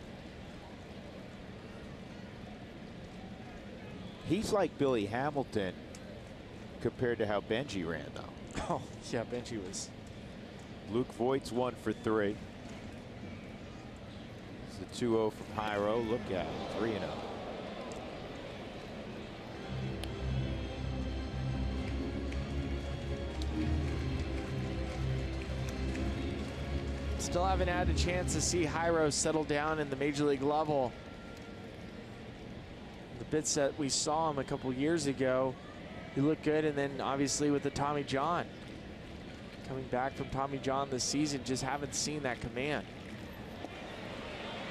He's like Billy Hamilton compared to how Benji ran, though. Oh, yeah, Benji was. Luke Voigt's 1 for 3. It's a 2-0 from Jairo. Look at it, 3-0. Still haven't had a chance to see Jairo settle down in the major league level. The bits that we saw him a couple years ago, he looked good, and then obviously with the Tommy John. Coming back from Tommy John this season, just haven't seen that command.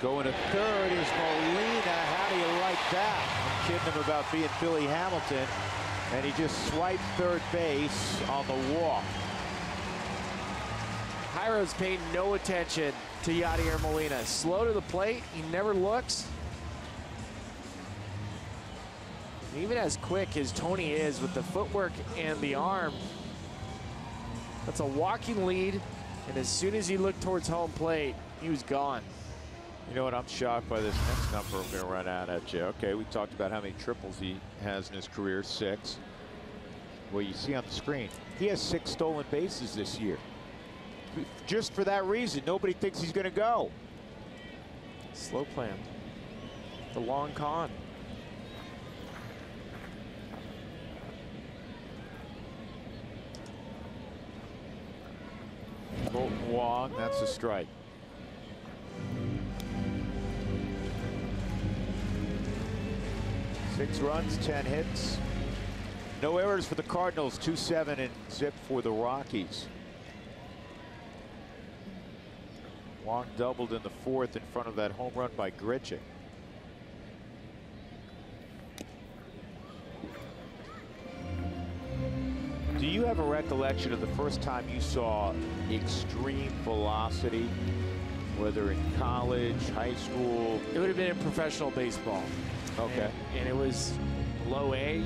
Going to third is Molina. How do you like that? I'm kidding him about being Billy Hamilton, and he just swiped third base on the walk. Jairo's paying no attention to Yadier Molina. Slow to the plate, he never looks. And even as quick as Tony is with the footwork and the arm, that's a walking lead, and as soon as he looked towards home plate, he was gone. You know what? I'm shocked by this next number I'm going to run out at you. Okay, we talked about how many triples he has in his career, 6. Well, you see on the screen, he has 6 stolen bases this year. Just for that reason, nobody thinks he's going to go. Slow plan. The long con. Bolton Wong, that's a strike. Six runs, 10 hits. No errors for the Cardinals, 2-7 and zip for the Rockies. Wong doubled in the 4th in front of that home run by Grichuk. have a recollection of the first time you saw extreme velocity, whether in college, high school? It would have been in professional baseball. Okay. And it was low A.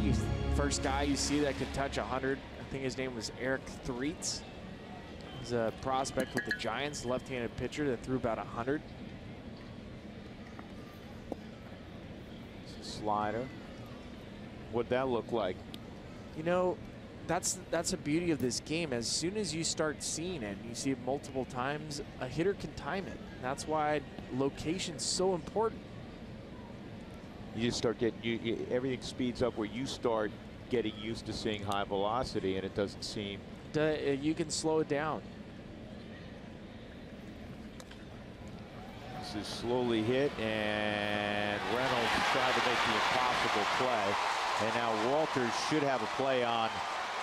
First guy you see that could touch 100. I think his name was Eric Threets. He's a prospect with the Giants, left-handed pitcher that threw about 100. Slider. What'd that look like? You know, that's a beauty of this game. As soon as you start seeing it, you see it multiple times, a hitter can time it. That's why location's so important. You just start getting, everything speeds up where you start getting used to seeing high velocity, and it doesn't seem. You can slow it down. This is slowly hit, and Reynolds tried to make the impossible play. And now Walters should have a play on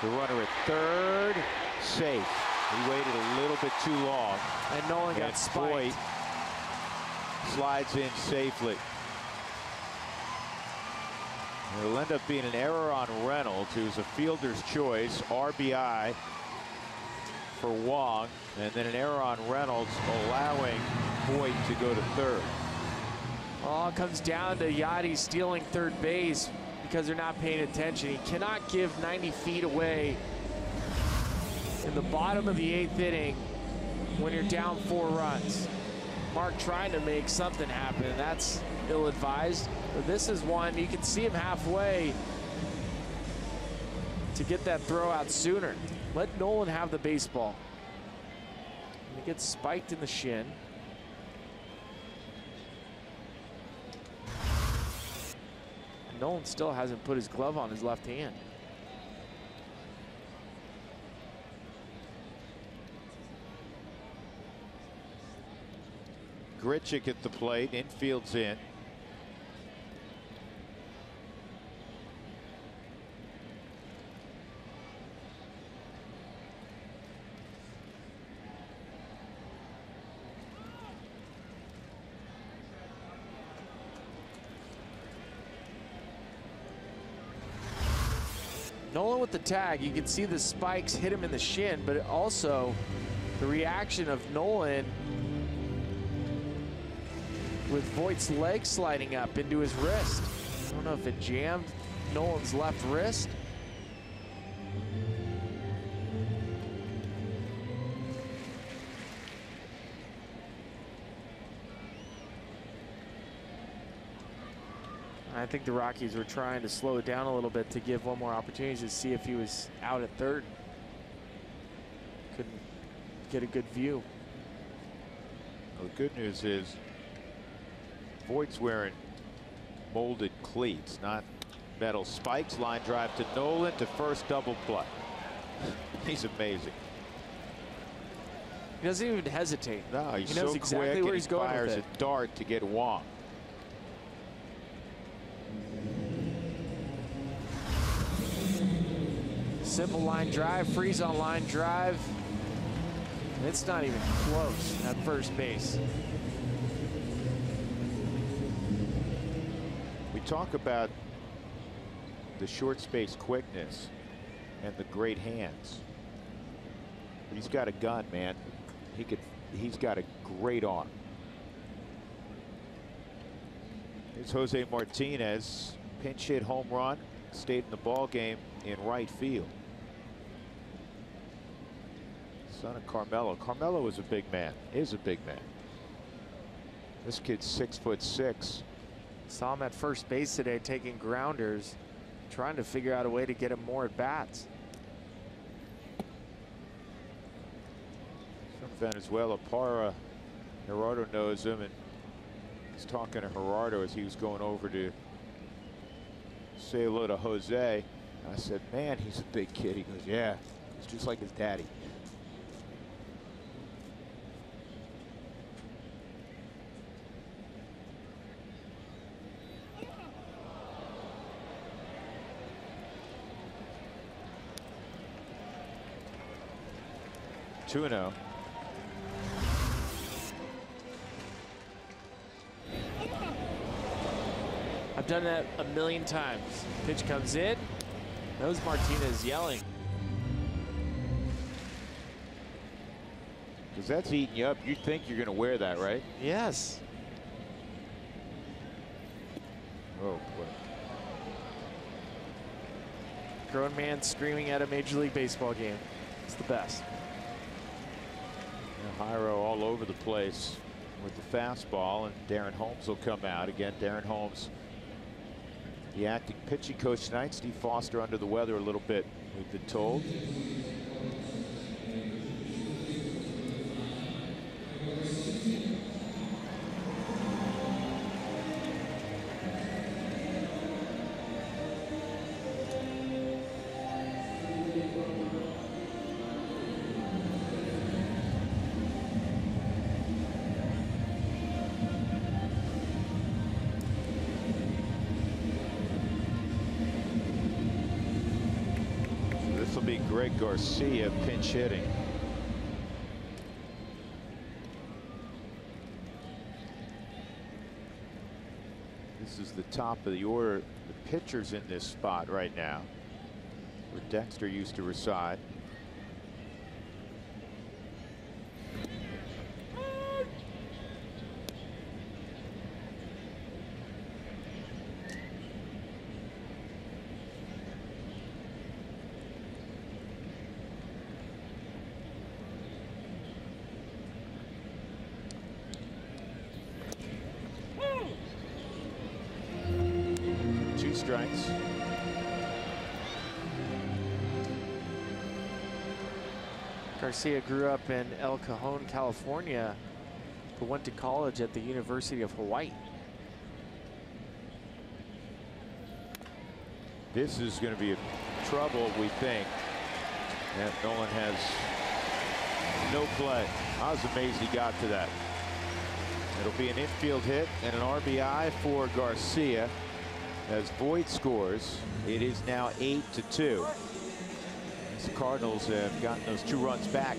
the runner at third. Safe. He waited a little bit too long. And Nolan got spiked. Slides in safely. It'll end up being an error on Reynolds, who's a fielder's choice. RBI for Wong, and then an error on Reynolds, allowing Voit to go to third. All comes down to Yachty stealing third base because they're not paying attention. He cannot give 90 feet away in the bottom of the 8th inning when you're down 4 runs. Mark trying to make something happen, and that's ill-advised. But this is one, you can see him halfway to get that throw out sooner. Let Nolan have the baseball. He gets spiked in the shin. And Nolan still hasn't put his glove on his left hand. Grichuk at the plate, infield's in. Nolan with the tag, you can see the spikes hit him in the shin, but also the reaction of Nolan with Voigt's leg sliding up into his wrist. I don't know if it jammed Nolan's left wrist. I think the Rockies were trying to slow it down a little bit to give one more opportunity to see if he was out at third. Couldn't get a good view. Well, the good news is Voigt's wearing molded cleats, not metal spikes. Line drive to Nolan to first, double play. He's amazing. He doesn't even hesitate. No, he's he knows so exactly quick, where he's going fires with it. a dart to get Wong. Simple line drive, freeze on line drive. It's not even close at first base. We talk about the short space quickness and the great hands. He's got a gun, man. He's got a great arm. Here's Jose Martinez, pinch hit home run, stayed in the ball game in right field. Son of Carmelo. Carmelo is a big man. Is a big man. This kid's 6'6". Saw him at first base today taking grounders, trying to figure out a way to get him more at bats. From Venezuela, Parra, Gerardo knows him, and he's talking to Gerardo as he was going over to say hello to Jose. I said, man, he's a big kid. He goes, yeah, he's just like his daddy. Tuno. I've done that a million times. Pitch comes in. Knows Martinez yelling. Because that's eating you up. You think you're going to wear that, right? Yes. Oh, boy. Grown man screaming at a Major League Baseball game. It's the best. Jairo all over the place with the fastball, and Darren Holmes will come out again. Darren Holmes, the acting pitching coach tonight. Steve Foster under the weather a little bit, we've been told. Greg Garcia pinch hitting. This is the top of the order. The pitchers in this spot right now, where Dexter used to reside. Strikes. Garcia grew up in El Cajon, California, but went to college at the University of Hawaii. This is going to be trouble, we think. And Nolan has no play. I was amazed he got to that. It'll be an infield hit and an RBI for Garcia. As Voit scores, it is now 8-2. The Cardinals have gotten those 2 runs back.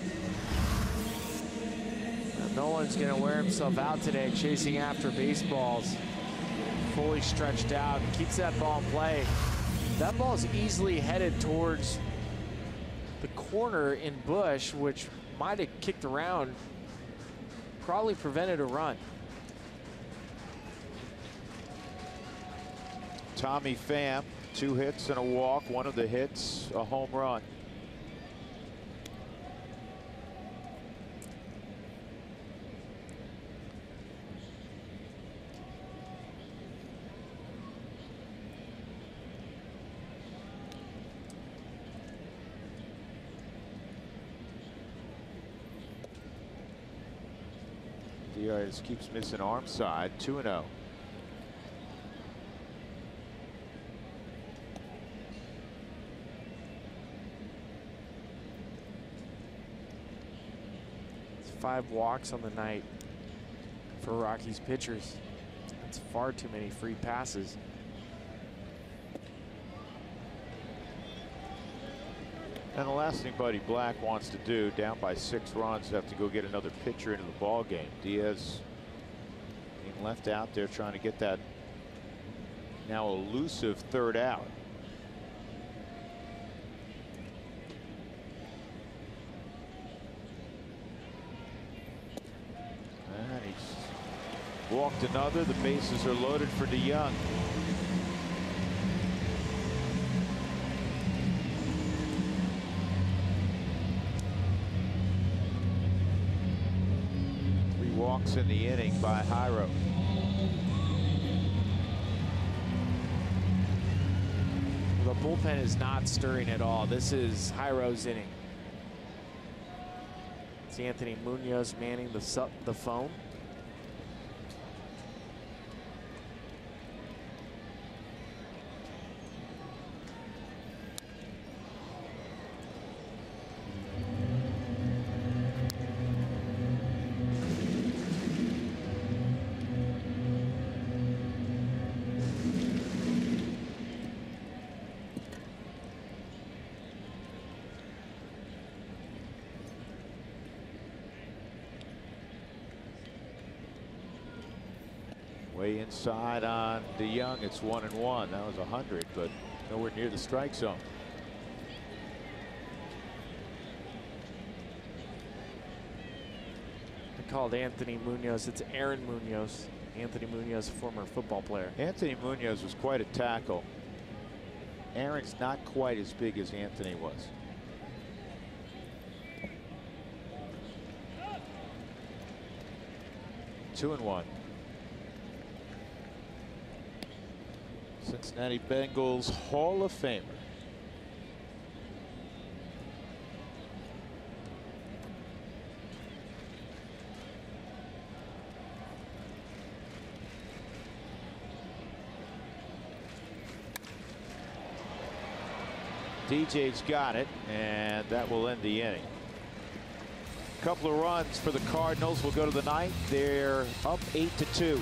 Nolan's going to wear himself out today chasing after baseballs. Fully stretched out, keeps that ball in play. That ball is easily headed towards the corner in Bush, which might have kicked around, probably prevented a run. Tommy Pham, 2 hits and a walk. One of the hits, a home run. Diaz keeps missing arm side. 2-0. It's 5 walks on the night for Rockies pitchers. That's far too many free passes. And the last thing Buddy Black wants to do, down by 6 runs, have to go get another pitcher into the ball game. Diaz being left out there trying to get that now elusive 3rd out. And he's walked another. The bases are loaded for DeYoung. Walks in the inning by Jairo. The bullpen is not stirring at all. This is Jairo's inning. It's Anthony Munoz manning the phone. Way inside on DeYoung. It's 1-1. That was 100, but nowhere near the strike zone. called Anthony Munoz. It's Aaron Munoz. Anthony Munoz, former football player. Anthony Munoz was quite a tackle. Aaron's not quite as big as Anthony was. Two and one. Cincinnati Bengals Hall of Famer. DJ's got it, and that will end the inning. Couple of runs for the Cardinals will go to the ninth. They're up 8-2.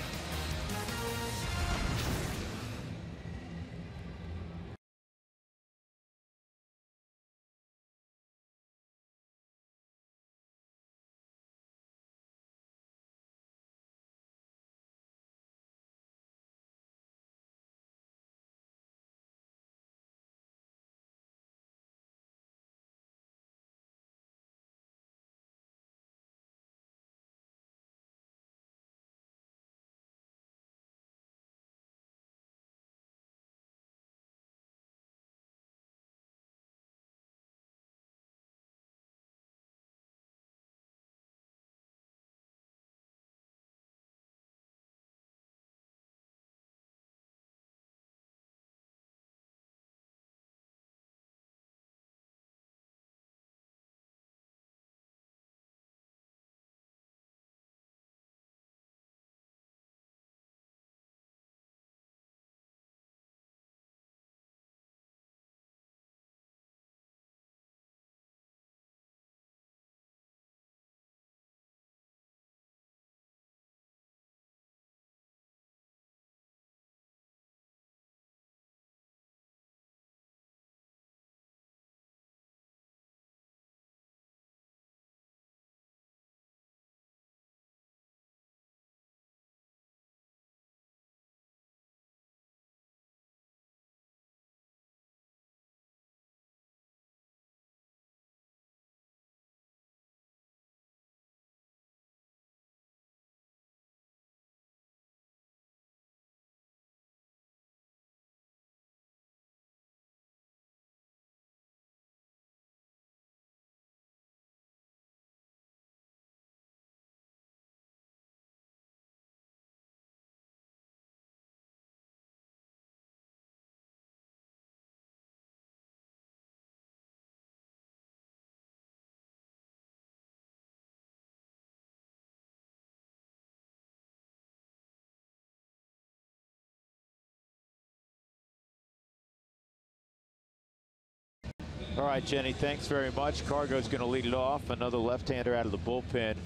All right, Jenny, thanks very much. Cargo's going to lead it off. Another left-hander out of the bullpen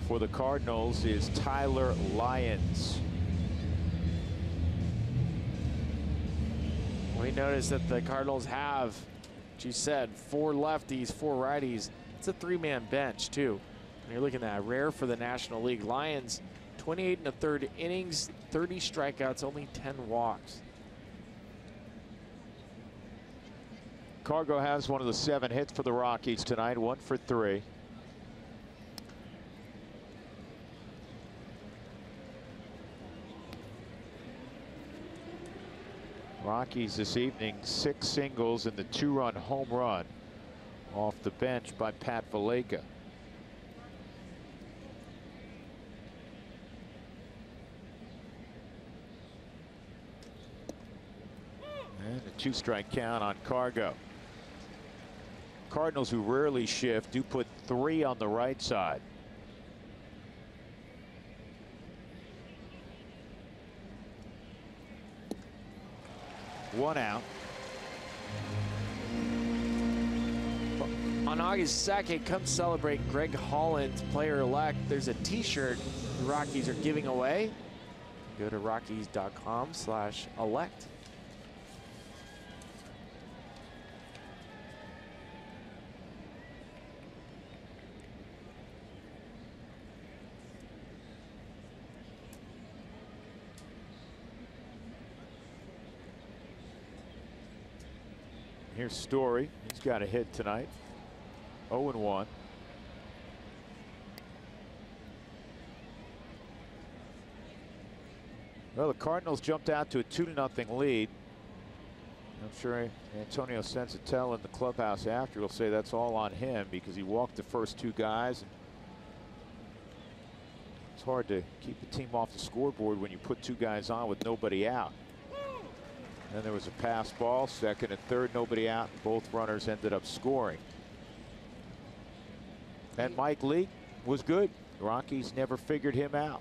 for the Cardinals is Tyler Lyons. We noticed that the Cardinals have, as you said, 4 lefties, 4 righties. It's a 3-man bench, too. And you're looking at that, rare for the National League. Lyons, 28 1/3 innings, 30 strikeouts, only 10 walks. Cargo has one of the 7 hits for the Rockies tonight, 1 for 3. Rockies this evening, 6 singles and the 2-run home run off the bench by Pat Valaika. And a 2-strike count on Cargo. Cardinals, who rarely shift, do put 3 on the right side. One out. On August 2nd, come celebrate Greg Holland's player-elect. There's a t-shirt the Rockies are giving away. Go to rockies.com/elect. Here's Story. He's got a hit tonight. 0-1. Well, the Cardinals jumped out to a 2-0 lead. I'm sure Antonio Sensatella in the clubhouse after will say that's all on him because he walked the first two guys. And it's hard to keep the team off the scoreboard when you put two guys on with nobody out. Then there was a pass ball, second and third, nobody out. Both runners ended up scoring. And Mike Leake was good. The Rockies never figured him out.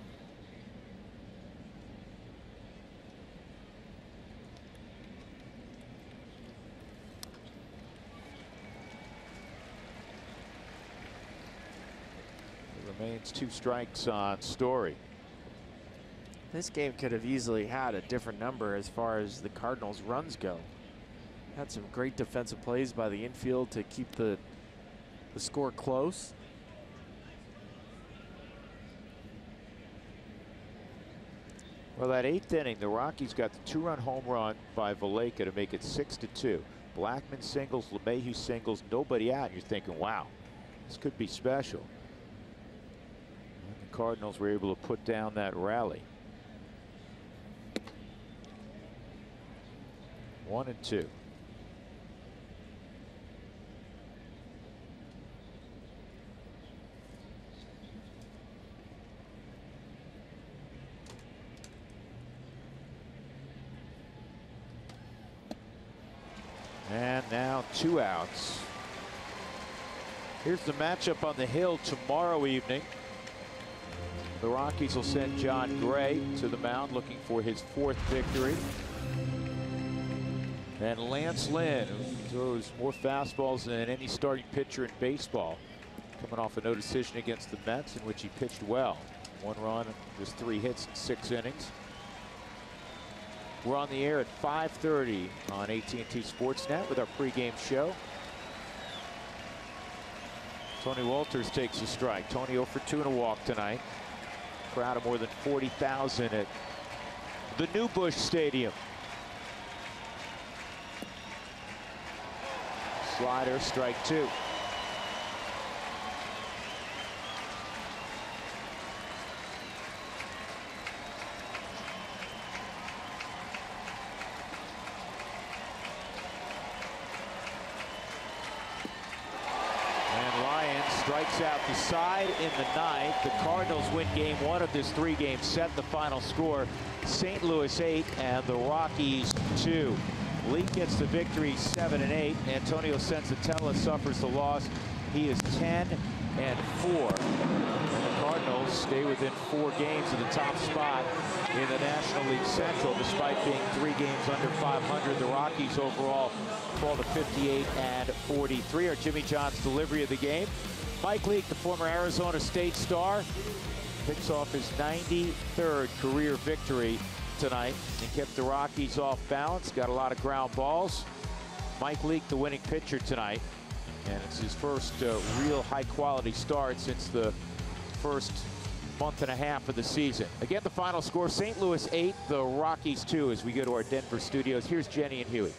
Remains 2 strikes on Story. This game could have easily had a different number as far as the Cardinals' runs go. Had some great defensive plays by the infield to keep the score close. Well, that 8th inning, the Rockies got the 2-run home run by Valaika to make it 6-2. Blackman singles, LeMahieu singles, nobody out. And you're thinking, wow, this could be special. And the Cardinals were able to put down that rally. 1-2. And now 2 outs. Here's the matchup on the hill tomorrow evening. The Rockies will send John Gray to the mound looking for his 4th victory. And Lance Lynn, who throws more fastballs than any starting pitcher in baseball, coming off a no decision against the Mets in which he pitched well. 1 run, just 3 hits in 6 innings. We're on the air at 5:30 on AT&T Sportsnet with our pregame show. Tony Walters takes a strike. Tony 0 for 2 and a walk tonight. Crowd of more than 40,000 at the New Busch Stadium. Slider, strike 2. Strikes out the side in the 9th. The Cardinals win game 1 of this 3-game set. The final score, St. Louis 8 and the Rockies 2. Leake gets the victory 7-8. Antonio Sensatella suffers the loss. He is 10-4. And the Cardinals stay within 4 games of the top spot in the National League Central, despite being 3 games under 500. The Rockies overall fall to 58-43. Our Jimmy John's delivery of the game. Mike Leake, the former Arizona State star, picks off his 93rd career victory tonight and kept the Rockies off balance. Got a lot of ground balls. Mike Leake, the winning pitcher tonight, and it's his first real high-quality start since the first month and a half of the season. Again, the final score, St. Louis 8, the Rockies 2, as we go to our Denver studios. Here's Jenny and Huey.